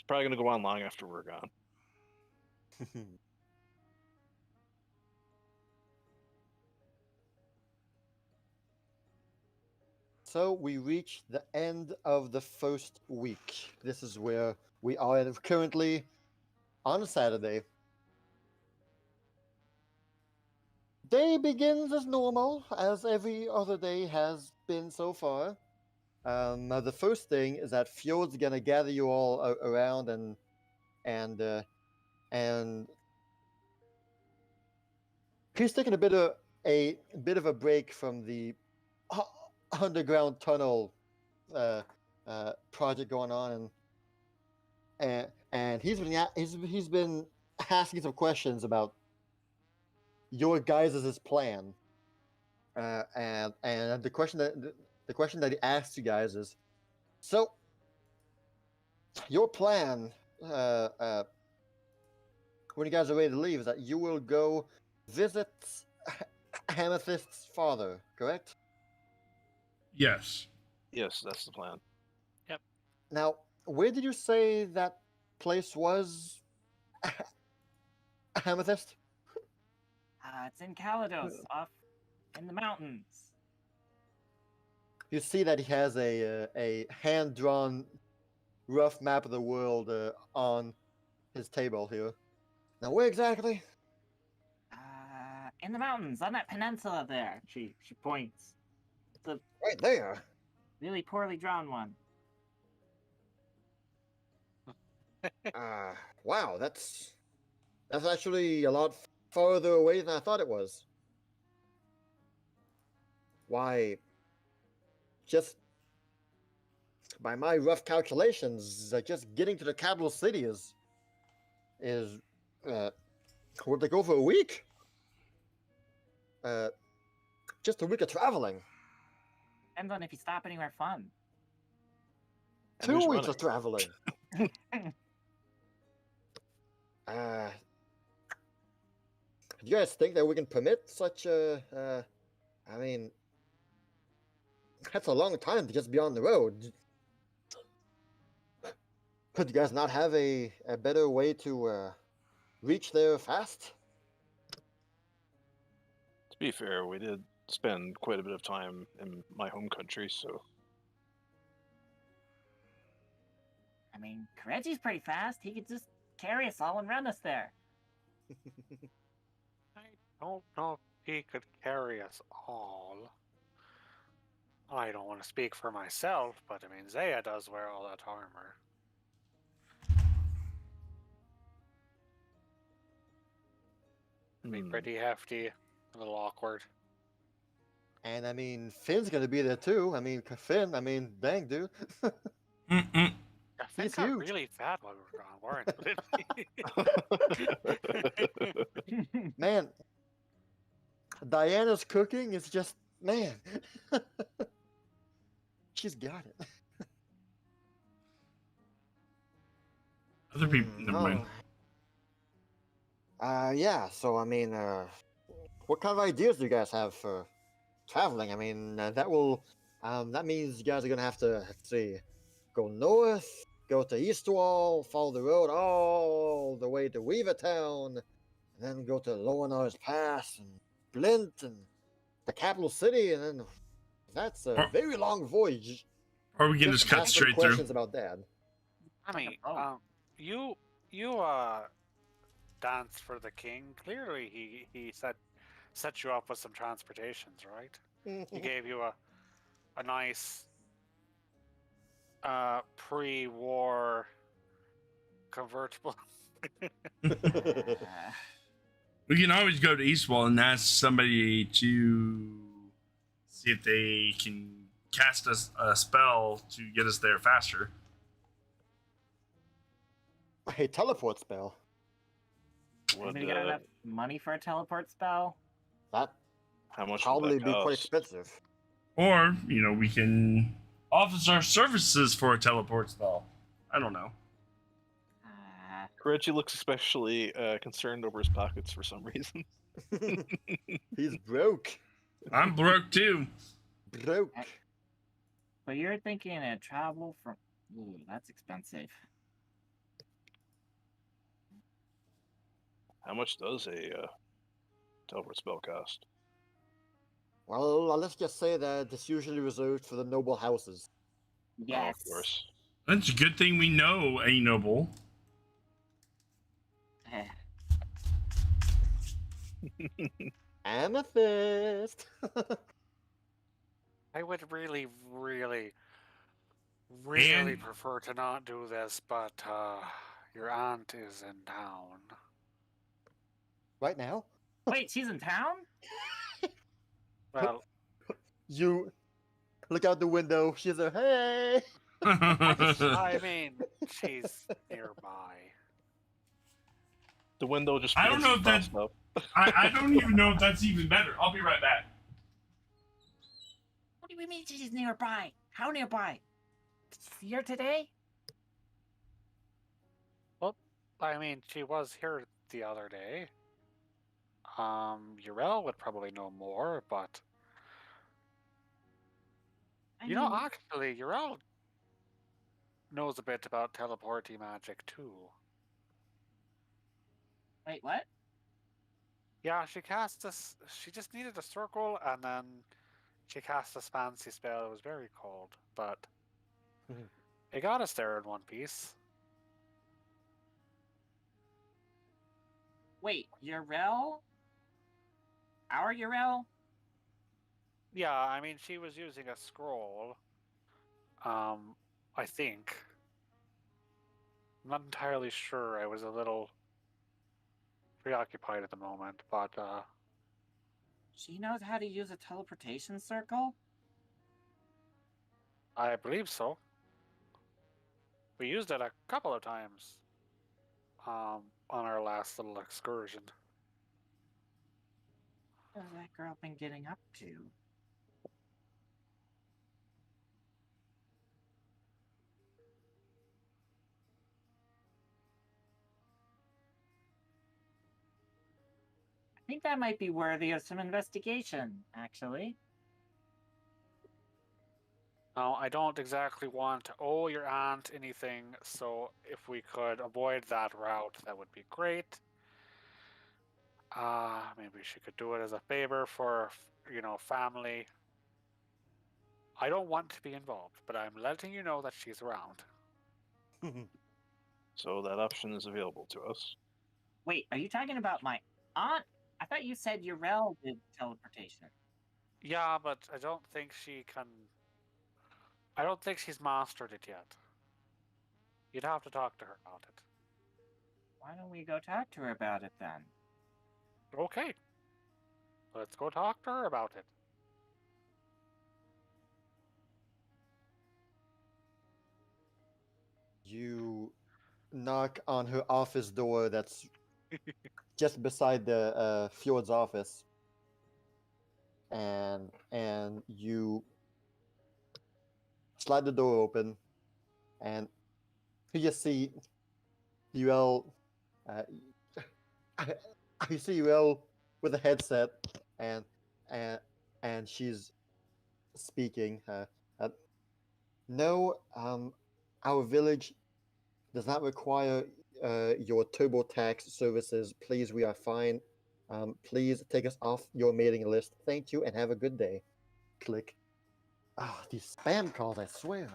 going to go on long after we're gone. So we reach the end of the first week. This is where we are currently on a Saturday. Day begins as normal, as every other day has been so far. The first thing is that Fjord's gonna gather you all around and he's taking a bit of a break from the underground tunnel project going on, and he's been asking some questions about your guys' plan, and the question that he asks you guys is, so your plan when you guys are ready to leave is that you will go visit Amethyst's father, correct? Yes. Yes, that's the plan. Now, where did you say that place was? Amethyst? it's in Calados, off in the mountains. You see that he has a hand-drawn rough map of the world on his table here. Now, where exactly? In the mountains, on that peninsula there. She points. The Right there. really poorly drawn one. Wow, that's actually a lot farther away than I thought it was. Why, just by my rough calculations, just getting to the capital city is would they go for a week? Just a week of traveling. Depends on if you stop anywhere fun. And 2 who's weeks running? of traveling. Do you guys think that we can permit such a? I mean, that's a long time to just be on the road. Could you guys not have a better way to reach there fast? To be fair, we did spend quite a bit of time in my home country, so I mean, Kireji's pretty fast. He could just carry us all and run us there. I don't know if he could carry us all. I don't want to speak for myself, but I mean, Zaya does wear all that armor. It'd be pretty hefty, a little awkward. And I mean, Finn's gonna be there too. I mean, Finn. I mean, dang, dude. Mm-mm. Yeah, Finn He's got huge. really fat while we were gone, weren't we? Man, Diana's cooking is just man. She's got it. Other people, never mind. Yeah. So I mean, what kind of ideas do you guys have for traveling? I mean, that means you guys are gonna have to, let's see, go north, go to Eastwall, follow the road all the way to Weavertown, and then go to Lowenar's Pass and Blint and the capital city, and then that's a very long voyage. Or we can just cut ask some straight through. questions about that. I mean, Oh. you danced for the king. Clearly, he set you up with some transportations, right? He gave you a nice pre-war convertible. We can always go to Eastwall and ask somebody to see if they can cast us a spell to get us there faster. A teleport spell. Anybody got enough money for a teleport spell? That How much probably would that be quite cost? expensive. Or, we can offer our services for a teleport spell. I don't know. Kireji looks especially concerned over his pockets for some reason. He's broke. I'm broke too. Broke. But you're thinking of travel from... Ooh, that's expensive. How much does a teleport spell cost? Well, let's just say that it's usually reserved for the noble houses. Yes. Oh, of course. That's a good thing we know a noble. Amethyst. I would really And- prefer to not do this, but your aunt is in town. Right now? Wait, she's in town? Well, You look out the window. She's a hey. I mean, she's nearby. The window just. I don't know if begins to that- frost up. I don't even know if that's even better. I'll be right back. What do you mean she's nearby? How nearby? Did you see her today? I mean, she was here the other day. Urel would probably know more, but I you know, mean, actually, Urel knows a bit about teleporty magic too. wait, what? Yeah, she cast this. She just needed a circle, and then she cast this fancy spell. It was very cold, but Mhm. it got us there in one piece. Wait, Urel? Our Urel? Yeah, I mean, she was using a scroll. I think. I'm not entirely sure. I was a little preoccupied at the moment, but She knows how to use a teleportation circle? I believe so. We used it a couple of times on our last little excursion. What has that girl been getting up to? I think that might be worthy of some investigation, actually. Now, I don't exactly want to owe your aunt anything, so if we could avoid that route, that would be great. Maybe she could do it as a favor for, family. I don't want to be involved, but I'm letting you know that she's around. So that option is available to us. Wait, are you talking about my aunt? I thought you said Urel did teleportation. Yeah, but I don't think she can. I don't think she's mastered it yet. You'd have to talk to her about it. Why don't we go talk to her about it then? Okay. Let's go talk to her about it. You knock on her office door that's just beside the Fjord's office, and you slide the door open, and you just see UL. Uh, I see UL with a headset, and and she's speaking. No, our village does not require your TurboTax services. Please, we are fine. Please take us off your mailing list. Thank you, and have a good day. Click. Ah, these spam calls, I swear.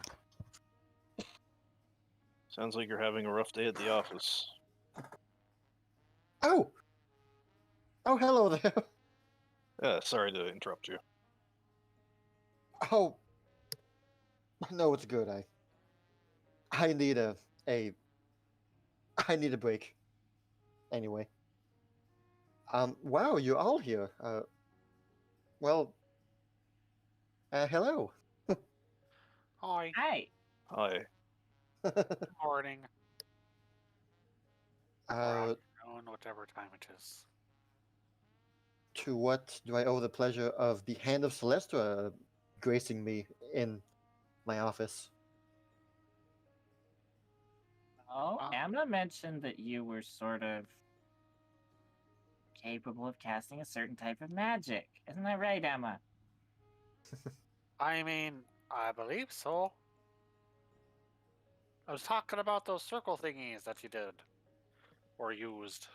Sounds like you're having a rough day at the office. Oh! Oh, hello there. Sorry to interrupt you. Oh. No, it's good. I need I need a break. Anyway. Wow, you're all here. Well, hello. Hi. Hi. Hi. Morning. Or uh, afternoon, whatever time it is. to what do I owe the pleasure of the hand of Celestra gracing me in my office? Oh, Ah. Emma mentioned that you were sort of capable of casting a certain type of magic. Isn't that right, Emma? I mean, I believe so. I was talking about those circle thingies that you did. Or used.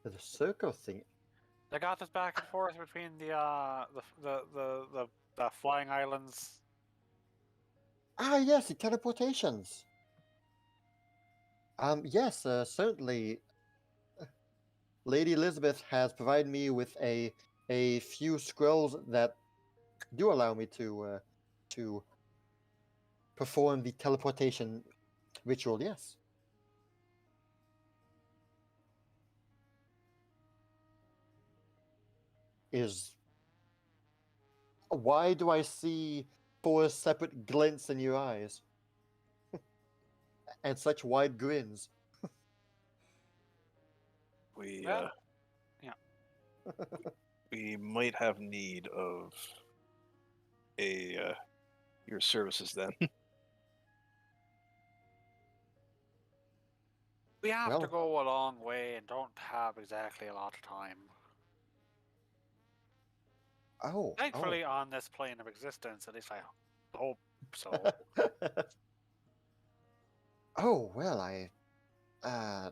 The circle thing. They got us back and forth between the flying islands. Ah, yes, the teleportations. Yes, certainly. Lady Elizabeth has provided me with a few scrolls that do allow me to perform the teleportation ritual. Yes. Is why do I see four separate glints in your eyes and such wide grins? We Well, yeah. we might have need of your services then. We have to Well- go a long way and don't have exactly a lot of time. Oh, Thankfully, on this plane of existence, at least I hope so. oh. Oh well, uh,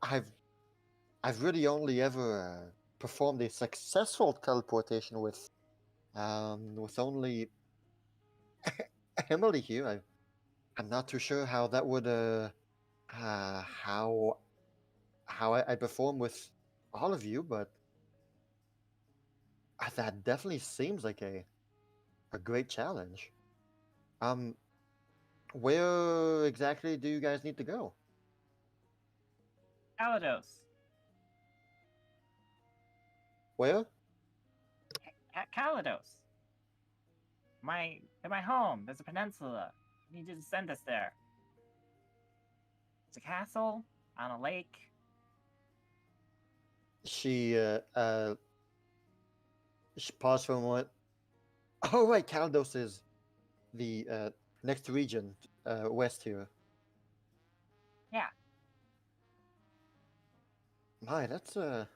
I've really only ever performed a successful teleportation with only Emily here. I'm not too sure how that would how I perform with all of you, but that definitely seems like a great challenge. Um, where exactly do you guys need to go? Kalados. Where? Kalados. My home. There's a peninsula. I need you to send us there. It's a castle on a lake. She paused for a moment. Oh right, Caldos is the next region west here. Yeah. My, that's a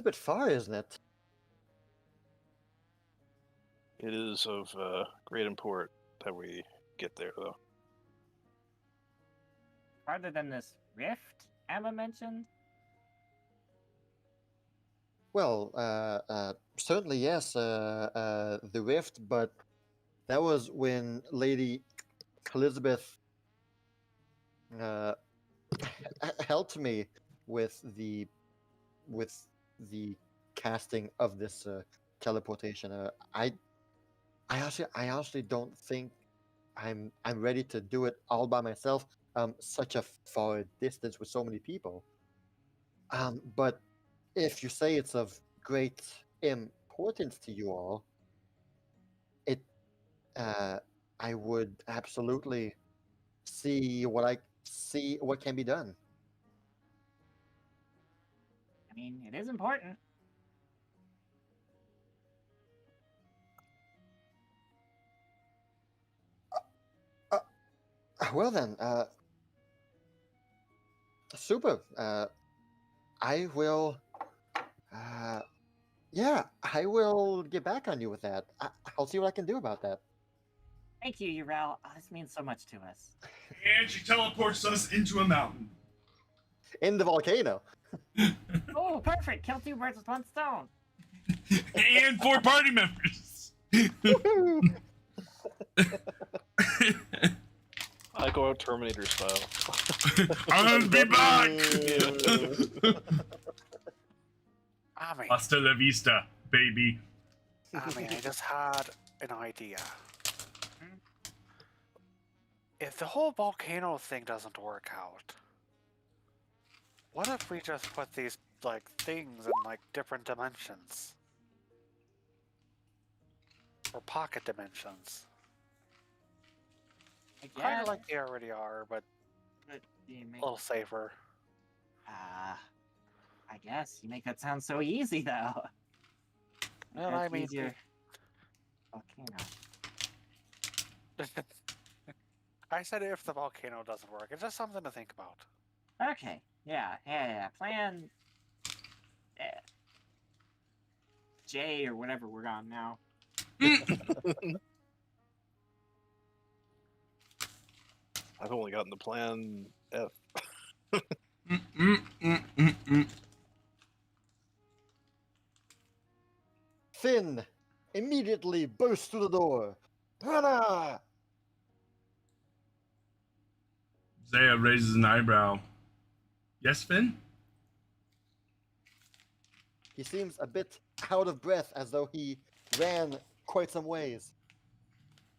bit far, isn't it? It is of great import that we get there, though. Farther than this rift Emma mentioned. Well, certainly yes, the rift, but That was when Lady Elizabeth helped me with the casting of this teleportation. I honestly don't think I'm ready to do it all by myself. Such a far distance with so many people. But if you say it's of great importance to you all, it I would absolutely see what can be done. I mean, it is important. Well then, super. I will. Yeah, I will get back on you with that. I'll see what I can do about that. Thank you, Urel. Oh, this means so much to us. And she teleports us into a mountain. In the volcano. Oh, perfect! Kill 2 birds with 1 stone. And 4 party members. I go out Terminator style. I'll be back. Ami, Hasta la vista, baby. Ami, I just had an idea. If the whole volcano thing doesn't work out, what if we just put these like things in like different dimensions? Or pocket dimensions. I Kind guess. of like they already are, but You a make, little safer. I guess you make that sound so easy, though. Well, That's I mean, easier. Volcano. I said if the volcano doesn't work, it's just something to think about. Okay. Yeah. Plan J or whatever we're on now. I've only gotten the plan F. Finn immediately bursts through the door. Hana! Zaya raises an eyebrow. Yes, Finn? He seems a bit out of breath, as though he ran quite some ways.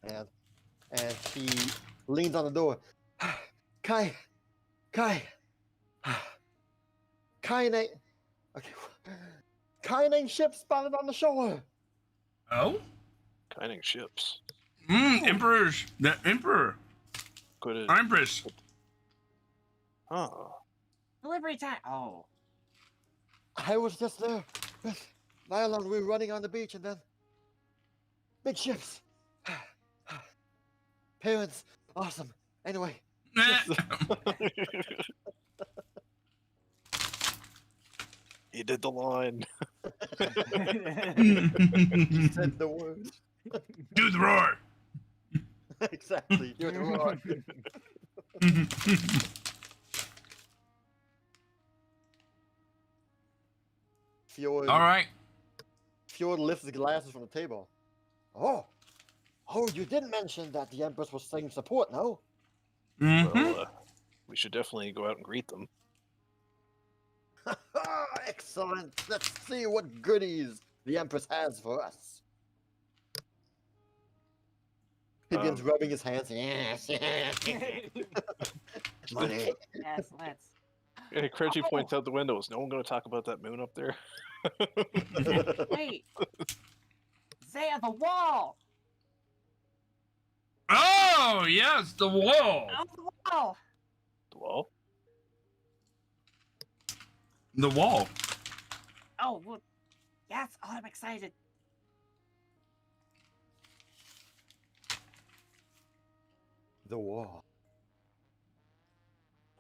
And he leans on the door. Kai, Kaine, okay, Kaine ship spotted on the shore. Oh? Kiting ships. Emperors. The Emperor. Could it? Empress. Oh. Delivery time. Oh. I was just there with Violon. We were running on the beach, and then big ships. Parents, awesome. Anyway, He did the line. he said the word. Do the roar. Exactly. Do it wrong. Fjord. All right. Fjord lifts the glasses from the table. Oh, you didn't mention that the Empress was sending support, no? Well, we should definitely go out and greet them. Excellent. Let's see what goodies the Empress has for us. He begins rubbing his hands. Yes. Money. Yes, let's. Hey, Kireji points out the window. Is no one going to talk about that moon up there? Wait. Zaya, the wall. Oh, yes, the wall. Oh, the wall. The wall? The wall. Oh, well, yes. Oh, I'm excited. The wall.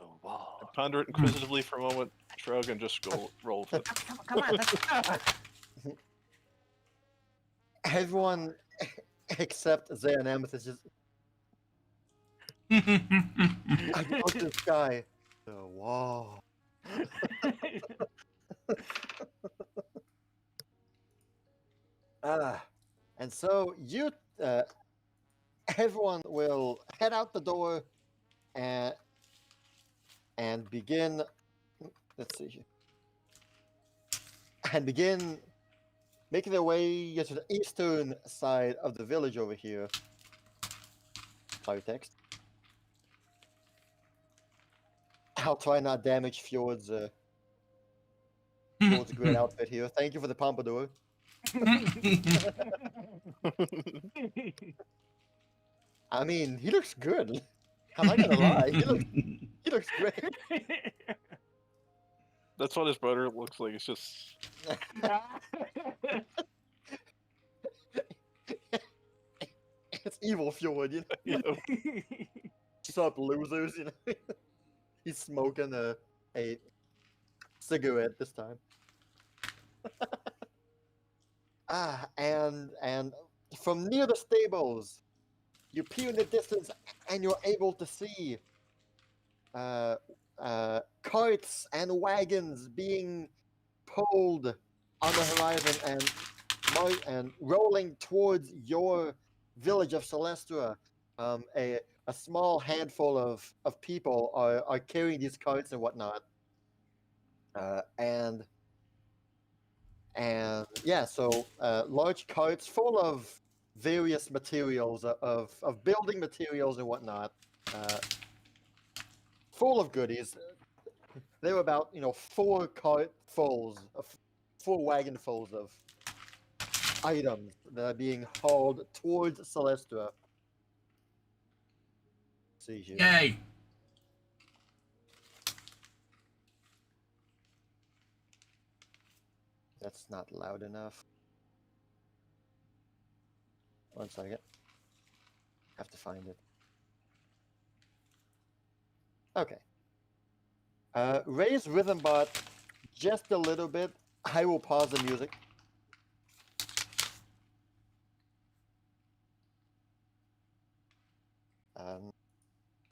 Oh, wow. I ponder it inquisitively for a moment, shrug, and just go roll with it. Come on. Let's go. Everyone except Zay and Amethyst just I go to the sky. The wall. And so you everyone will head out the door and begin. Let's see here. And begin making their way to the eastern side of the village over here. Sorry, text. I'll try not damage Fjord's great outfit here. Thank you for the pompadour. I mean, he looks good. I'm not gonna lie. He looks great. That's what his brother looks like. It's just It's evil Fjord, you know. What's up, losers? You know. He's smoking a cigarette this time. And from near the stables, you peer in the distance and you're able to see carts and wagons being pulled on the horizon and rolling towards your village of Celestra. A small handful of people are carrying these carts and whatnot. And yeah, so large carts full of various materials of building materials and whatnot, full of goodies. There were about 4 wagonfuls of items that are being hauled towards Celestra. See here. Yay! That's not loud enough. One second. Have to find it. Okay. Raise rhythm bot just a little bit. I will pause the music.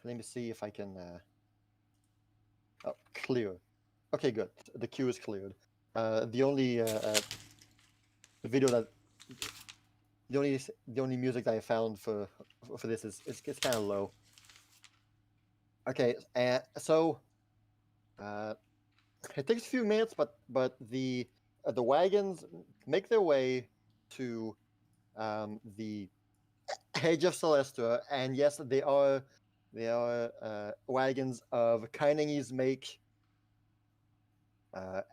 Let me see if I can. Oh, clear. Okay, good. The queue is cleared. The only video that the only music that I found for this is it's kind of low. Okay, so it takes a few minutes, but the wagons make their way to the edge of Celestra, and yes, they are wagons of Kainengi's make,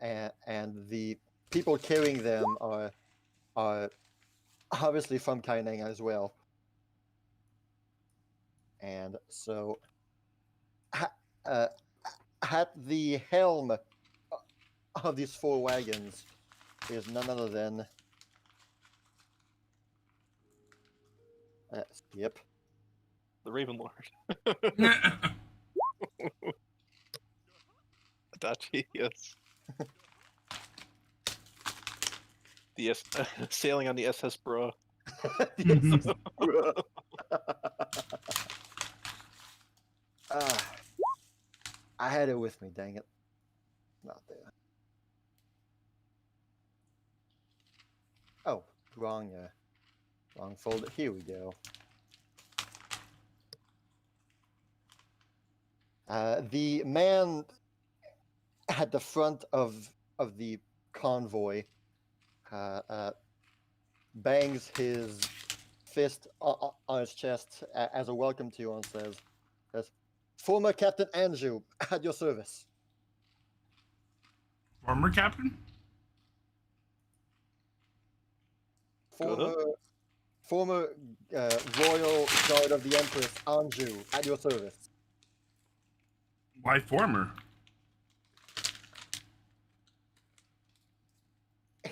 and the people carrying them are obviously from Kaineng as well. And so, at the helm of these 4 wagons is none other than yep, the Raven Lord. Adachi, yes. The sailing on the SS Bra. I had it with me, dang it. Not there. Oh, wrong folder. Here we go. The man at the front of the convoy bangs his fist on his chest as a welcome to you and says, "Former Captain Anju, at your service." Former captain? Former Royal Guard of the Empress Anju, at your service. Why former?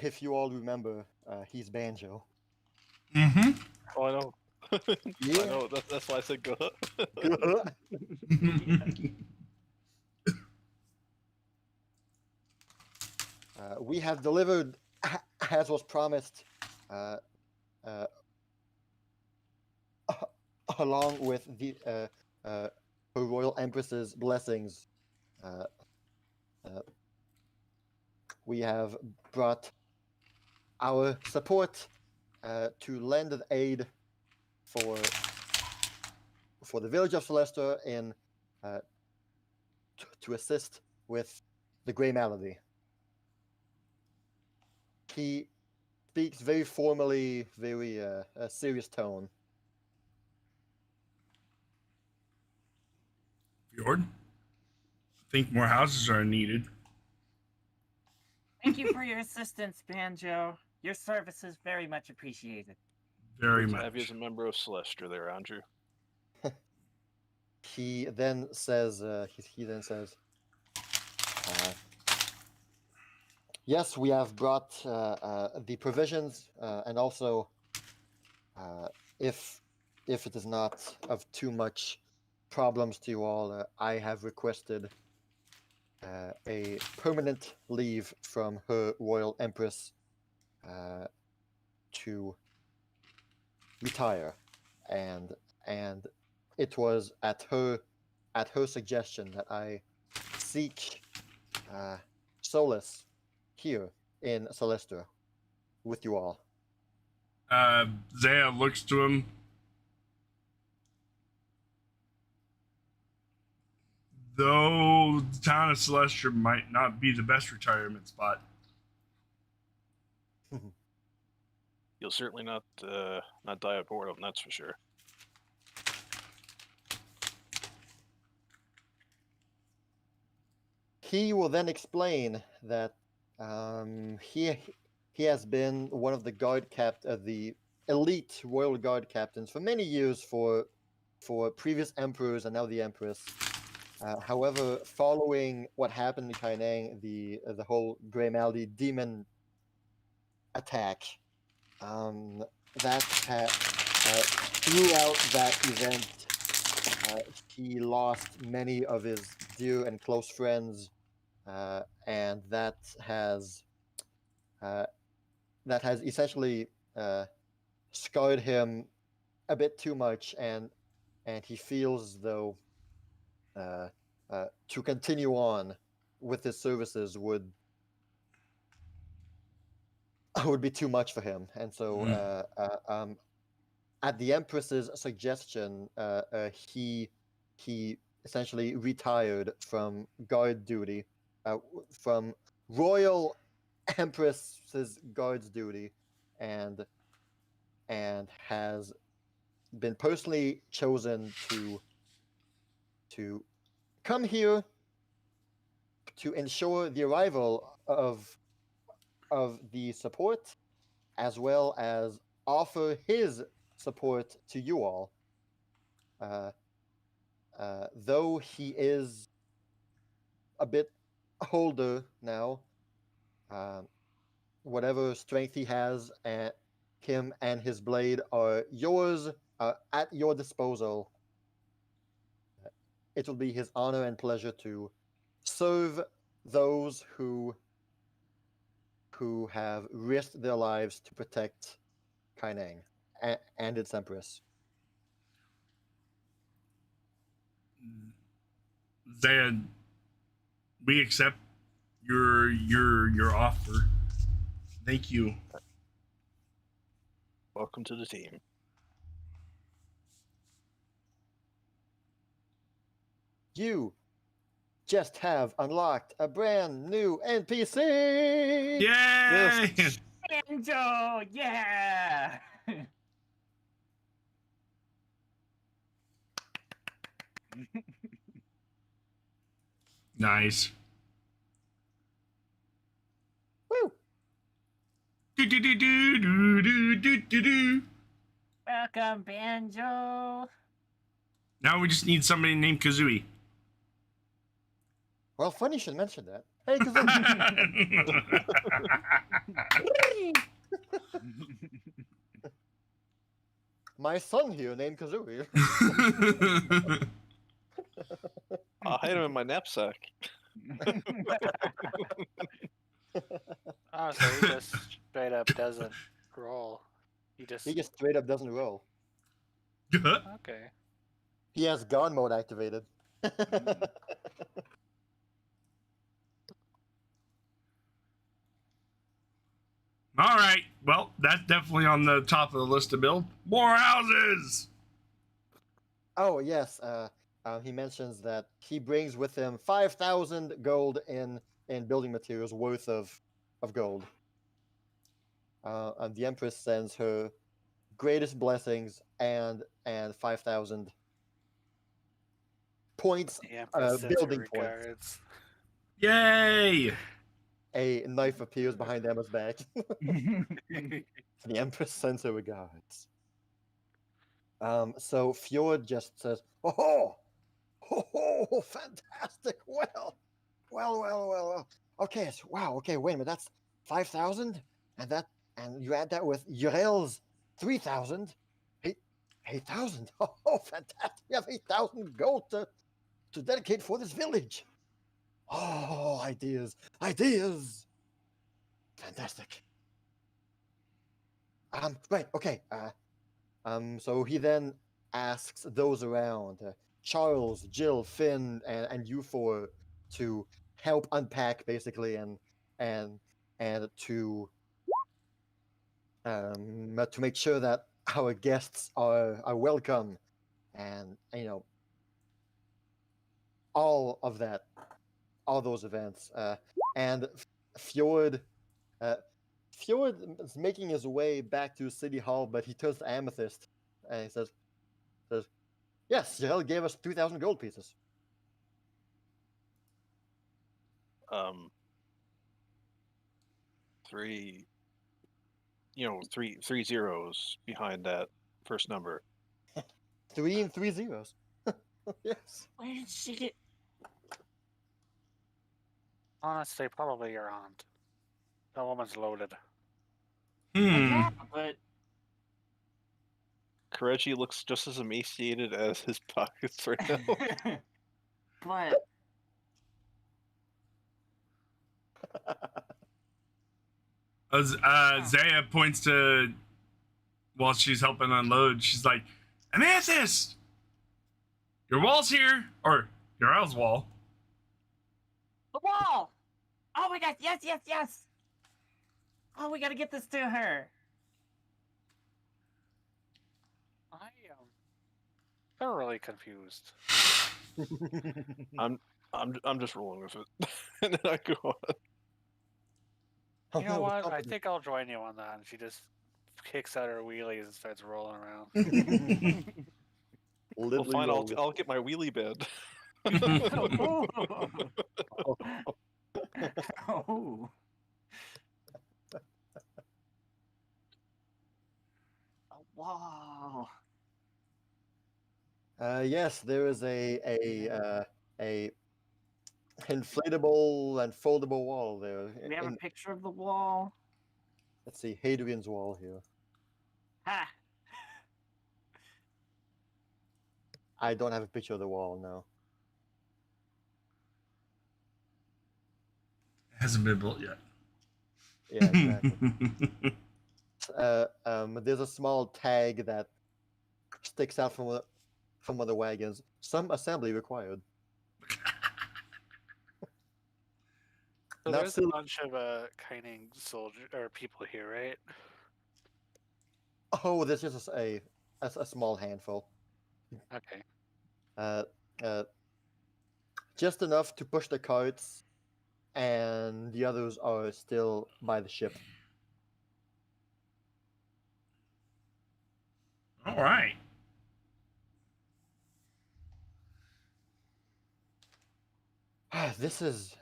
If you all remember, he's Banjo. Mm-hmm. Oh, I know. Yeah. I know. That's why I said go. We have delivered, as was promised, along with the Her Royal Empress's blessings. We have brought our support to lend aid for for the village of Celestra in to assist with the Grey Malady. He speaks very formally, very serious tone. Fjord, I think more houses are needed. Thank you for your assistance, Banjo. Your service is very much appreciated. Very Good to much. have you as a member of Celestra there, Andrew. He then says, yes, we have brought the provisions, and also, if it is not of too much problems to you all, I have requested a permanent leave from Her Royal Empress to retire, and it was at her suggestion that I seek solace here in Celestra with you all. Zaya looks to him. Though the town of Celestra might not be the best retirement spot. You'll certainly not die of boredom, that's for sure. He will then explain that he has been one of the elite royal guard captains for many years for previous emperors and now the empress. However, following what happened in Kaineng, the whole Grey Malady demon attack, throughout that event, he lost many of his dear and close friends, and that has essentially scarred him a bit too much, and he feels though to continue on with his services would be too much for him, and so at the Empress's suggestion, he essentially retired from guard duty, from Royal Empress's guards duty, and has been personally chosen to come here to ensure the arrival of the support, as well as offer his support to you all. Though he is a bit older now, whatever strength he has, him and his blade are yours, at your disposal. It will be his honor and pleasure to serve those who have risked their lives to protect Kaineng and its empress. Zaya, we accept your offer. Thank you. Welcome to the team. You just have unlocked a brand new NPC! Yay! Yes. Banjo, yeah! Nice. Woo! Do. Welcome, Banjo. Now we just need somebody named Kazooie. Well, funny you should mention that. Hey, Kazooie! My son here named Kazooie. I'll hide him in my knapsack. Oh, so he just straight up doesn't roll. He just He just straight up doesn't roll. okay. He has God mode activated. All right. Well, that's definitely on the top of the list to build. More houses. Oh yes, he mentions that he brings with him 5,000 gold in building materials worth of gold. And the Empress sends her greatest blessings and 5,000 points, The Empress sends her building points. regards. Yay! A knife appears behind Emma's back. The Empress sends her regards. So Fjord just says, "Oh, oh, fantastic! Well. Okay, so, wow. Okay, wait a minute. That's 5,000, and you add that with Urel's 3,000, 8,000. Oh, fantastic! We have 8,000 gold to dedicate for this village. Oh, ideas. Fantastic. Right. Okay. So he then asks those around, Charles, Jill, Finn, and you four, to help unpack basically, and to make sure that our guests are welcome, and all of that, all those events, and Fjord. Uh, Fjord is making his way back to City Hall, but he turns to Amethyst and he says, "Yes, Jarell gave us 2,000 gold pieces." Three, three zeros behind that first number. 3 and 3 zeros. Yes. Where did she get? Honestly, probably your aunt. That woman's loaded. Well, Hmm. yeah, but Kireji looks just as emaciated as his pockets right now. but As Zaya points to while she's helping unload, she's like, Amethyst! Your wall's here, or your L's wall. the wall. Oh my God! Yes. Oh, we gotta get this to her. I am thoroughly confused. I'm just rolling with it, and then I go on. Oh, You know no, what? I company. think I'll join you on that. And she just kicks out her wheelies and starts rolling around. Well, Literally fine. roll with I'll get my wheelie bed. Oh. Wow. Yes, there is a inflatable and foldable wall there. We have a picture of the wall. Let's see, Hadrian's wall here. Ha! I don't have a picture of the wall, no. Hasn't been built yet. Yeah, exactly. There's a small tag that sticks out from one of the wagons. Some assembly required. So Not there's a silly. bunch of Kaining soldier or people here, right? Oh, there's just a small handful. Okay. Uh, just enough to push the carts, and the others are still by the ship. All right. This is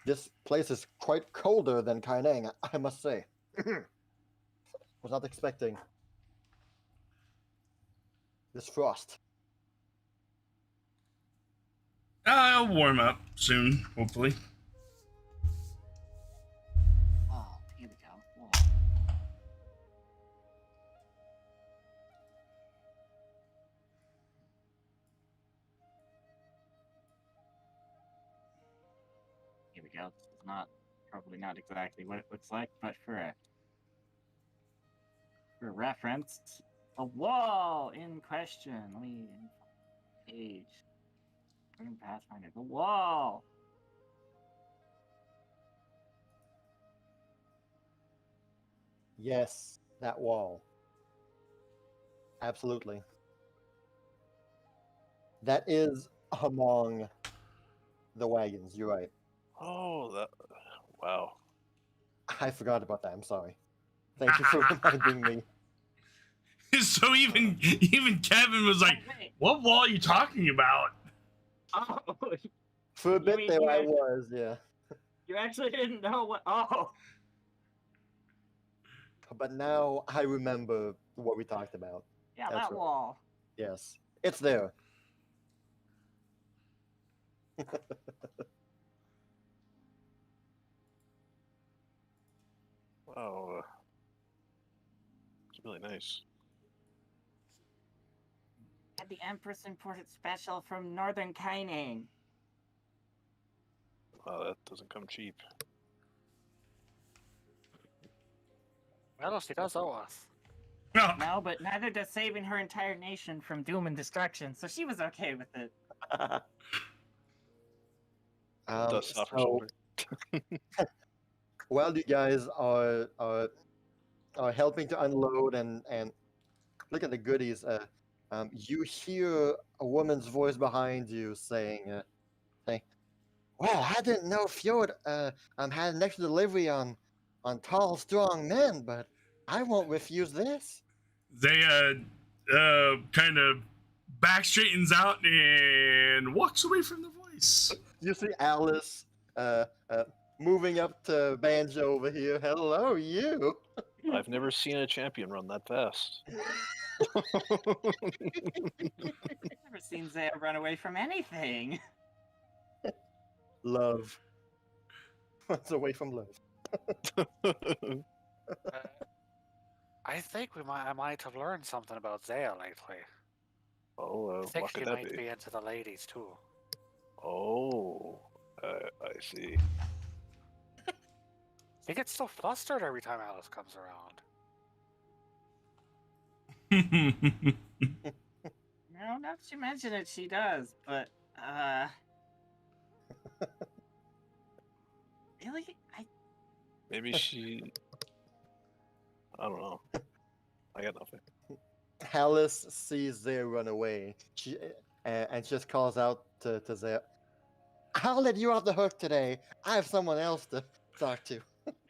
this place is quite colder than Kaineng, I must say. Was not expecting this frost. I'll warm up soon, hopefully. Oh, here we go. Whoa. Here we go. This is probably not exactly what it looks like, but for reference, the wall in question. Let me page. Pathfinder. The wall. Yes, that wall. Absolutely. That is among the wagons. You're right. Oh, that. Wow. I forgot about that. I'm sorry. Thank you for reminding me. So even Kevin was like, Wait. "What wall are you talking about?" Oh, For a bit mean there, you I guys- was. Yeah. you actually didn't know what? Oh, But now I remember what we talked about. yeah, That's that right. wall. Yes, it's there. Wow. It's really nice. Had the Empress imported special from Northern Kaining. Wow, that doesn't come cheap. Well, she does owe us. No. No, but neither does saving her entire nation from doom and destruction, so she was okay with it. Dust off her so shoulder. while you guys are helping to unload and look at the goodies, you hear a woman's voice behind you saying, "Well, I didn't know Fjord had an extra delivery on tall, strong men, but I won't refuse this." They kind of back straightens out and walks away from the voice. You see Alice moving up to Banjo over here. Hello, you. I've never seen a champion run that fast. Never seen Zaya run away from anything. Love. What's away from love? I think I might have learned something about Zaya lately. Oh, I think what she could that might be? be into the ladies too. Oh, I see. She gets so flustered every time Alice comes around. No, not that you mention it, she does, but, really? Maybe she. I don't know. I got nothing. Alice sees Zaya run away. She and just calls out to Zaya, "I'll let you off the hook today. I have someone else to talk to."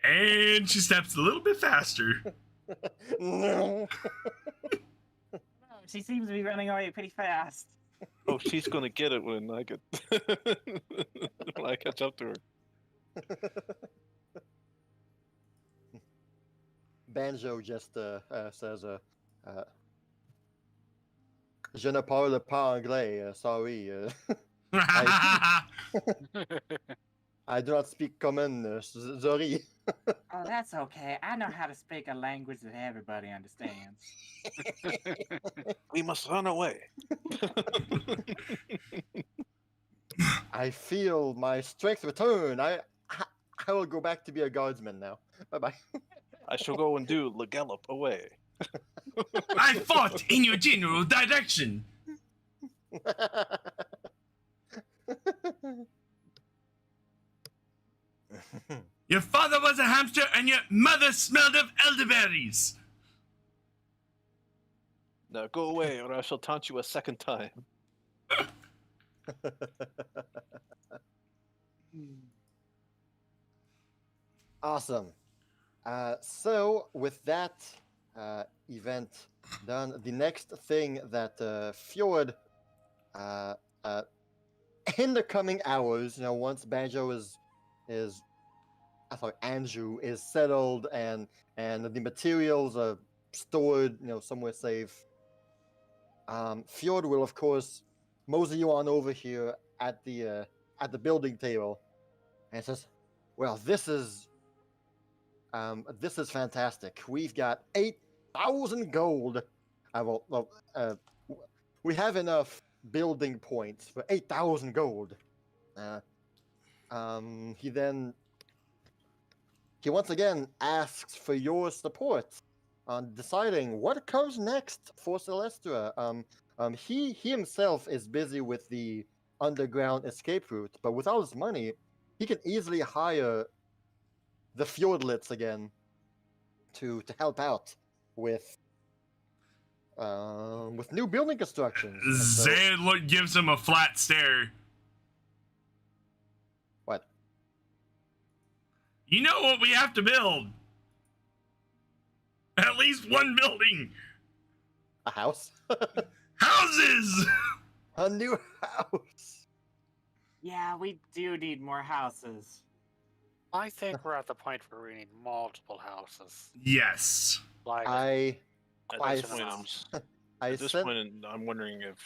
And she steps a little bit faster. No. She seems to be running away pretty fast. Oh, she's gonna get it when I get when I catch up to her. Banjo just says, "Je ne parle pas anglais. Sorry. I do not speak common. Sorry." Oh, that's okay. I know how to speak a language that everybody understands. We must run away. I feel my strength return. I will go back to be a guardsman now. Bye bye. I shall go and do the gallop away. I fought in your general direction. Your father was a hamster and your mother smelled of elderberries. Now go away, or I shall taunt you a second time. Awesome. So with that event done, the next thing that Fjord, in the coming hours, once Banjo Andrew is settled and the materials are stored, somewhere safe. Fjord will, of course, mosey you on over here at the building table, and says, "Well, this is fantastic. We've got 8,000 gold. We have enough building points for 8,000 gold." He once again asks for your support on deciding what comes next for Celestra. He himself is busy with the underground escape route, but with all his money, he can easily hire the Fjordlets again to help out with with new building constructions. And so, Zed gives him a flat stare. what? You know what we have to build? At least one building. A house? Houses! A new house. Yeah, we do need more houses. I think we're at the point where we need multiple houses. Yes. Like, I At I this s- point, I at this sent point, I'm wondering if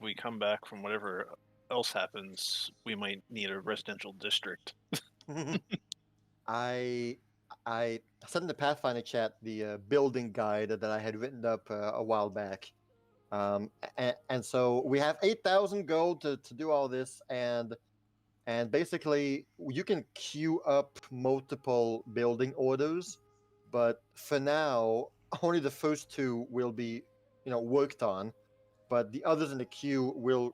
we come back from whatever else happens, we might need a residential district. I sent in the Pathfinder chat the building guide that I had written up a while back. And so we have 8,000 gold to do all this, and basically you can queue up multiple building orders, but for now only the first two will be worked on, but the others in the queue will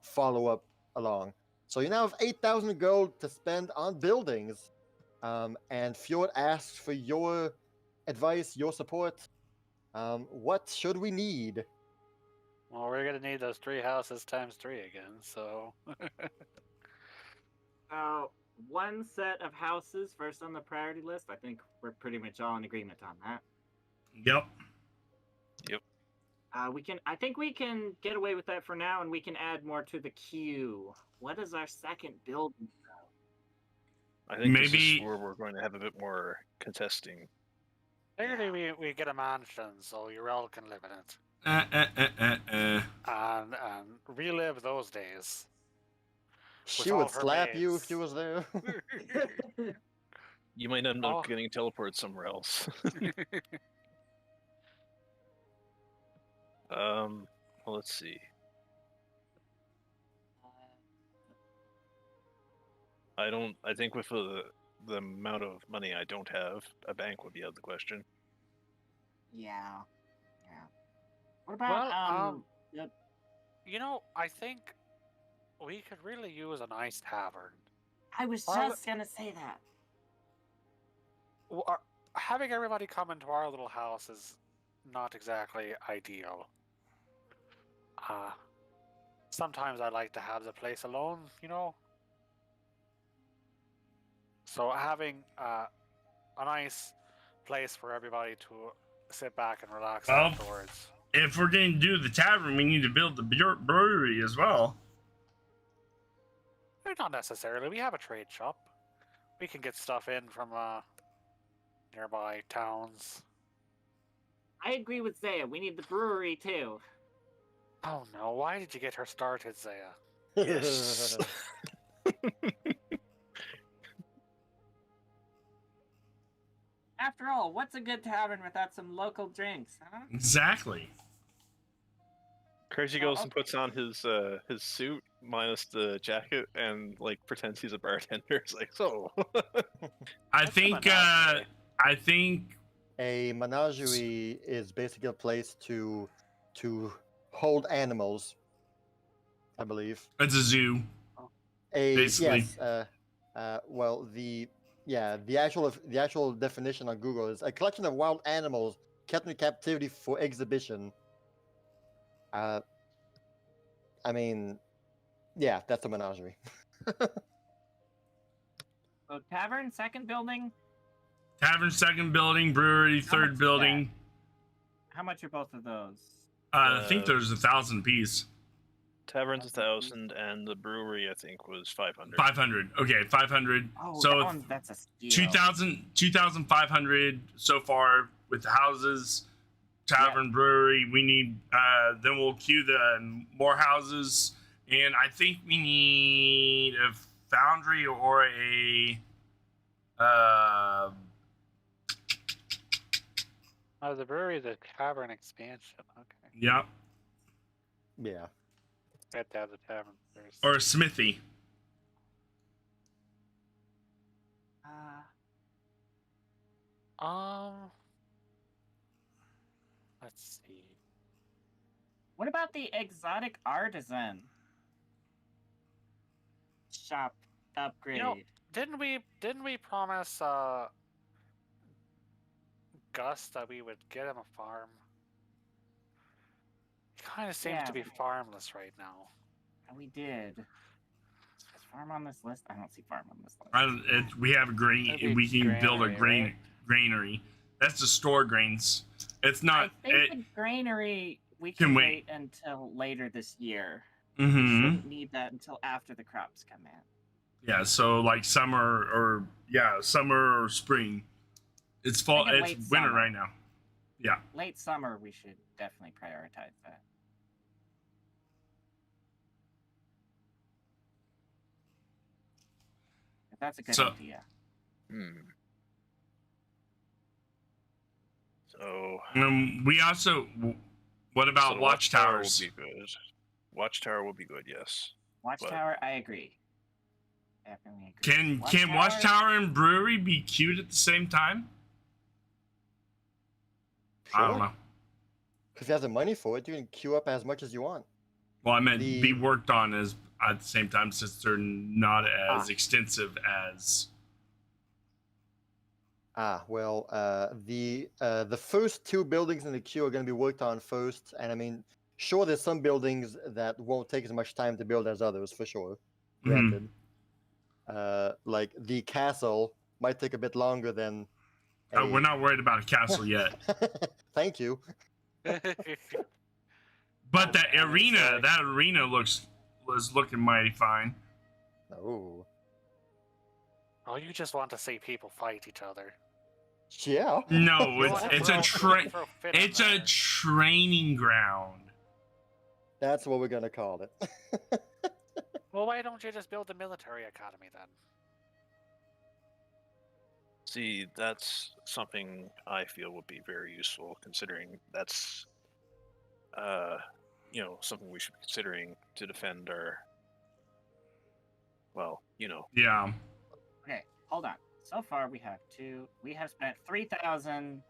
follow up along. So you now have 8,000 gold to spend on buildings, and Fjord asks for your advice, your support. What should we need? well, we're gonna need those 3 houses times 3 again. So, One set of houses first on the priority list. I think we're pretty much all in agreement on that. Yep. I think we can get away with that for now, and we can add more to the queue. What is our second building? I think this Maybe- is where we're going to have a bit more contesting. clearly we get a mansion, so your all can live in it and relive those days. She all would her slap you if maids. she was there. You might end up Oh. getting teleported somewhere else. Well, let's see. I think with the amount of money I don't have, a bank would be out of the question. Yeah. What about Well, you know, I think we could really use a nice tavern. I was Our- just gonna say that. Having everybody come into our little house is not exactly ideal. Sometimes I like to have the place alone, you know. So having a nice place for everybody to sit back and relax Well, afterwards. If we're going to do the tavern, we need to build the brewery as well. Not necessarily. We have a trade shop. We can get stuff in from nearby towns. I agree with Zaya. We need the brewery too. Oh no! Why did you get her started, Zaya? Yes. After all, what's a good tavern without some local drinks, huh? Exactly. Crazy goes and puts on his suit minus the jacket and like pretends he's a bartender. It's like, so. I What's a think menagerie? I think A menagerie is basically a place to hold animals, I believe. it's a zoo. Basically. Yes. Well, the actual definition on Google is a collection of wild animals kept in captivity for exhibition. I mean, yeah, that's a menagerie. So tavern, second building. Tavern, second building, brewery, How much third is building. How much are both of those? I think there's 1,000 piece. Tavern's 1,000, and the brewery I think was 500. 500. Okay, 500. Oh, So that's a steal. 2,500 so far with the houses, tavern, brewery. We need. Then we'll queue the more houses, and I think we need a foundry or a. Oh, the brewery, the tavern expansion. Okay, Yeah, Yeah. we have to have the tavern first. or a smithy. Let's see. What about the exotic artisan shop upgrade? Didn't we promise Gus that we would get him a farm? Kind of seems Yeah. to be farmless right now. And we did. Is farm on this list? I don't see farm on this list. We have a grain. That'd be We can build a granary, granary. That's to store grains. It's not. I think the granary we Can can wait. wait until later this year. We Mm-hmm. shouldn't need that until after the crops come in. Yeah. So like summer or spring. It's fall. Think of It's late winter summer. right now. Yeah. Late summer, we should definitely prioritize that. If that's a good So- idea. So, We also. What so about the watchtowers? would be good. Watchtower would be good, yes. Watchtower, I agree. Definitely agree. Can watchtower and brewery be queued at the same time? I don't know. If you have the money for it, you can queue up as much as you want. Well, I meant The- be worked on as at the same time since they're not as Ah. extensive as. Well, the first two buildings in the queue are going to be worked on first, and I mean, sure, there's some buildings that won't take as much time to build as others, for sure. Mhm. Granted, like the castle might take a bit longer than. We're not worried about a castle yet, Thank you. but that And it's arena, like- was looking mighty fine. Oh, Oh, you just want to see people fight each other. yeah. No, You want to it's a throw Finn in it's a there. training ground. That's what we're gonna call it. Well, why don't you just build a military academy then? See, that's something I feel would be very useful, considering that's, something we should be considering to defend our. Well, Yeah. Okay, hold on. So far, we have spent 3,000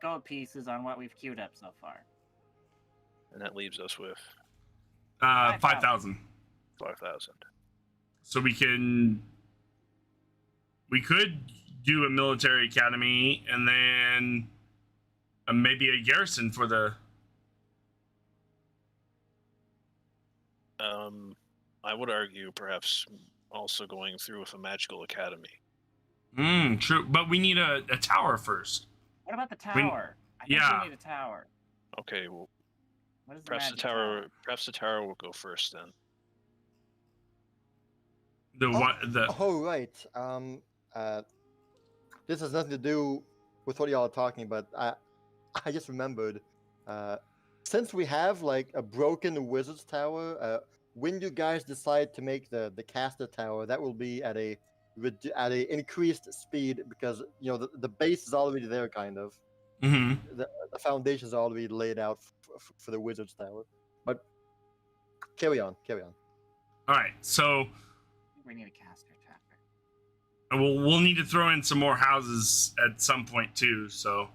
gold pieces on what we've queued up so far. and that leaves us with 5,000. 5,000. So we could do a military academy and then maybe a garrison for the. I would argue perhaps also going through with a magical academy. True, but we need a tower first. What about the tower? I think yeah. we need a tower. Okay, well, What is the perhaps the magic tower. Perhaps the tower will go first then. Oh, right. This has nothing to do with what y'all are talking about. I just remembered. Since we have like a broken wizard's tower, when you guys decide to make the caster tower, that will be at a increased speed because the base is already there, kind of. Mm-hmm. The foundations are already laid out for the wizard's tower. But carry on. All right, so We need a caster tower. we'll need to throw in some more houses at some point too. So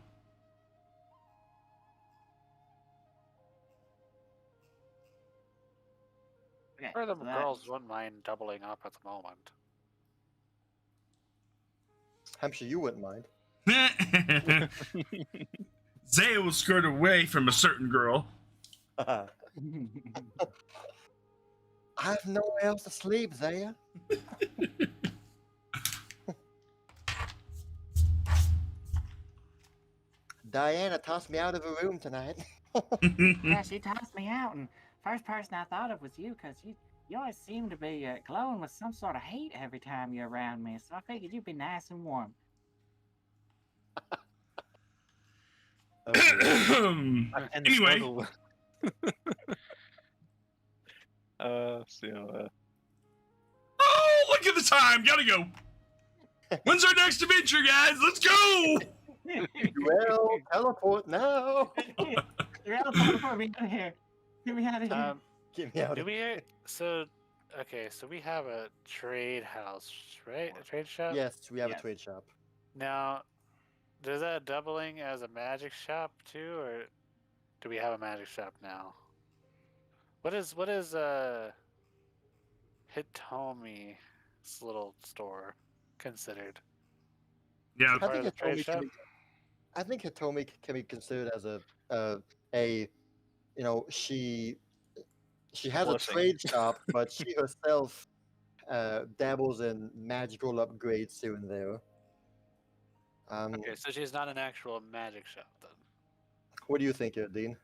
Okay, Or the so that- girls wouldn't mind doubling up at the moment. I'm sure you wouldn't mind. Zaya will skirt away from a certain girl. I have nowhere else to sleep, Zaya. Diana tossed me out of a room tonight. Yeah, she tossed me out, and first person I thought of was you, because you always seem to be glowing with some sort of hate every time you're around me, so I figured you'd be nice and warm. And the Anyway. snuggle. Oh, look at the time. Gotta go. When's our next adventure, guys? Let's go. Well, teleport now. You're out of me out of here. Get me out of here. Get me out Do of we? So we have a trade house, right? A trade shop. Yes, we have Yes. a trade shop. Now, does that doubling as a magic shop too, or do we have a magic shop now? What is Hitomi's little store considered? Yeah. I Part think of the trade Hitomi shop? I think Hitomi can be considered as a you know, she has a Blessing. trade shop, but she herself dabbles in magical upgrades here and there. Okay, so she's not an actual magic shop then. What do you think, Dean?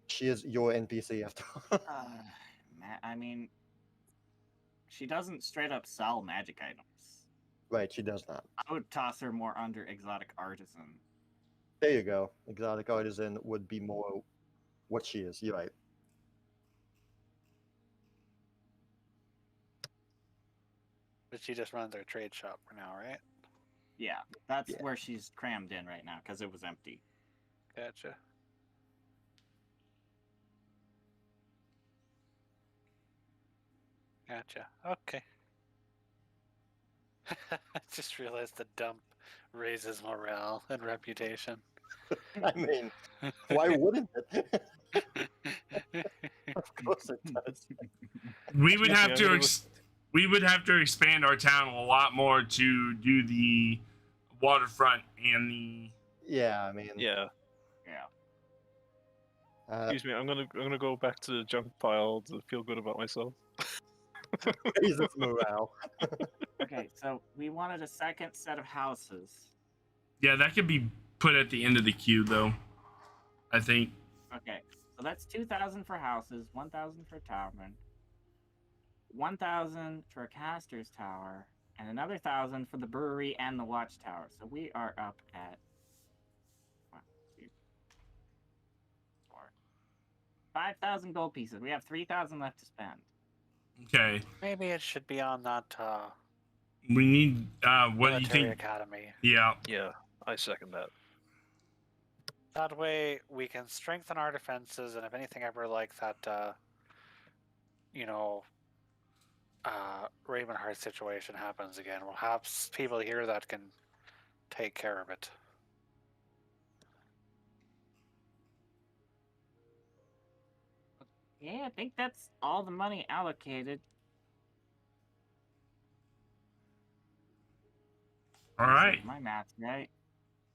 She is your NPC after all. I mean, she doesn't straight up sell magic items. Right, she does not. I would toss her more under exotic artisan. There you go. Exotic artisan would be more what she is. You're right. But she just runs her trade shop for now, right? Yeah, that's Yeah. where she's crammed in right now because it was empty. Gotcha. Gotcha. Okay. I just realized the dump raises morale and reputation. I mean, why wouldn't it? Of course it does. We would Yeah, have I'm to gonna we would have to expand our town a lot more to do the waterfront and the Yeah, I mean, Yeah. Yeah. Excuse me. I'm gonna go back to the junk pile to feel good about myself. raise its morale. Okay, so we wanted a second set of houses. yeah, that could be put at the end of the queue though. I think. Okay, so that's 2,000 for houses, 1,000 for tavern, 1,000 for Caster's Tower, and another 1,000 for the brewery and the watchtower. So we are up at 1, 2, 4, 5,000 gold pieces. We have 3,000 left to spend. Okay, Maybe it should be on that we need. What do you military think? academy. Yeah. Yeah, I second that. That way we can strengthen our defenses, and if anything ever like that, Raymond Hart situation happens again, we'll have people here that can take care of it. Yeah, I think that's all the money allocated. All right. My math's right.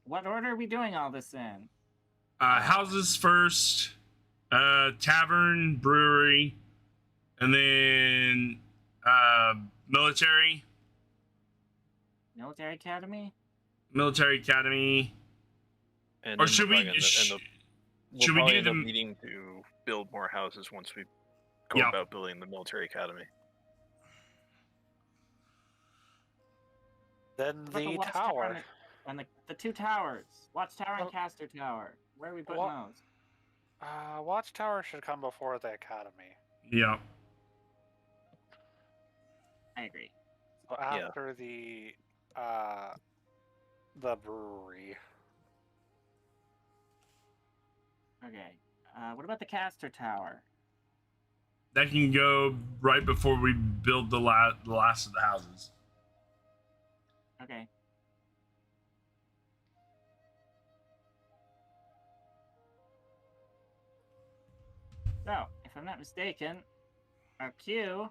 What order are we doing all this in? Houses first, tavern, brewery, and then military. Military Academy? Military academy. And Or then should we're we? probably we'll Should we probably do end up them? needing to build more houses once we go Yeah. about building the military academy. Then What about the Watchtower tower. and the two towers. Watchtower and Well- Caster Tower. Where are we putting Well- those? Watchtower should come before the academy. Yeah. I agree. So after the brewery. Okay. What about the Caster Tower? That can go right before we build the last of the houses. Okay. So, if I'm not mistaken, our queue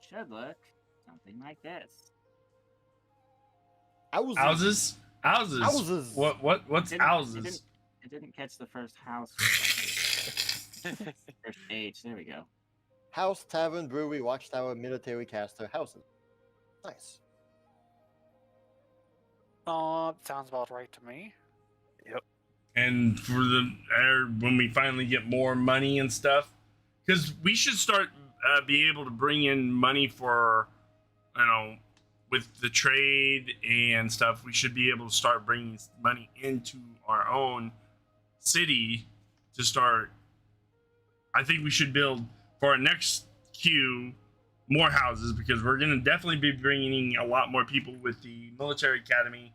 should look something like this. Houses. Houses. What's It houses? didn't catch the first house. First age. There we go. House, tavern, brewery, watchtower, military caster, houses. Nice. Sounds about right to me. And for when we finally get more money and stuff, because we should start be able to bring in money for, with the trade and stuff. We should be able to start bringing money into our own city to start. I think we should build for our next queue more houses, because we're going to definitely be bringing a lot more people with the military academy.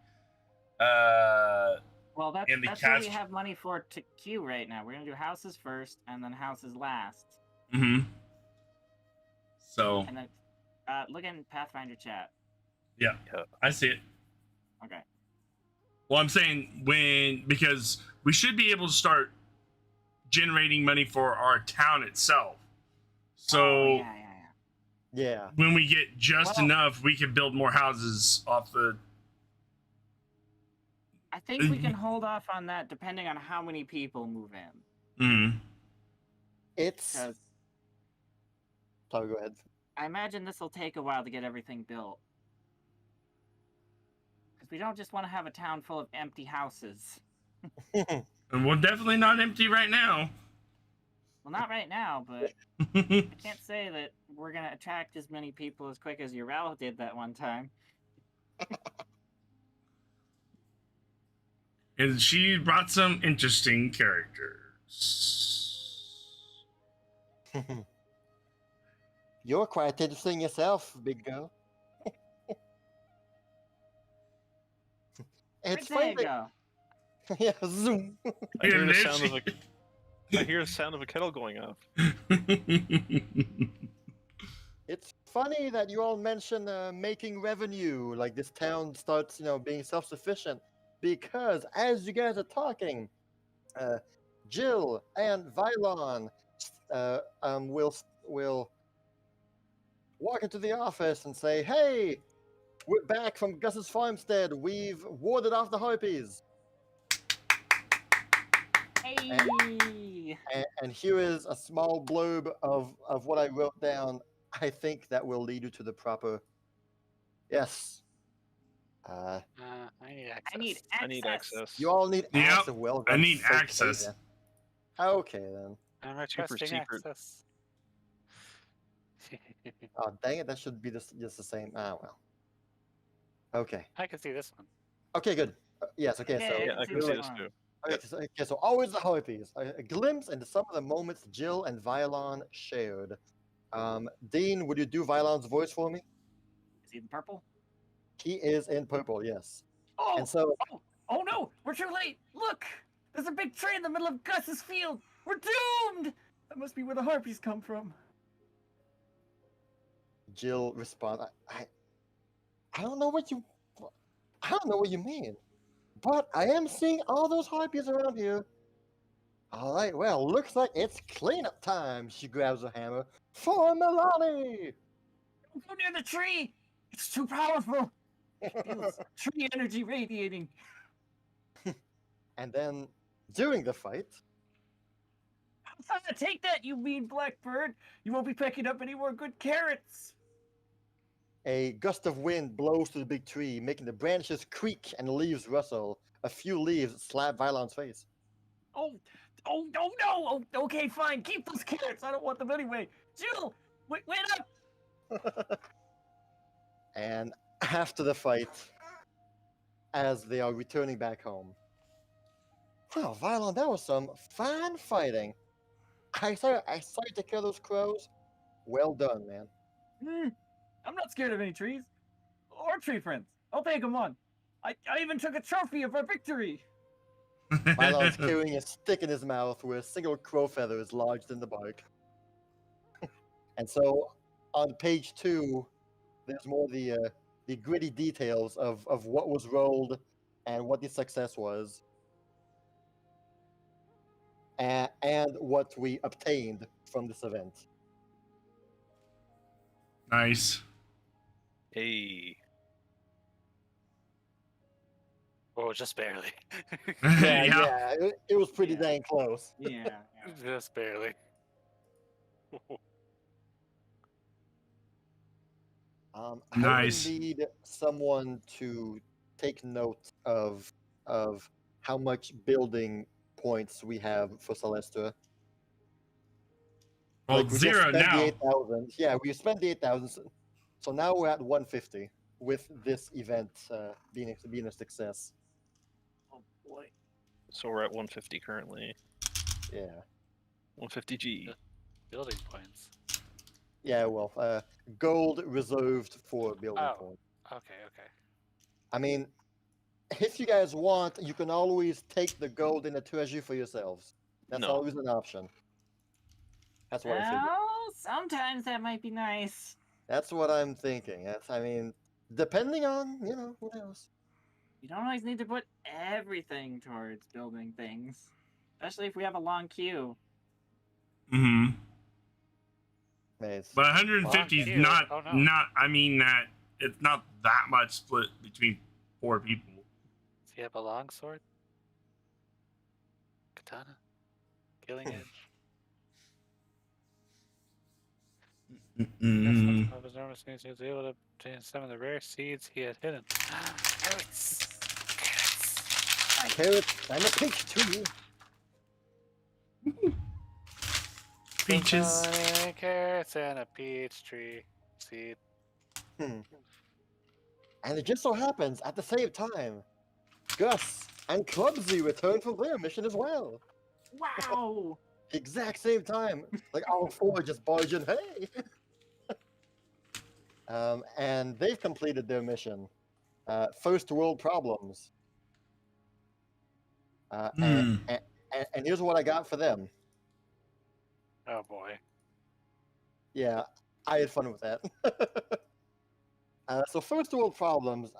Well, that's And the what we cast- have money for to queue right now. We're gonna do houses first, and then houses last. Mm-hmm. So And then, look in Pathfinder chat. I see it. Okay. Well, I'm saying because we should be able to start generating money for our town itself. So Oh, yeah. Yeah. when we get just Well- enough, we can build more houses off the. I think we can hold off on that depending on how many people move in. Mm. It's. Because Sorry, go ahead. I imagine this will take a while to get everything built. Because we don't just want to have a town full of empty houses. And we're definitely not empty right now. Well, not right now, but I can't say that we're going to attract as many people as quick as Ural did that one time. And she brought some interesting characters. You're quite interesting yourself, big girl. It's Where'd funny. they go? Yeah, zoom. I hear the there sound she- of a. I hear the sound of a kettle going off. It's funny that you all mention making revenue, like this town starts, being self-sufficient, because as you guys are talking, Jill and Vylon will walk into the office and say, "Hey, we're back from Gus's farmstead. We've warded off the harpies." Hey! And here is a small blurb of what I wrote down. I think that will lead you to the proper. Yes. I need access. I need access. I need access. You all need Yep, access. Well, I that's need so crazy. access. Okay then. I'm Super requesting secret. access. Oh dang it! That should be just the same. Ah well. Okay. I can see this one. Okay. Good. Yes. Okay. So. Okay. Yeah, I can see this too. Okay, so always the harpies. A glimpse into some of the moments Jill and Vylon shared. Dean, would you do Vylon's voice for me? Is he in purple? He is in purple, yes. Oh! And so, Oh no! We're too late! Look! There's a big tree in the middle of Gus's field! We're doomed! That must be where the harpies come from. Jill responds, I don't know what you mean, but I am seeing all those harpies around here. All right, well, looks like it's cleanup time. She grabs her hammer for Milani. Don't go near the tree! It's too powerful! It feels tree energy radiating. And then, during the fight, Take that, you mean blackbird! You won't be picking up any more good carrots! a gust of wind blows through the big tree, making the branches creak and the leaves rustle. A few leaves slap Vylon's face. Oh no! Oh, okay, fine. Keep those carrots. I don't want them anyway. Jill, wait up! And after the fight, as they are returning back home, wow, Vylon, that was some fine fighting. I saw you take care of those crows. Well done, man. I'm not scared of any trees or tree friends. I'll take them on. I even took a trophy of our victory. Vylon's carrying a stick in his mouth where a single crow feather is lodged in the bark. And so, on page 2, there's more the gritty details of what was rolled and what the success was, and what we obtained from this event. Nice. Hey. Oh, just barely. Yeah, it was pretty Yeah. dang close. Yeah. Just barely. I Nice. would need someone to take note of how much building points we have for Celestra. Well, Like, we just 0 spent the now. 8,000. Yeah, we spent the 8,000. So now we're at 150 with this event being a success. Oh boy. So we're at 150 currently. Yeah. 150G. Building points. Yeah, well, gold reserved for building Oh. points. Okay. I mean, if you guys want, you can always take the gold in the treasury for yourselves. That's No. always an option. That's what I figured. Well, sometimes that might be nice. That's what I'm thinking. I mean, depending on, who knows. You don't always need to put everything towards building things, especially if we have a long queue. Hmm. Maze. But 150 is Well, not oh, no. not. I mean that it's not that much split between 4 people. he have a long sword? Katana? Killing edge? Mm-mm. Of his enormous means he was able to obtain some of the rare seeds he had hidden. Carrots! Carrots and a peach tree. Peaches. So many carrots and a peach tree seed. And it just so happens, at the same time, Gus and Clumsy return from their mission as well. Wow. Exact same time. Like all four just barge in, hey! And they've completed their mission. First world problems. Hmm. And here's what I got for them. Oh boy. Yeah, I had fun with that. So first world problems.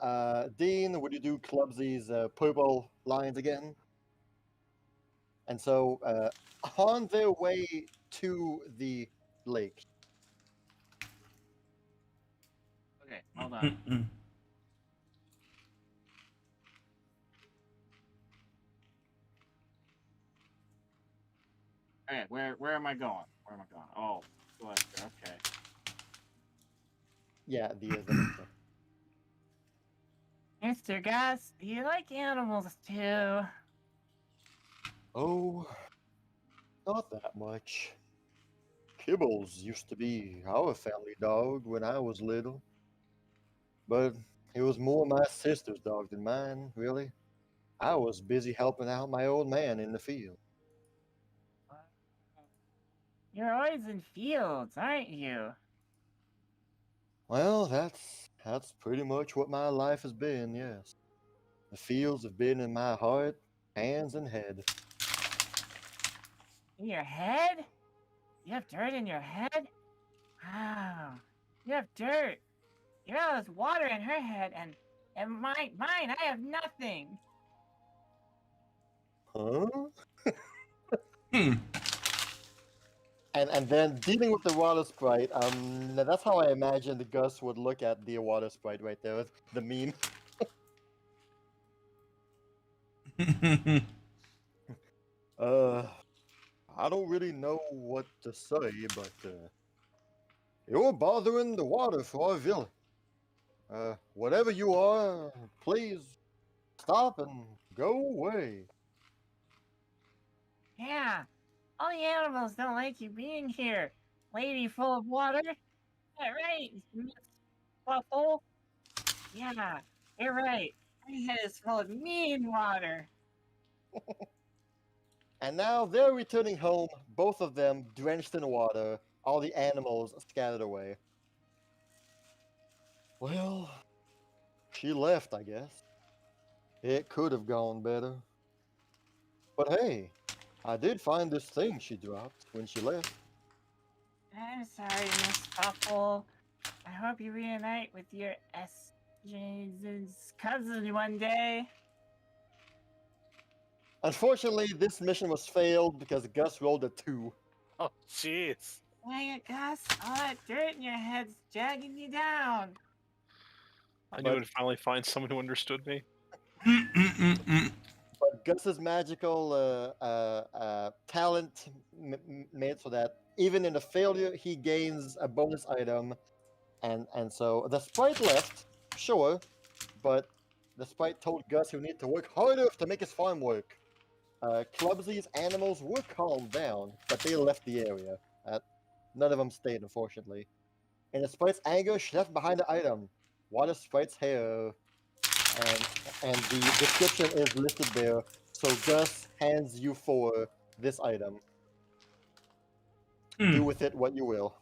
Dean, would you do Clumsy's purple lines again? And so on their way to the lake. Okay, hold on. Mm-mm. Okay, where am I going? Where am I going? Oh, Celestra, okay. Yeah, the Mr. Gus, do you like animals too? Oh, not that much. Kibbles used to be our family dog when I was little. But it was more my sister's dog than mine, really. I was busy helping out my old man in the field. You're always in fields, aren't you? Well, that's pretty much what my life has been, yes. The fields have been in my heart, hands, and head. In your head? You have dirt in your head? Wow. You have dirt. You have all this water in her head, and mine, I have nothing. Huh? Hmm. And then dealing with the water sprite, that's how I imagined Gus would look at the water sprite right there, with the meme. I don't really know what to say, but you're bothering the water for our village. Whatever you are, please stop and go away. Yeah. All the animals don't like you being here. Lady full of water. Yeah, right. Miss Waffle. Yeah, you're right. My head is full of mean water. And now they're returning home, both of them drenched in water, all the animals scattered away. Well, she left, I guess. It could have gone better. But hey, I did find this thing she dropped when she left. I'm sorry, Miss Waffle. I hope you reunite with your SJ's cousin one day. Unfortunately, this mission was failed because Gus rolled a 2. Oh jeez. Dang it, Gus. All that dirt in your head's dragging you down. I knew But- I'd finally find someone who understood me. Mm-mm-mm-mm. But Gus's magical talent made so that even in a failure, he gains a bonus item. And so the sprite left, sure, but the sprite told Gus he would need to work harder to make his farm work. Clumsy's animals were calmed down, but they left the area. None of them stayed, unfortunately. In the sprite's anger, she left behind the item. Water sprite's hair. And the description is listed there. So Gus hands you 4 this item. Hmm. Do with it what you will.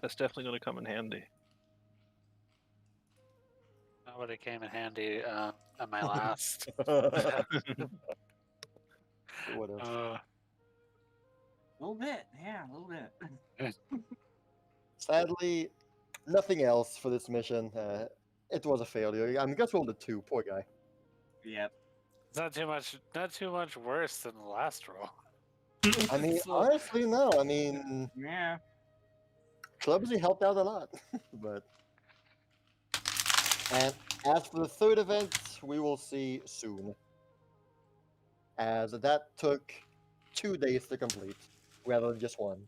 That's definitely going to come in handy. Nobody came in handy on my last. Whatever. A little bit, yeah, a little bit. Sadly, nothing else for this mission. It was a failure. I mean, Gus rolled a 2. Poor guy. Yep. It's not too much worse than the last roll. I mean, So- honestly, no. I mean, Yeah. Clumsy helped out a lot, but and as for the third event, we will see soon, as that took 2 days to complete rather than just one.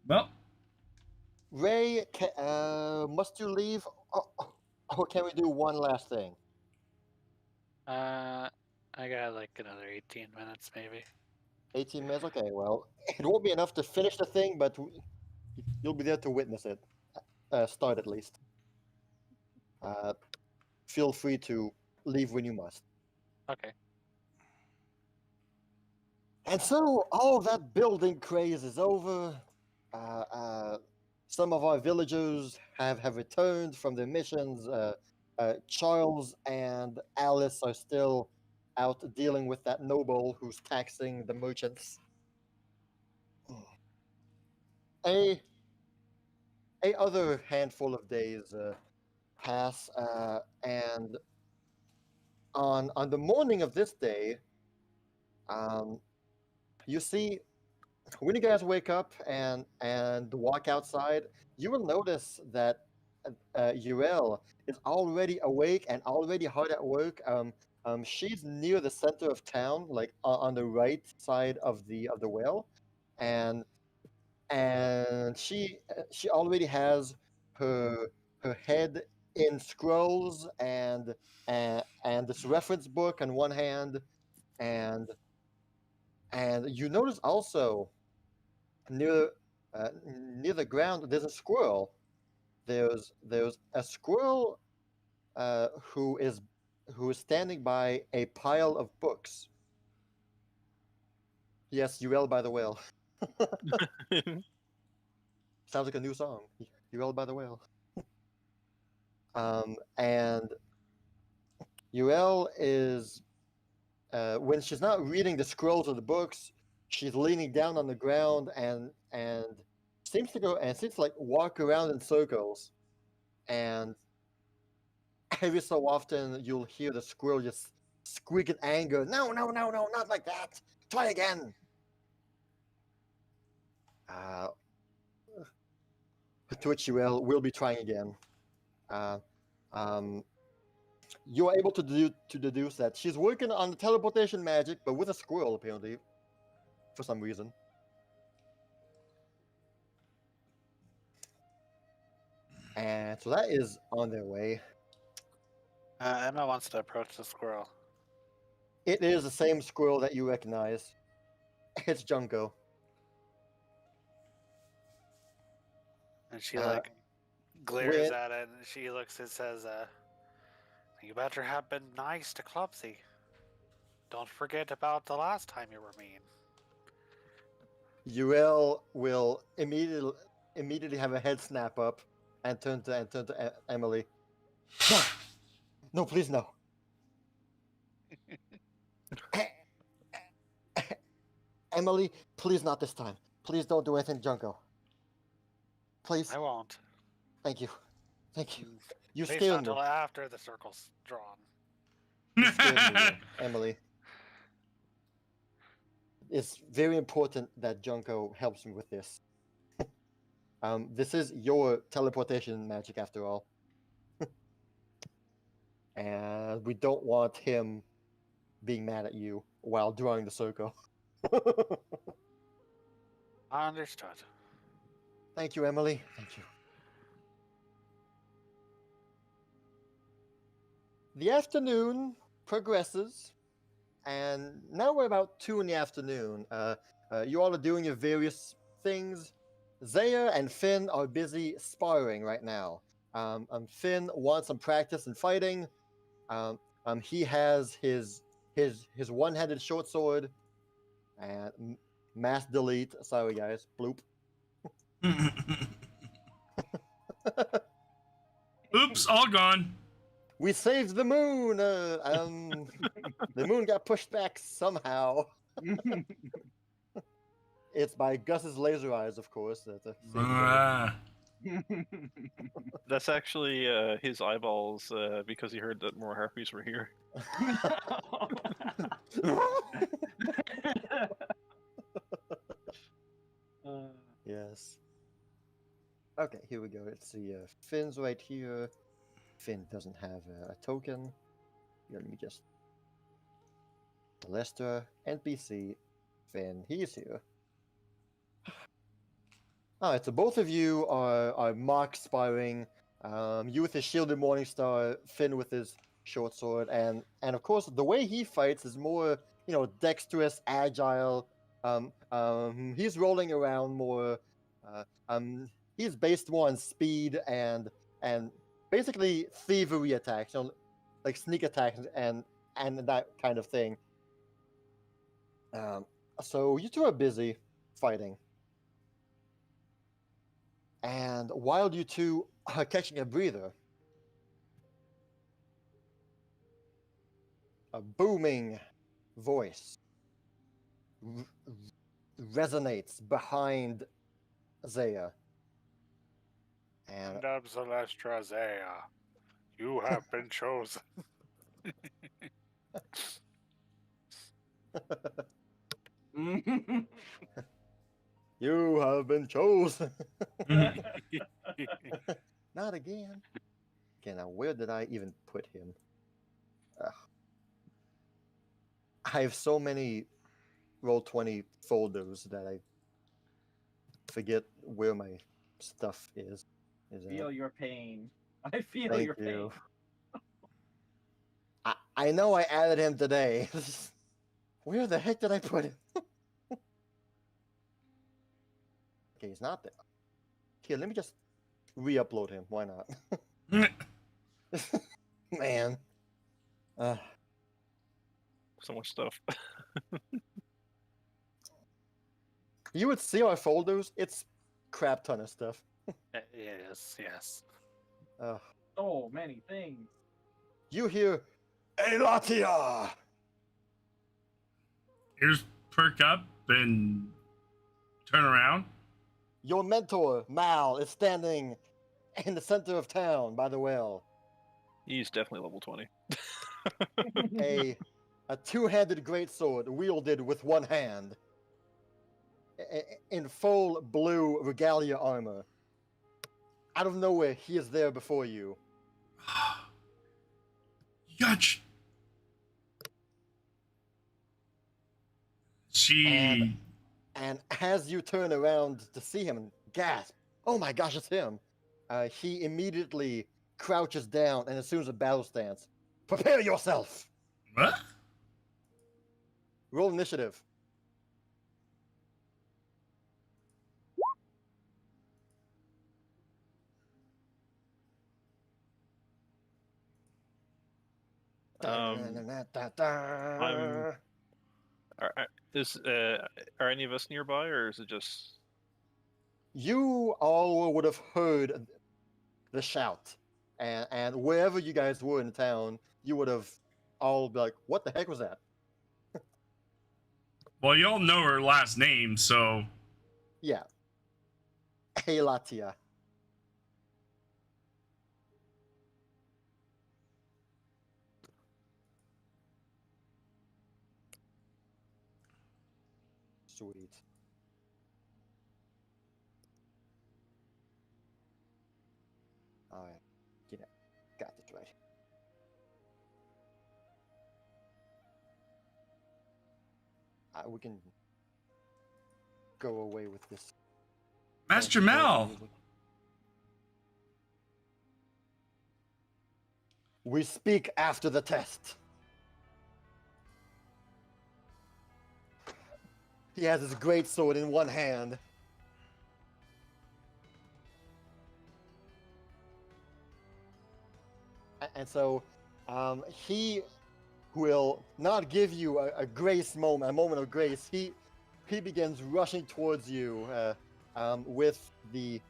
Well, Ray, must you leave? Or can we do one last thing? I got like another 18 minutes maybe. 18 minutes? Okay, well, it won't be enough to finish the thing, but you'll be there to witness it. Start at least. Feel free to leave when you must. Okay. And so, all that building craze is over. Some of our villagers have returned from their missions. Charles and Alice are still out dealing with that noble who's taxing the merchants. A other handful of days pass, and on the morning of this day, you see, when you guys wake up and walk outside, you will notice that Uriel is already awake and already hard at work. She's near the center of town, like on the right side of the well, and she already has her head in scrolls and this reference book on one hand, and you notice also near near the ground there's a squirrel. There's a squirrel who is standing by a pile of books. Yes, Uriel by the well. Sounds like a new song. Uriel by the well. And Uriel is when she's not reading the scrolls of the books, she's leaning down on the ground and seems to like walk around in circles, and every so often you'll hear the squirrel just squeak in anger. No, no, no, no, not like that. Try again. To which we'll be trying again. You are able to deduce that she's working on the teleportation magic, but with a squirrel apparently, for some reason. And so that is on their way. Emma wants to approach the squirrel. It is the same squirrel that you recognize. It's Junko. And she like glares at it, and she looks and says, "You better have been nice to Clumsy. Don't forget about the last time you were mean." Uriel will immediately have a head snap up and turn to Emily. No, no, please no. Emily, please not this time. Please don't do anything, Junko. Please. I won't. Thank you. Thank you. You At least scared not me. until after the circle's drawn. You scared me, Emily. It's very important that Junko helps me with this. This is your teleportation magic after all. And we don't want him being mad at you while drawing the circle. Understood. Thank you, Emily. Thank you. The afternoon progresses, and now we're about 2 in the afternoon. You all are doing your various things. Zaya and Finn are busy sparring right now. Finn wants some practice in fighting. He has his one-handed short sword and mass delete. Sorry, guys. Bloop. Oops, all gone. We saved the moon. The moon got pushed back somehow. It's by Gus's laser eyes, of course. That's a That's actually his eyeballs because he heard that more harpies were here. Yes. Okay, here we go. Let's see. Finn's right here. Finn doesn't have a token. Here, let me just. Celestra, NPC, Finn, he's here. Alright, so both of you are mock sparring. You with his shielded Morningstar, Finn with his short sword, and of course the way he fights is more, dexterous, agile. He's rolling around more. He's based more on speed and basically thievery attacks, like sneak attacks and that kind of thing. So you two are busy fighting. And while you two are catching a breather, a booming voice resonates behind Zaya. And Kingdom Celestra Zaya, you have been chosen. you have been chosen. Not again. Okay, now where did I even put him? I have so many Roll20 folders that I forget where my stuff is. Feel your pain. I feel Thank your you. pain. I know I added him today. Where the heck did I put him? Okay, he's not there. Here, let me just re-upload him. Why not? Man. So much stuff. You would see our folders. It's crap ton of stuff. Yes. So many things. You hear, Elatia! Ears perk up and turn around. Your mentor, Mal, is standing in the center of town by the well. He's definitely level 20. A two-handed greatsword wielded with one hand. In full blue regalia armor. Out of nowhere, he is there before you. Yatch. She. And as you turn around to see him and gasp, oh my gosh, it's him. He immediately crouches down and assumes a battle stance. Prepare yourself! What? Roll initiative. Are any of us nearby, or is it just? You all would have heard the shout, and wherever you guys were in town, you would have all be like, "What the heck was that?" Well, y'all know her last name, so. Yeah, Elatia. Sweet. All right, got this right. We can go away with this. Master Mal. We speak after the test. He has his greatsword in one hand. And so he will not give you a grace moment, a moment of grace. He begins rushing towards you with the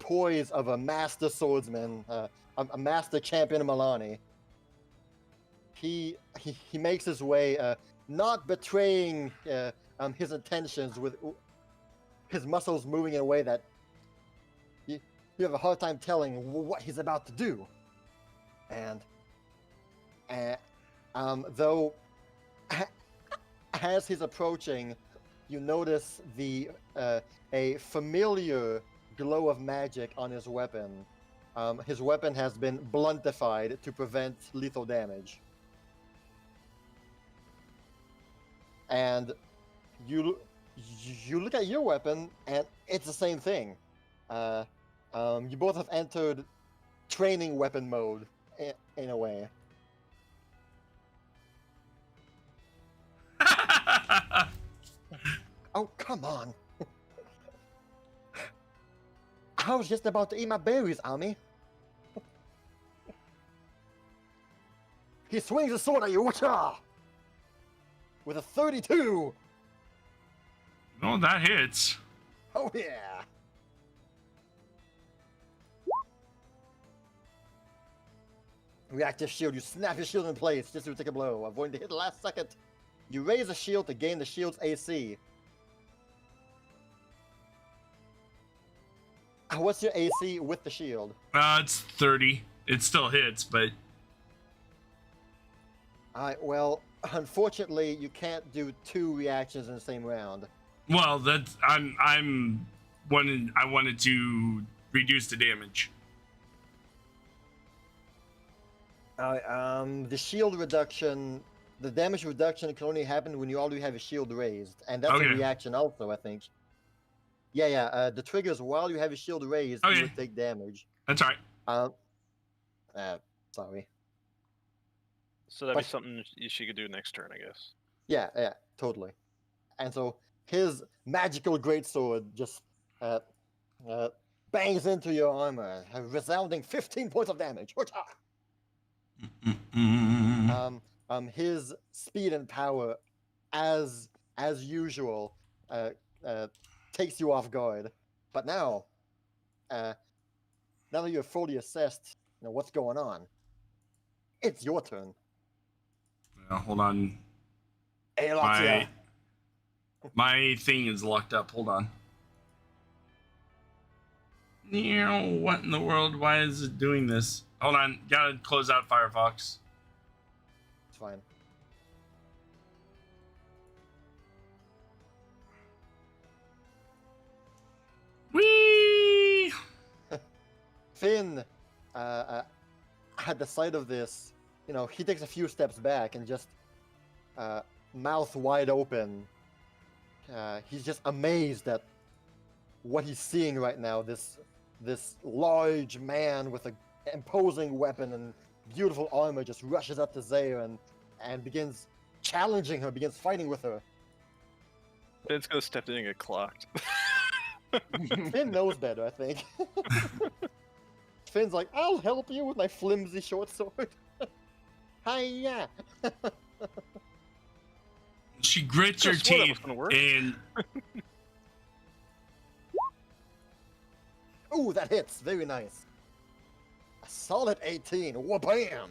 poise of a master swordsman, a master champion of Milani. He makes his way, not betraying his intentions, with his muscles moving in a way that you have a hard time telling what he's about to do. And though as he's approaching, you notice a familiar glow of magic on his weapon. His weapon has been bluntified to prevent lethal damage. And you look at your weapon, and it's the same thing. You both have entered training weapon mode in a way. Oh, come on. I was just about to eat my berries, Ami. He swings his sword at you, whatcha? With a 32. Oh, that hits. Oh, yeah. Reactive shield. You snap your shield in place just to take a blow, avoiding the hit the last second. You raise the shield to gain the shield's AC. What's your AC with the shield? It's 30. It still hits, but Alright, well, unfortunately, you can't do 2 reactions in the same round. well, that's I wanted to reduce the damage. The shield reduction, the damage reduction can only happen when you already have a shield raised, and that's Okay. a reaction also, I think. Yeah, the triggers while you have your shield raised, Okay. you would take damage. That's all right. Sorry. So that'd be But- something she could do next turn, I guess. Yeah, totally. And so his magical greatsword just bangs into your armor, a resounding 15 points of damage. His speed and power, as usual, takes you off guard. But now that you're fully assessed, what's going on, it's your turn. Hold on. Hey, Latia. My thing is locked up. Hold on. What in the world? Why is it doing this? Hold on. Gotta close out Firefox. It's fine. Whee! Finn, at the sight of this, he takes a few steps back and just, mouth wide open. He's just amazed at what he's seeing right now. This large man with an imposing weapon and beautiful armor just rushes up to Zaya and begins challenging her, begins fighting with her. Finn's gonna step in and get clocked. Finn knows better, I think. Finn's like, I'll help you with my flimsy short sword. Hiya! She grits her Could've swore that teeth was gonna work. and Ooh, that hits. Very nice. A solid 18. Wha-bam!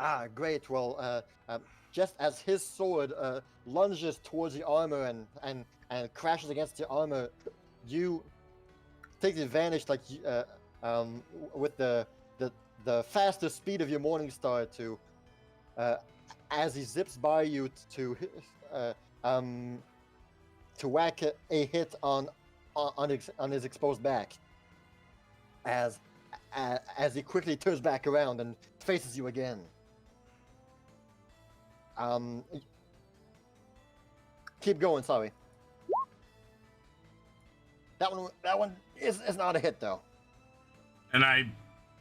Ah, great. Well, just as his sword lunges towards the armor and crashes against the armor, you take the advantage, with the faster speed of your Morningstar to, as he zips by you to whack a hit on his exposed back, as he quickly turns back around and faces you again. Keep going. Sorry. That one is not a hit though. and I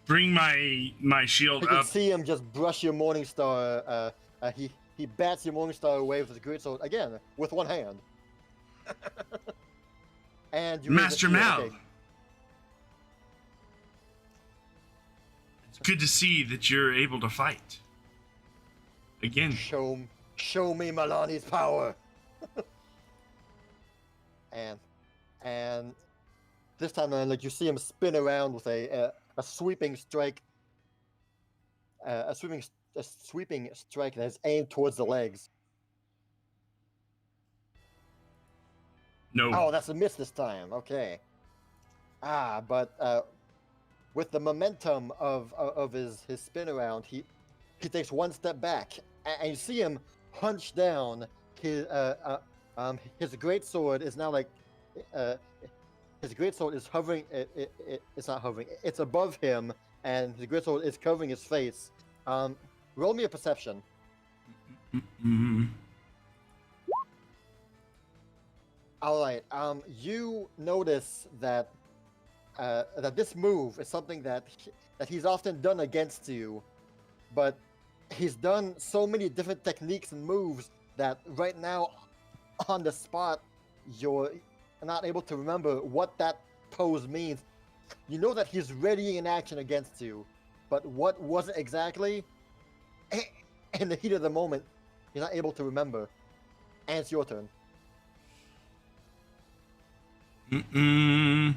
bring my shield You can up. see him just brush your Morningstar. He bats your Morningstar away with his greatsword again with one hand. And you raise the Master shield. Mal. Okay. It's good to see that you're able to fight. Again. Show me Milani's power. and this time, you see him spin around with a sweeping strike. A sweeping strike that is aimed towards the legs. No. Oh, that's a miss this time. Okay. But with the momentum of his spin around, he takes one step back, and you see him hunch down. His greatsword is now like his greatsword is hovering. It's not hovering. It's above him, and his greatsword is covering his face. Roll me a perception. Mm. All right. You notice that this move is something that he's often done against you, but he's done so many different techniques and moves that right now, on the spot, you're not able to remember what that pose means. You know that he's readying an action against you, but what was it exactly? In the heat of the moment, you're not able to remember. And it's your turn. Mm-mm.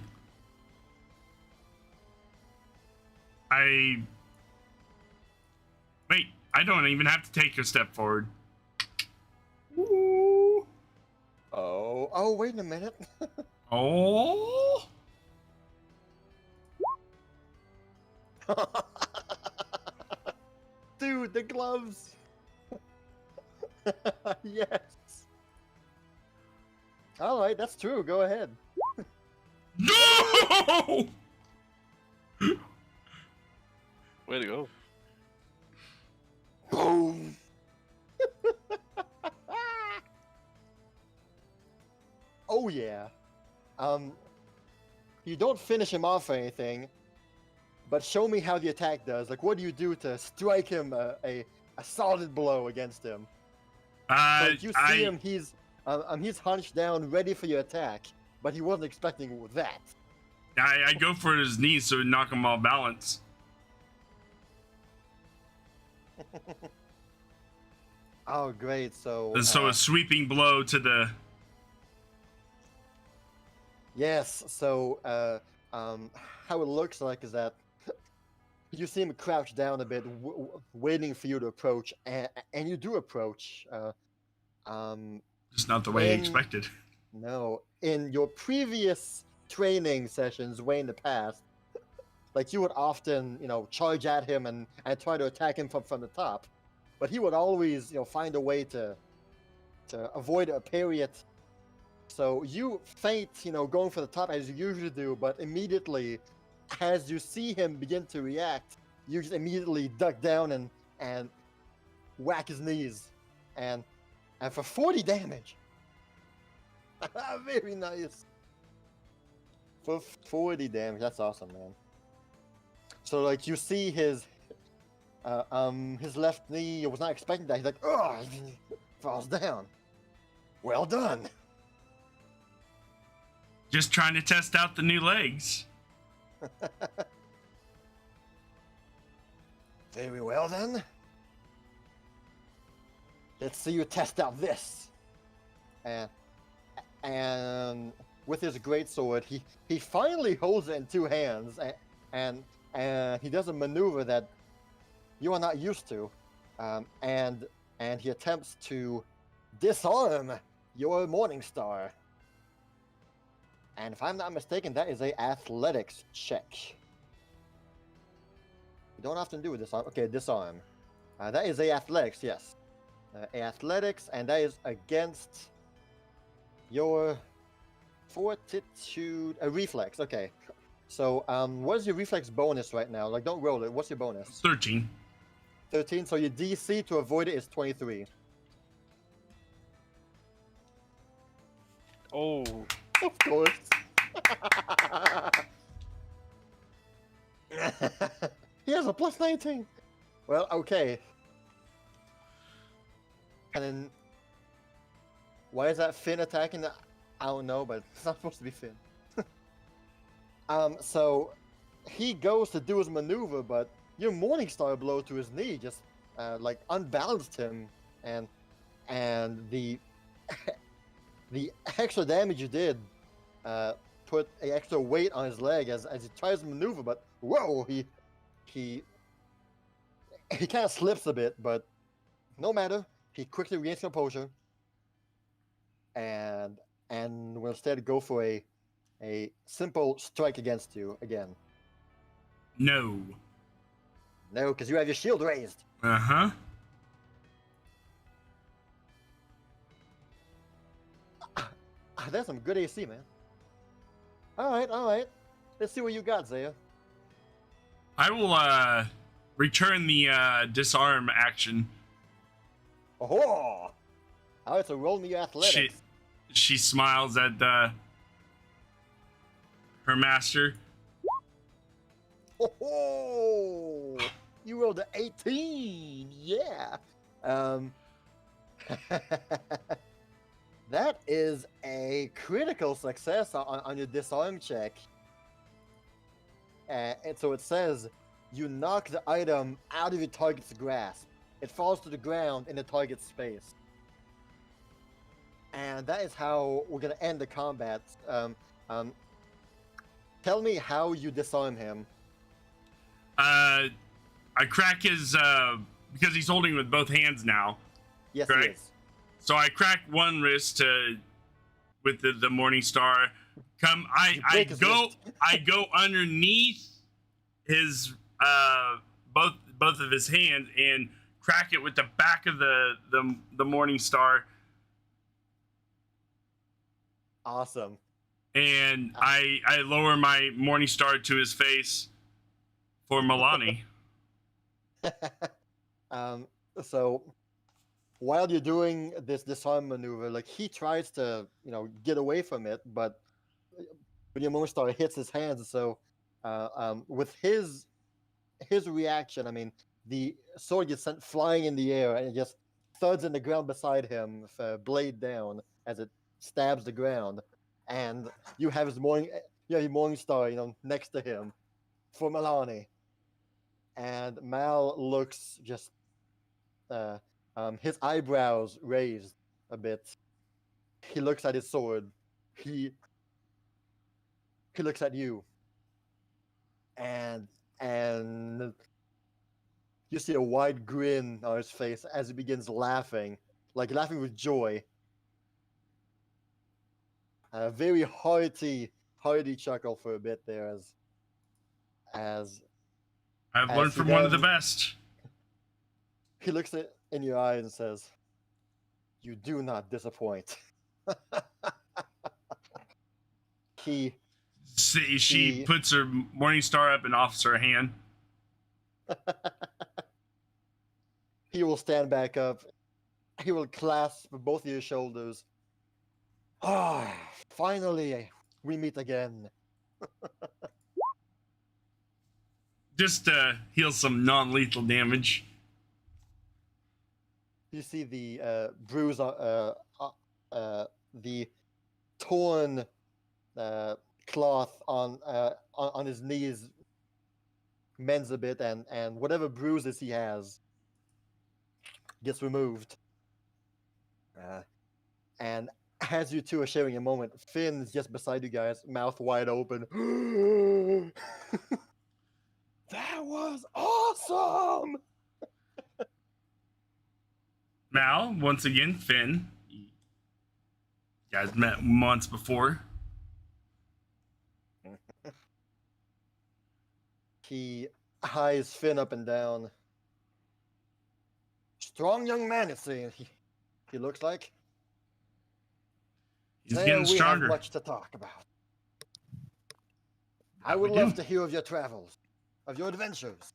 Wait, I don't even have to take a step forward. Ooh. Oh, wait a minute. Oh. Dude, the gloves. Yes. All right, that's true. Go ahead. No! Way to go. Boom. Oh yeah. You don't finish him off or anything, but show me how the attack does. Like, what do you do to strike him a solid blow against him? Like you see him, he's hunched down, ready for your attack, but he wasn't expecting that. I go for his knees so knock him off balance. Oh, great. So A sweeping blow to the. Yes. So how it looks like is that you see him crouch down a bit, waiting for you to approach, and you do approach. Just not the way I expected. No, in your previous training sessions, way in the past, like you would often, charge at him and try to attack him from the top, but he would always, find a way to avoid a parry it. So you feint, going for the top as you usually do, but immediately, as you see him begin to react, you just immediately duck down and whack his knees, and for 40 damage. Very nice. For 40 damage, that's awesome, man. So like you see his left knee, was not expecting that. He's like, oh, he falls down. Well done. Just trying to test out the new legs. Very well then. Let's see you test out this. And with his greatsword, he finally holds it in two hands, and he does a maneuver that you are not used to, and he attempts to disarm your Morningstar. And if I'm not mistaken, that is a athletics check. You don't often do this. Okay, disarm. That is a athletics, yes. Athletics, and that is against your fortitude, a reflex. Okay. So, what is your reflex bonus right now? Like, don't roll it. What's your bonus? 13. 13. So your DC to avoid it is 23. Oh, Of course. He has a plus 19. Well, okay. And then, why is that Finn attacking? I don't know, but it's not supposed to be Finn. So he goes to do his maneuver, but your Morningstar blow to his knee just like unbalanced him, and the the extra damage you did put an extra weight on his leg as he tries to maneuver, but whoa, he kind of slips a bit, but no matter. He quickly regains composure, and and will instead go for a simple strike against you again. No. No, because you have your shield raised. Uh-huh. That's some good AC, man. All right. Let's see what you got, Zaya. I will return the disarm action. Oh! All right, so roll me your athletics. She smiles at her master. Oh! You rolled an 18. Yeah. That is a critical success on your disarm check. And so it says you knock the item out of your target's grasp. It falls to the ground in the target's space. And that is how we're going to end the combat. Tell me how you disarm him. I crack his because he's holding with both hands now. Yes, Correct. he is. So I crack one wrist with the Morning Star. I go underneath his both of his hands and crack it with the back of the Morning Star. Awesome. And I lower my Morning Star to his face for Milani. So while you're doing this disarm maneuver, like he tries to, get away from it, but when your Morning Star hits his hands, so with his reaction, I mean, the sword gets sent flying in the air and it just thuds in the ground beside him, blade down as it stabs the ground, and you have his Morning Star, next to him for Milani, and Mal looks just his eyebrows raised a bit. He looks at his sword. He looks at you, and you see a wide grin on his face as he begins laughing, like laughing with joy. A very hearty chuckle for a bit there, as I've learned from one of the best. he looks in your eyes and says, "You do not disappoint." She puts her Morning Star up and offers her hand. He will stand back up. He will clasp both of your shoulders. Ah, finally, we meet again. Just heal some non-lethal damage. You see the bruise, the torn cloth on his knees mends a bit, and whatever bruises he has gets removed. And as you two are sharing a moment, Finn's just beside you guys, mouth wide open. That was awesome! Mal, once again, Finn. You guys met months before. He eyes Finn up and down. Strong young man, it seems. He looks like. He's getting stronger. We have much to talk about. I would love to hear of your travels, of your adventures.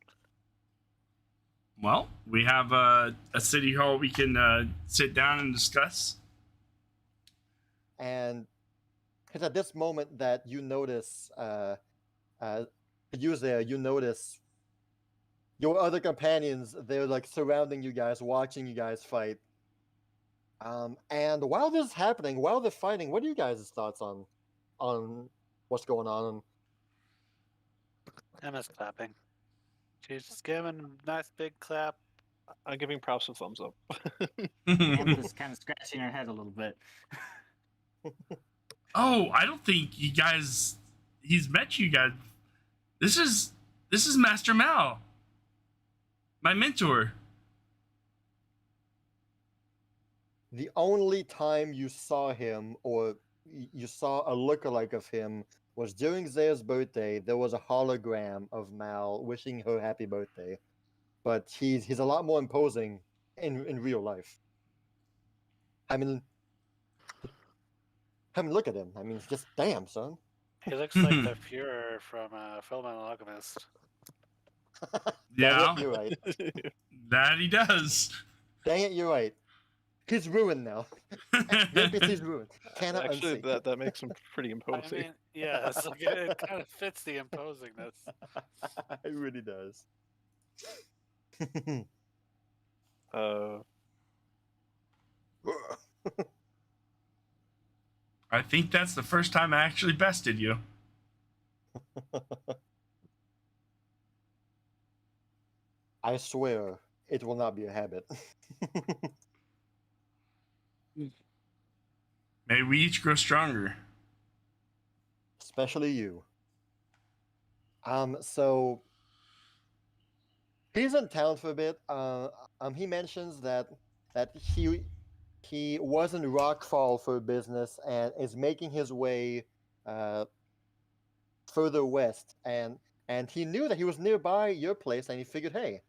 Well, we have a city hall we can sit down and discuss. And it's at this moment that you notice, you notice your other companions. They're like surrounding you guys, watching you guys fight. And while this is happening, while they're fighting, what are you guys' thoughts on what's going on? Emma's clapping. She's just giving a nice big clap. I'm giving props and thumbs up. Emma's kind of scratching her head a little bit. Oh, I don't think he's met you guys. This is Master Mal, my mentor. The only time you saw him, or you saw a lookalike of him was during Zaya's birthday. There was a hologram of Mal wishing her happy birthday, but he's a lot more imposing in real life. I mean, look at him. I mean, just damn, son. He looks like the Fjord from Fullmetal Alchemist. Yeah. Dang it, you're right. That he does. Dang it, you're right. He's ruined now. The NPC's ruined. Cannot Actually, unsee. that makes him pretty I imposing. mean, yeah, it's like it kind of fits the imposingness. It really does. I think that's the first time I actually bested you. I swear it will not be a habit. May we each grow stronger. Especially you. So he's in town for a bit. He mentions that he was in Rockfall for business and is making his way further west, and he knew that he was nearby your place, and he figured, hey,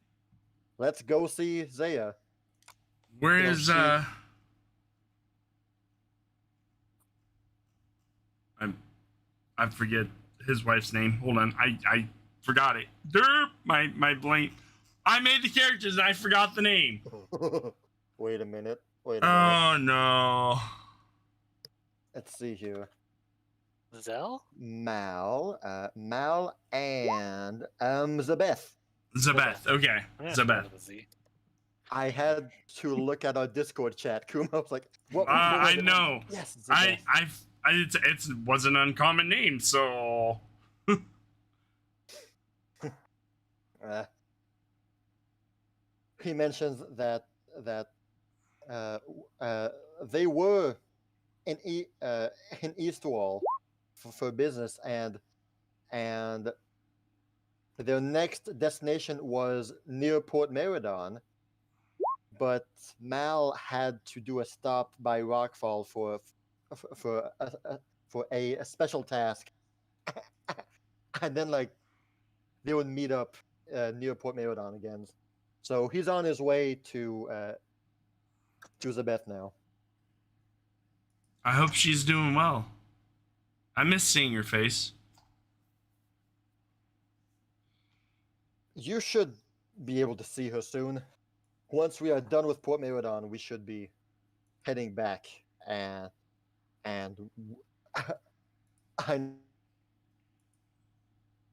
let's go see Zaya. Where You know, is she- I forget his wife's name. Hold on. I forgot it. Derp, my blank. I made the characters and I forgot the name. Wait a minute. Oh no. Let's see here. Zell? Mal and Zabeth. Zabeth. Okay. Yeah, Zabeth. with a Z. I had to look at our Discord chat. Kuma was like, "What?" I know. Yes, I Zabeth. it was an uncommon name, so He mentions that they were in Eastwall for business, and their next destination was near Port Meridon, but Mal had to do a stop by Rockfall for a special task, and then like they would meet up near Port Meridon again. So he's on his way to Zabeth now. I hope she's doing well. I miss seeing your face. You should be able to see her soon. Once we are done with Port Meridon, we should be heading back, and I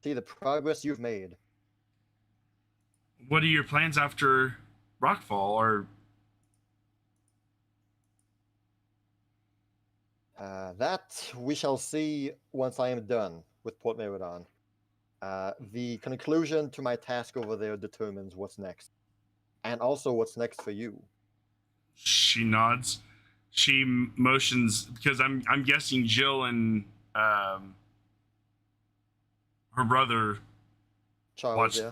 see the progress you've made. What are your plans after Rockfall? Or That we shall see once I am done with Port Meridon. The conclusion to my task over there determines what's next, and also what's next for you. she nods. She motions because I'm guessing Jill and her brother Charles, yeah.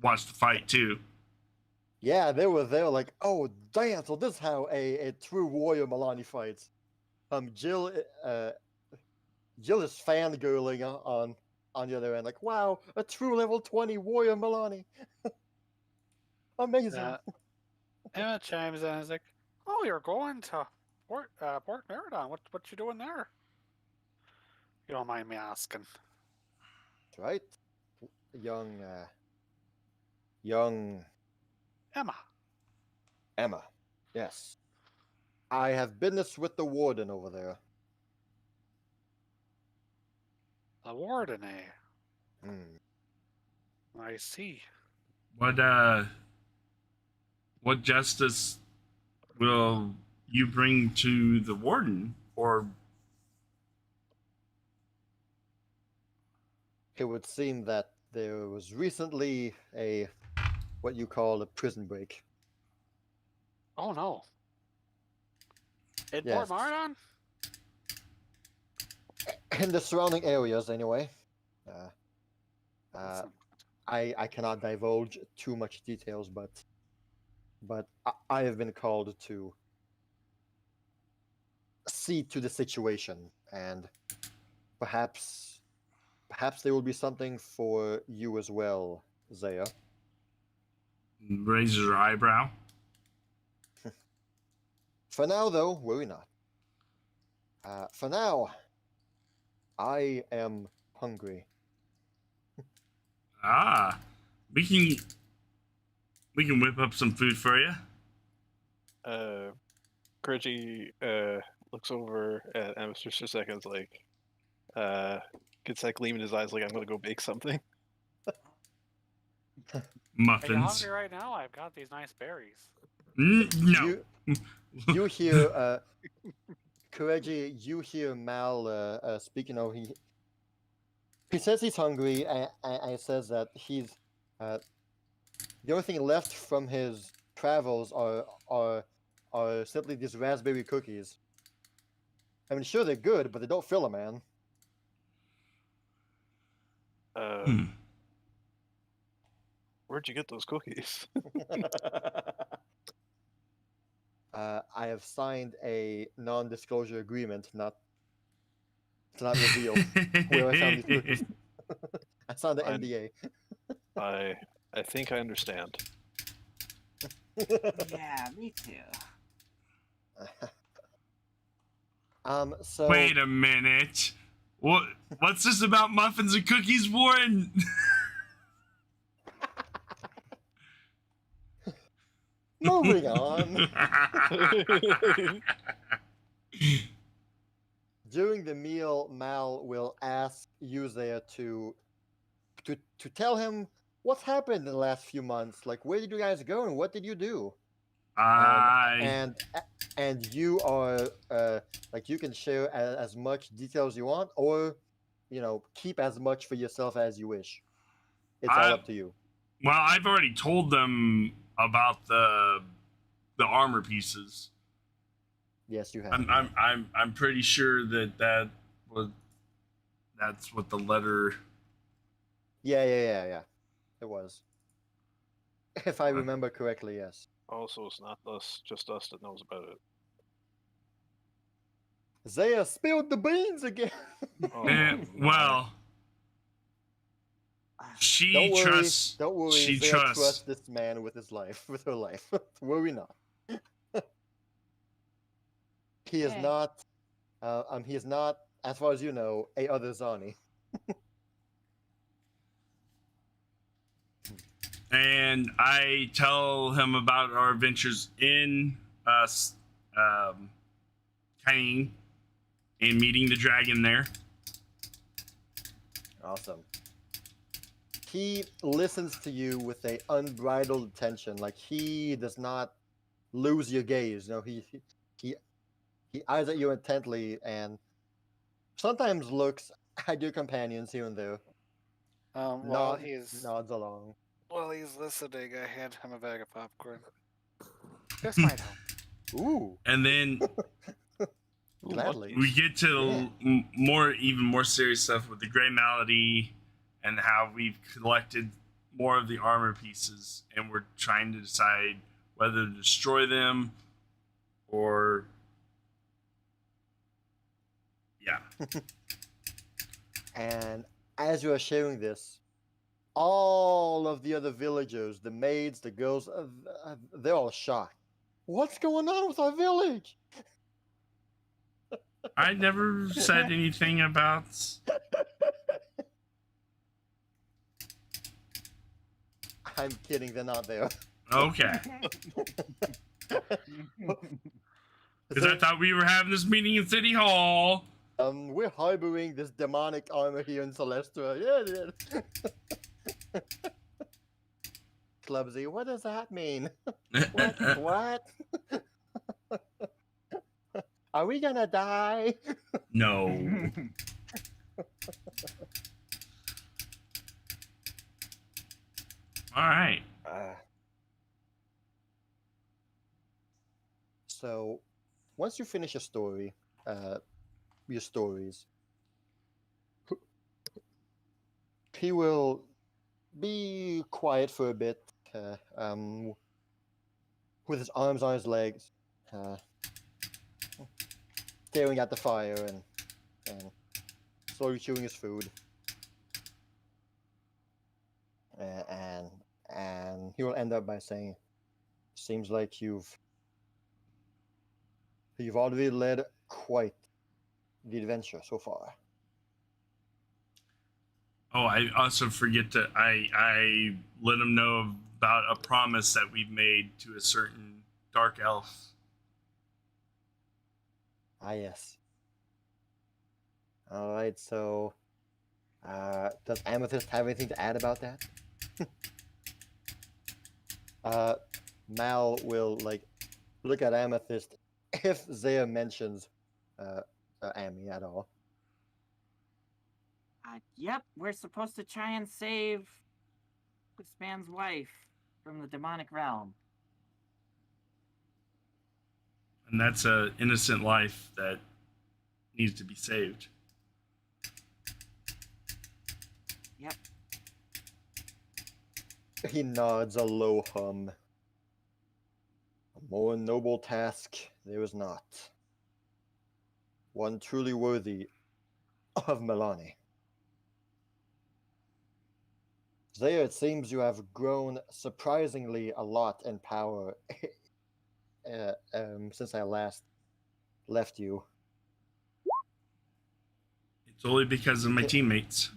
watched the fight too. Yeah, they were there like, oh, damn, so this is how a true warrior Milani fights. Jill is fangirling on the other end, like, wow, a true level 20 warrior Milani. Amazing. Emma chimes in and is like, "Oh, you're going to Port Meridon. What you doing there? You don't mind me asking?" That's right. Young Emma. Yes. I have business with the warden over there. The warden, eh? Hmm. I see. What justice will you bring to the warden? Or It would seem that there was recently what you call a prison break. Oh no. In Yes. Port Meridon? In the surrounding areas, anyway. That's- I cannot divulge too much details, but I have been called to see to the situation, and perhaps there will be something for you as well, Zaya. Raises her eyebrow. For now, though, worry not. For now, I am hungry. Ah, we can whip up some food for you. Kireji looks over at Amethyst for a second, like, gets that gleam in his eyes, like, I'm gonna go bake something. Are you Muffins. hungry right now? I've got these nice berries. No. You hear, Kireji, you hear Mal speak. You know, he says he's hungry, and says that he's the only thing left from his travels are simply these raspberry cookies. I mean, sure they're good, but they don't fill a man. Where'd you get those cookies? I have signed a non-disclosure agreement to not reveal where I found these cookies. I signed the Fine. NDA. I think I understand. Yeah, me too. So Wait a minute. What's this about muffins and cookies, Warren? moving on. During the meal, Mal will ask you there to tell him what's happened in the last few months. Like, where did you guys go and what did you do? And you are like, you can share as much detail as you want, or keep as much for yourself as you wish. It's all up to you. Well, I've already told them about the armor pieces. Yes, you have. I'm pretty sure that's what the letter. Yeah. It was. If I remember correctly, yes. Also, it's not just us that knows about it. Zaya spilled the beans again. Well, she trusts. Don't worry. She Zaya trusts this man with his life, with her life. Worry not. He is not. He is not, as far as you know, a other Zani. And I tell him about our adventures in Kain and meeting the dragon there. Awesome. He listens to you with a unbridled attention. Like, he does not lose your gaze. He eyes at you intently and sometimes looks at your companions here and there. Nods along. While he's listening, I hand him a bag of popcorn. This might help. Ooh. And then Gladly. we get to even more serious stuff with the Grey Malady and how we've collected more of the armor pieces, and we're trying to decide whether to destroy them or And as you are sharing this, all of the other villagers, the maids, the girls, they're all shocked. What's going on with our village? I never said anything about. I'm kidding, they're not there. Okay. Because I thought we were having this meeting in City Hall. We're harboring this demonic armor here in Celestra. Yeah. Clubsy, what does that mean? What? Are we gonna die? No. All right. So, once you finish your stories, he will be quiet for a bit, with his arms on his legs, staring at the fire and slowly chewing his food. And he will end up by saying, "Seems like you've already led quite the adventure so far." Oh, I also forget to I let him know about a promise that we've made to a certain dark elf. Ah, yes. All right. So, does Amethyst have anything to add about that? Mal will look at Amethyst if Zaya mentions Amy at all. Yep, we're supposed to try and save this man's wife from the demonic realm. And that's a innocent life that needs to be saved. Yep. He nods a low hum. A more noble task there is not. One truly worthy of Milani. Zaya, it seems you have grown surprisingly a lot in power since I last left you. It's only because of my teammates.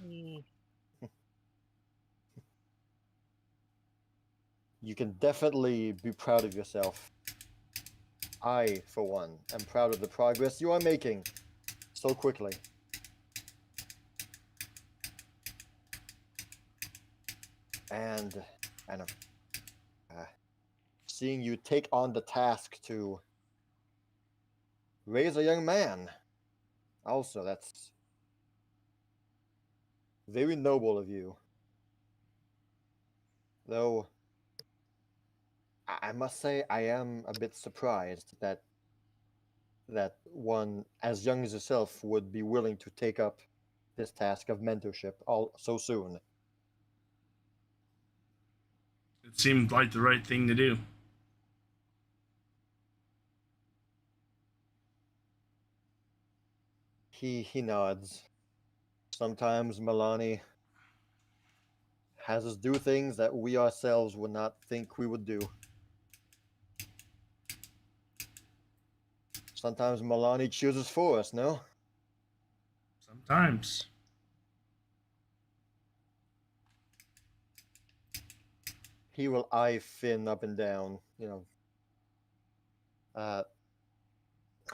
You can definitely be proud of yourself. I, for one, am proud of the progress you are making so quickly. And seeing you take on the task to raise a young man. Also, that's very noble of you. Though, I must say I am a bit surprised that one as young as yourself would be willing to take up this task of mentorship all so soon. It seemed like the right thing to do. He nods. Sometimes Milani has us do things that we ourselves would not think we would do. Sometimes Milani chooses for us, no? Sometimes. He will eye Finn up and down, you know.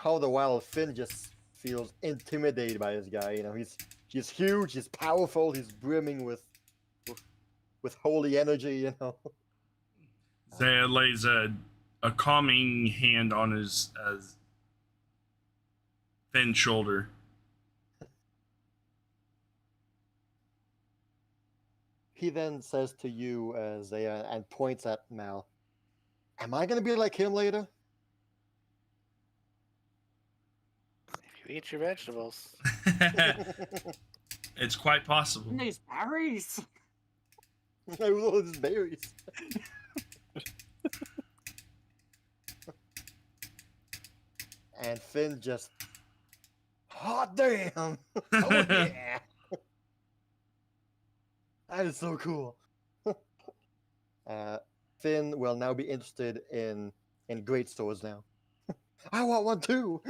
All the while, Finn just feels intimidated by this guy. You know, he's huge, he's powerful, he's brimming with holy energy. You know. Zaya lays a calming hand on his Finn's shoulder. He then says to you, Zaya, and points at Mal, "Am I gonna be like him later?" If you eat your vegetables. It's quite possible. And these berries. I love these berries. And Finn just, hot damn! Oh yeah! That is so cool. Finn will now be interested in great stores now. I want one too.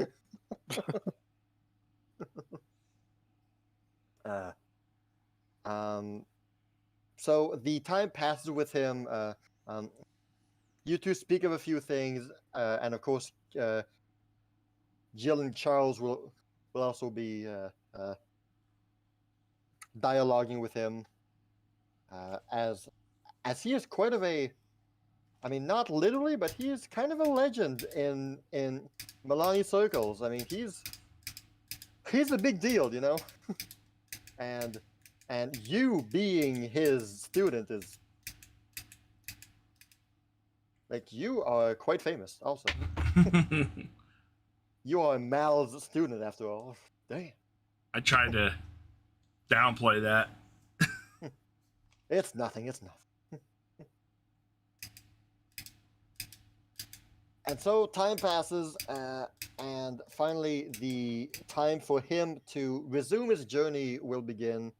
So the time passes with him. You two speak of a few things, and of course, Jill and Charles will also be dialoguing with him, as he is quite of a, I mean, not literally, but he is kind of a legend in Milani circles. I mean, he's a big deal, you know. and you being his student is like, you are quite famous also. You are Mal's student after all. Damn. I tried to downplay that. It's nothing. And so time passes, and finally the time for him to resume his journey will begin.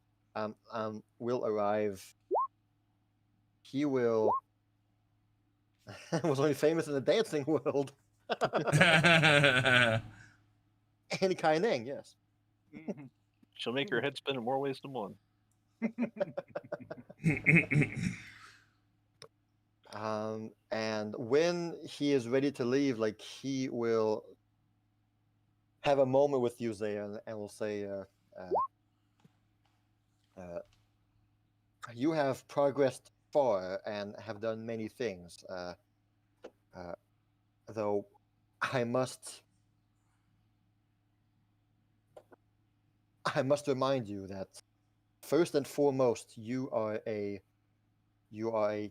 Will arrive. He will. Was only famous in the dancing world. And Kaineng, yes. She'll make your head spin in more ways than one. And when he is ready to leave, like he will have a moment with you, Zaya, and will say, "You have progressed far and have done many things. Though I must remind you that first and foremost, you are a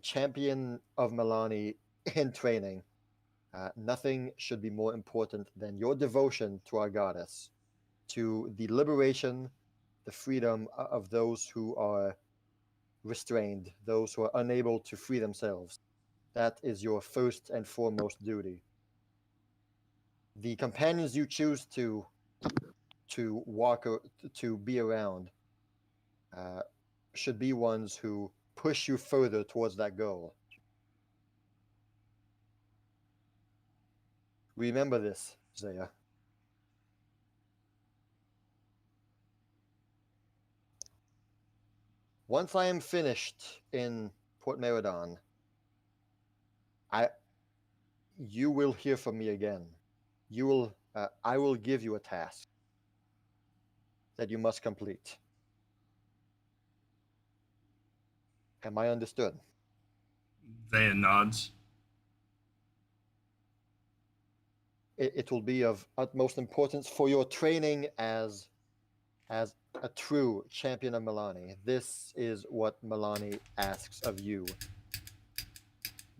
champion of Milani in training. Nothing should be more important than your devotion to our goddess, to the liberation, the freedom of those who are restrained, those who are unable to free themselves. That is your first and foremost duty. The companions you choose to walk or to be around should be ones who push you further towards that goal. Remember this, Zaya. Once I am finished in Port Meridon, you will hear from me again. I will give you a task that you must complete. Am I understood? Zaya nods. It will be of utmost importance for your training as a true champion of Milani. This is what Milani asks of you.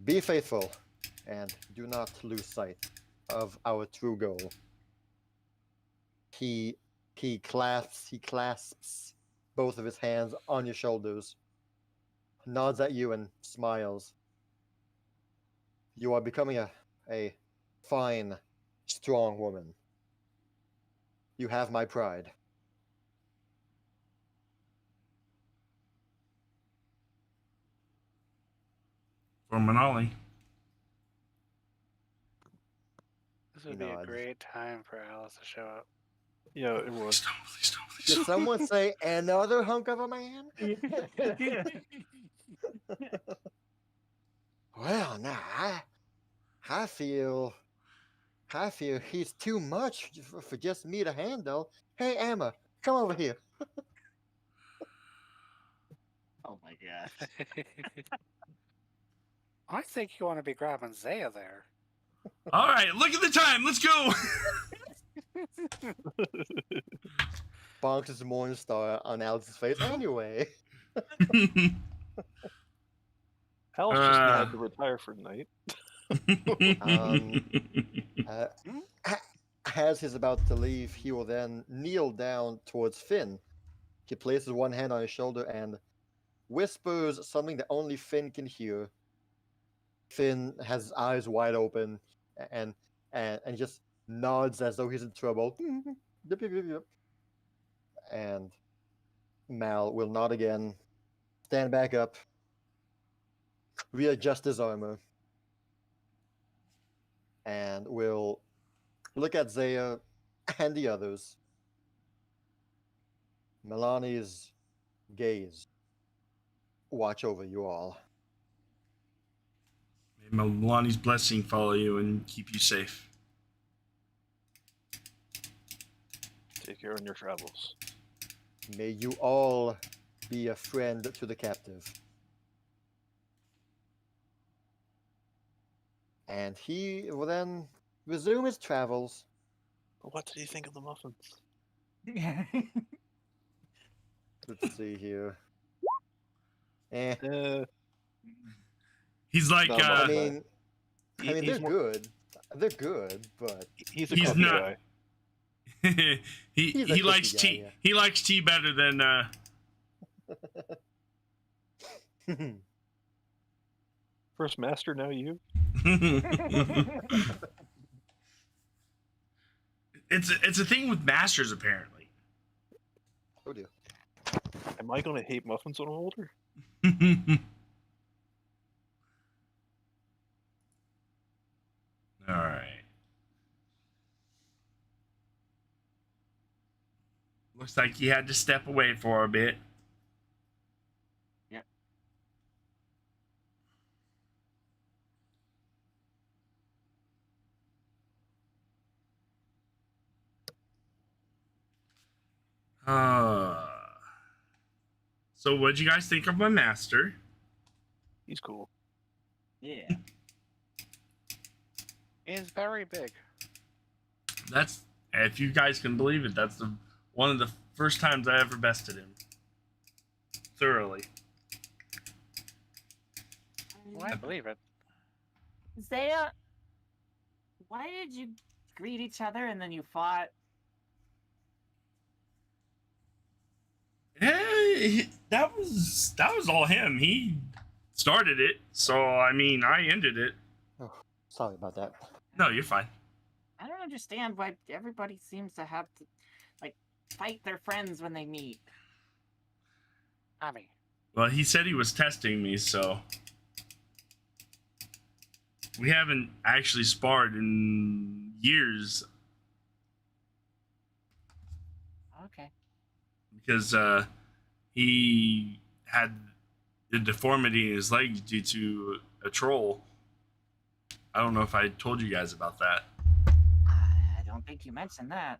Be faithful and do not lose sight of our true goal. He clasps both of his hands on your shoulders, nods at you and smiles. You are becoming a fine, strong woman. You have my pride. For Manali. This would be a great time for Alice to show up. Yeah, it was. Please don't. Did someone say another hunk of a man? Well, now I feel he's too much for just me to handle. Hey, Emma, come over here. Oh my god. I think you want to be grabbing Zaya there. All right, look at the time. Let's go. Bonks his morning star on Alex's face anyway. Hal's just had to retire for the night. As he's about to leave, he will then kneel down towards Finn. He places one hand on his shoulder and whispers something that only Finn can hear. Finn has his eyes wide open and just nods as though he's in trouble. And Mal will nod again, stand back up, readjust his armor, and will look at Zaya and the others. Milani's gaze watch over you all. May Milani's blessing follow you and keep you safe. Take care on your travels. May you all be a friend to the captive. And he will then resume his travels. What did he think of the muffins? Let's see here. He's like, No, I mean, he's they're more- good. They're good, but He's He's coffee not- guy. he a likes cookie guy, tea. yeah. He likes tea better than First master, now you. It's a thing with masters apparently. Oh dear. Am I gonna hate muffins when I'm older? All right. Looks like he had to step away for a bit. Yep. So what'd you guys think of my master? He's cool. Yeah. He's very big. That's, if you guys can believe it, that's one of the first times I ever bested him. Thoroughly. Well, I believe it. Zaya, why did you greet each other and then you fought? Hey, that was all him. He started it, so I mean, I ended it. Oh, sorry about that. No, you're fine. I don't understand why everybody seems to have to, like, fight their friends when they meet. Ami. Well, he said he was testing me, so we haven't actually sparred in years Okay. because he had the deformity in his legs due to a troll. I don't know if I told you guys about that. I don't think you mentioned that.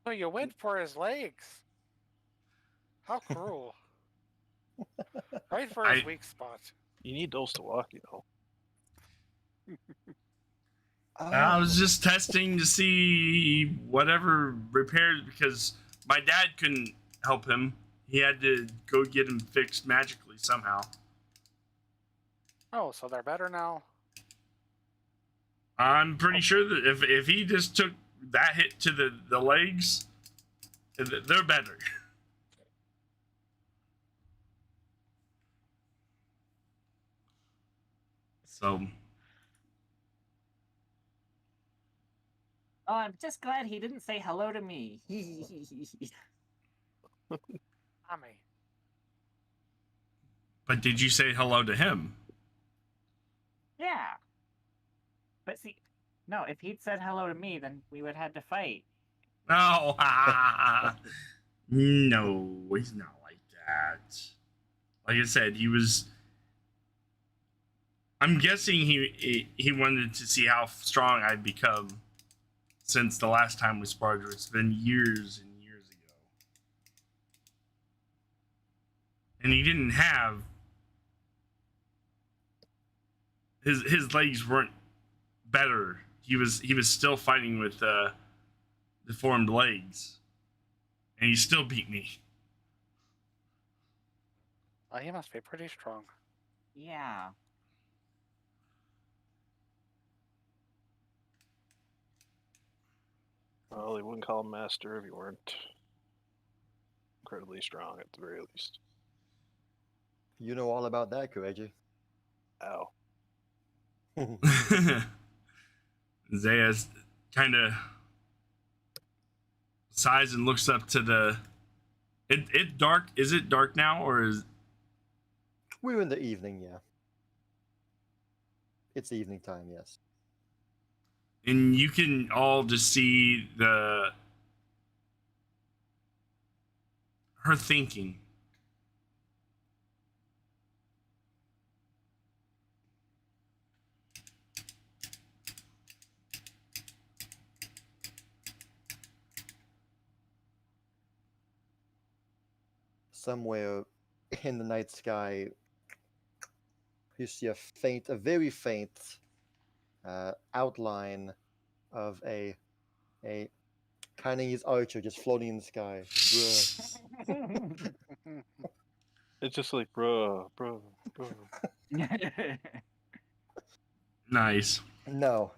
So you went for his legs. How cruel. Right for his weak spot. You need those to walk, you know. I was just testing to see whatever repairs, because my dad couldn't help him. He had to go get him fixed magically somehow. Oh, so they're better now? I'm pretty sure that if he just took that hit to the legs, they're better. So, Oh, I'm just glad he didn't say hello to me. Ami. but did you say hello to him? Yeah. But see, no, if he'd said hello to me, then we would have had to fight. No, no, he's not like that. Like I said, he was. I'm guessing he wanted to see how strong I'd become since the last time we sparred. It's been years and years ago, and he didn't have his legs weren't better. He was still fighting with deformed legs, and he still beat me. Well, he must be pretty strong. Yeah. Well, they wouldn't call him master if you weren't incredibly strong, at the very least. You know all about that, Kireji. Ow. Zaya's kind of sighs and looks up to the. It dark. Is it dark now, or is? We're in the evening, yeah. It's evening time, yes. And you can all just see her thinking. Somewhere in the night sky, you see a very faint outline of a Chinese archer just floating in the sky. Bruh. It's just like, bro. Nice. No.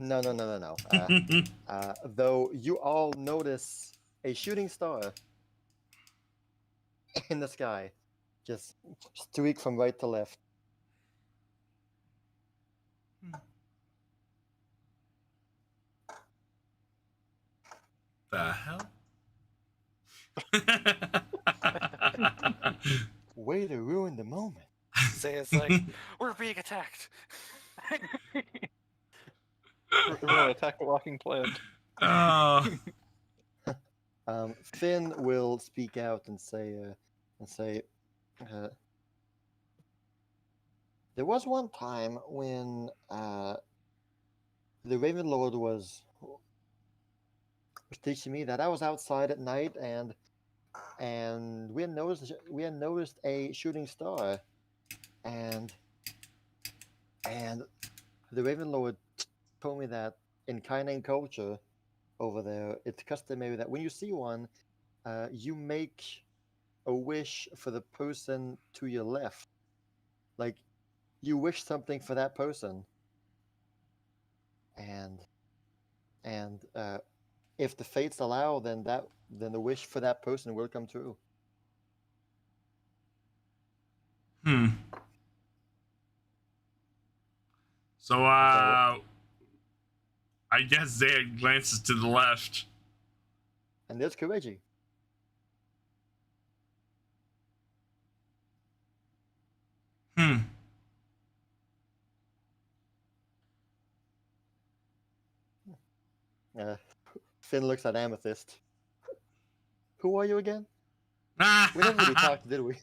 Though you all notice a shooting star in the sky, Just streak from right to left. The hell? Way to ruin the moment. Say it's like, we're being attacked. Everyone attack the walking plant. Oh. Finn will speak out and say, there was one time when the Raven Lord was teaching me that I was outside at night and we had noticed a shooting star, and the Raven Lord told me that in Kainan culture over there, it's customary that when you see one, you make a wish for the person to your left. Like, you wish something for that person, and if the fates allow, then the wish for that person will come true. So, I guess Zaya glances to the left. And there's Kireji. Finn looks at Amethyst. Who are you again? We never really talked, did we?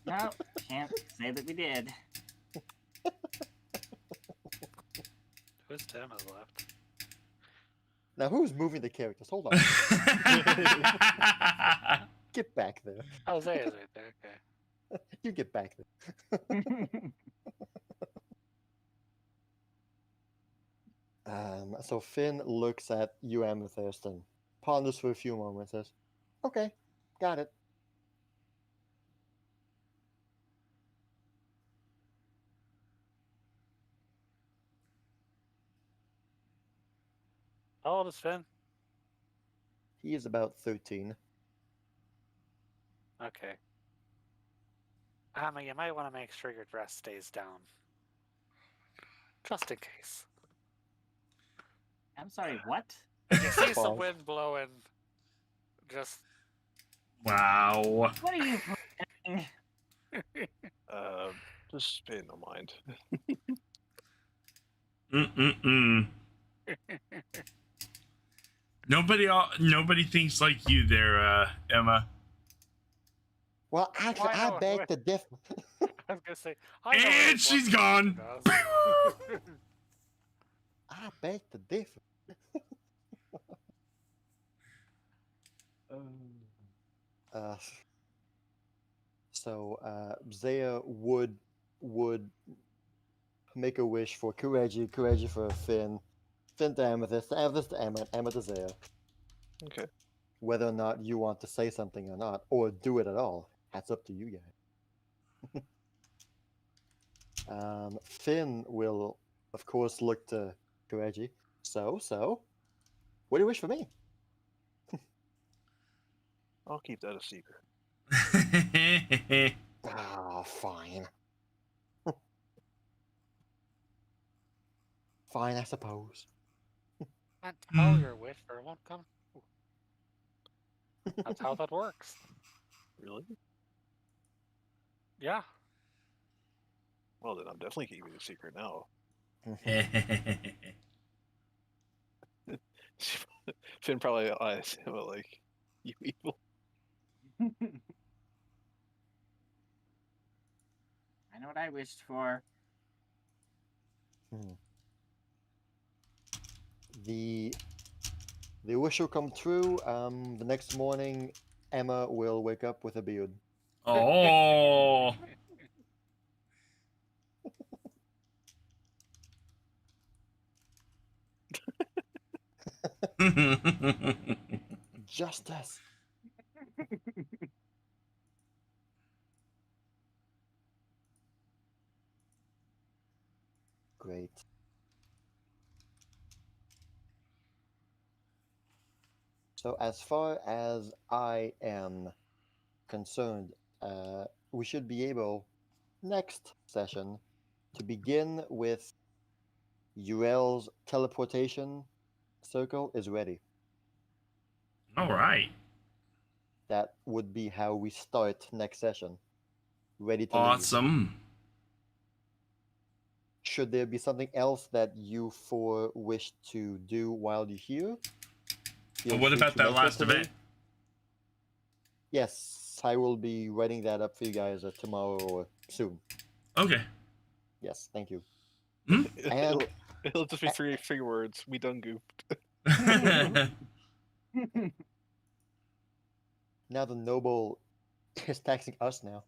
No, can't say that we did. Who's Tama's left? Now, who's moving the characters? Hold on. Get back there. Oh, Zaya's right there. Okay. You get back there. So Finn looks at you, Amethyst, and ponders for a few moments. Says, "Okay, got it." How old is Finn? He is about 13. Okay. You might want to make sure your dress stays down. Just in case. I'm sorry, what? If you see some Pause. wind blowing, just... Wow. What are you doing? Just pay no mind. Nobody thinks like you there, Emma. Well, actually, Why I not? beg to differ. I was gonna say... I know what And it she's was. gone. I beg to differ. Zaya would make a wish for Kireji for Finn to Amethyst, Amethyst to Emma to Zaya. Okay. Whether or not you want to say something or not, or do it at all, that's up to you guys. Finn will, of course, look to Kireji. So, what do you wish for me? I'll keep that a secret. Ah, fine. Fine, I suppose. Can't tell your wish or it won't come. That's how that works. Really? Yeah. Well, then I'm definitely keeping it a secret now. Finn probably eyes him like, you evil. I know what I wished for. The wish will come true. The next morning, Emma will wake up with a beard. Oh. Justice. Great. So as far as I am concerned, we should be able next session to begin with Urel's teleportation circle is ready. All right. That would be how we start next session. Ready to leave. Awesome. Should there be something else that you four wish to do while you're here? Well, what about that last event? Yes, I will be writing that up for you guys tomorrow or soon. Okay. Yes, thank you. It'll just be three words. We done goofed. Now the noble is taxing us now.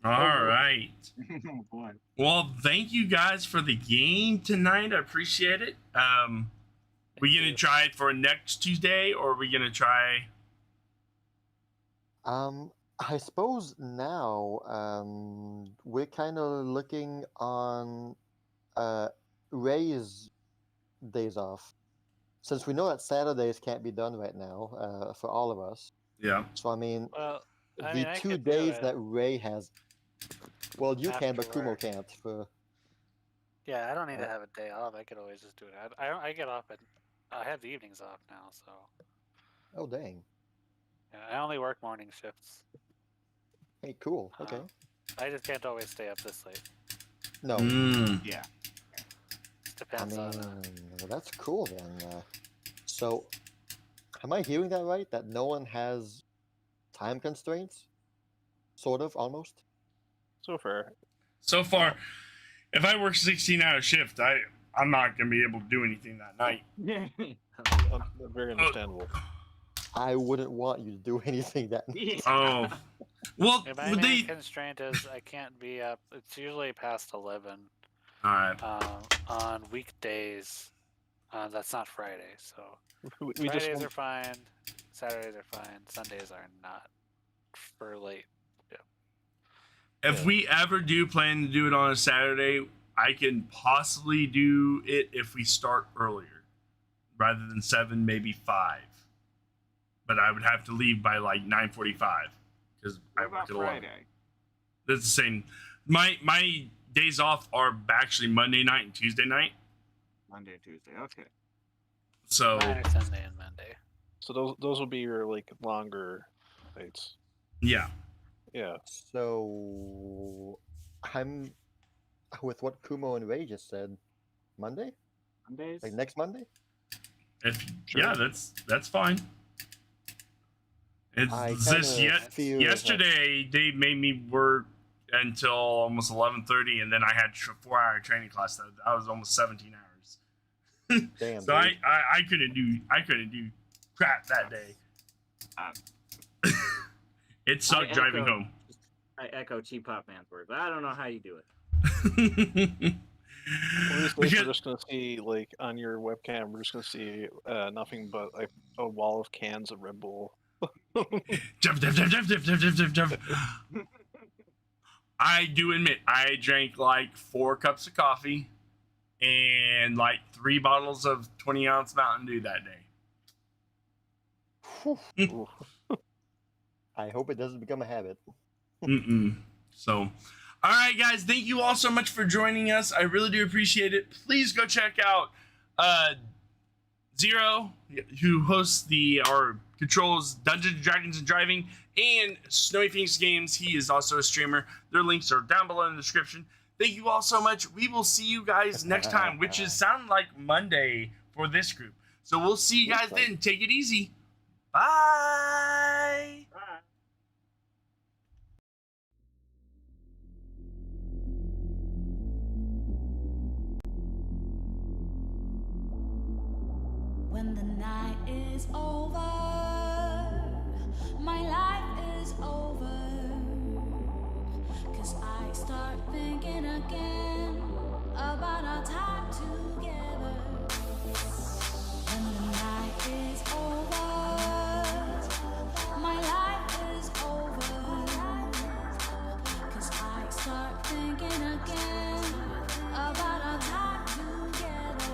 All right. Oh boy. Well, thank you guys for the game tonight. I appreciate it. We gonna try it for next Tuesday, or are we gonna try? I suppose now we're kind of looking on Ray's days off, since we know that Saturdays can't be done right now for all of us. Yeah. So I mean, Well, I the mean, I 2 could do days it that Ray has. Well, you can, but after Kumo work. can't. Yeah, I don't need to have a day off. I could always just do it. I get off at. I have the evenings off now, so Oh dang! yeah, I only work morning shifts. Hey, cool. Okay. I just can't always stay up this late. No, Yeah. It I depends mean, on. well, that's cool then. So, am I hearing that right? That no one has time constraints? Sort of, almost. So far, So far, if I work 16-hour shift, I'm not gonna be able to do anything that night. Yeah. very understandable. I wouldn't want you to do anything that. Oh. Well, Yeah, my main constraint is I can't be up. It's usually past 11 all right. on weekdays. That's not Friday, so We Fridays just are fine. Saturdays are fine. Sundays are not for late. If we ever do plan to do it on a Saturday, I can possibly do it if we start earlier, rather than 7, maybe 5. But I would have to leave by like 9:45 because I What work about at 11. Friday? That's the same. My days off are actually Monday night and Tuesday night. Monday, Tuesday. Okay. So Mine are Sunday and Monday. so those will be your like longer nights. yeah. Yeah. So, I'm with what Kumo and Ray just said. Monday, Mondays. like next Monday. If Sure. yeah, that's fine. It's I this kinda feel yesterday they made me work until almost 11:30, and then I had a 4-hour training class that was almost 17 hours. Damn. So dude. I couldn't do crap that day. It sucked driving echo- home. I echo CheapPopMan's words. I don't know how you do it. We're Because- just gonna see like on your webcam. We're just gonna see nothing but like a wall of cans of Red Bull. Jump. I do admit I drank like 4 cups of coffee and like 3 bottles of 20-ounce Mountain Dew that day. Ooh. I hope it doesn't become a habit. So, all right, guys, thank you all so much for joining us. I really do appreciate it. Please go check out Zero, who hosts or controls Dungeons and Dragons and Driving, and Snowy Phoenix Games. He is also a streamer. Their links are down below in the description. Thank you all so much. We will see you guys next time, which is sound like Monday for this group. So we'll see you guys then. Take it easy. Bye. Bye. When the night is over, my life is over. 'Cause I start thinking again about our time together. When the night is over, my life is over. 'Cause I start thinking again about our time together.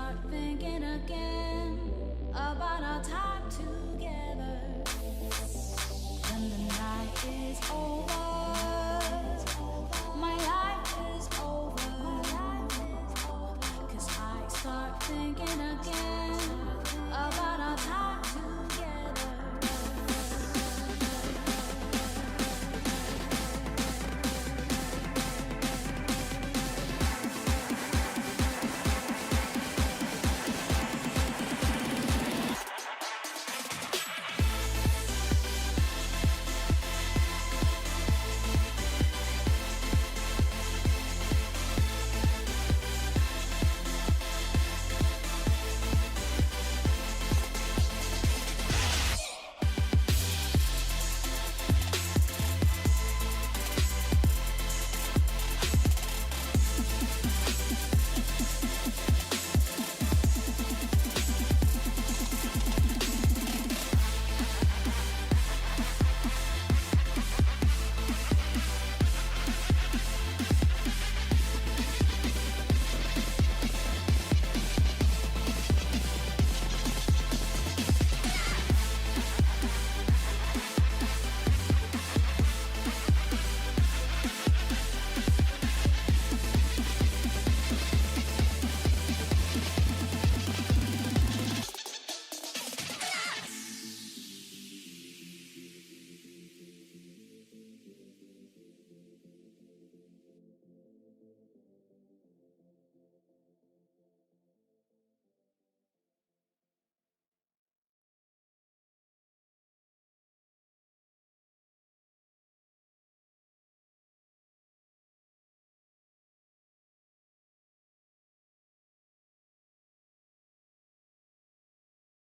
start thinking again about our time together. When the night is over.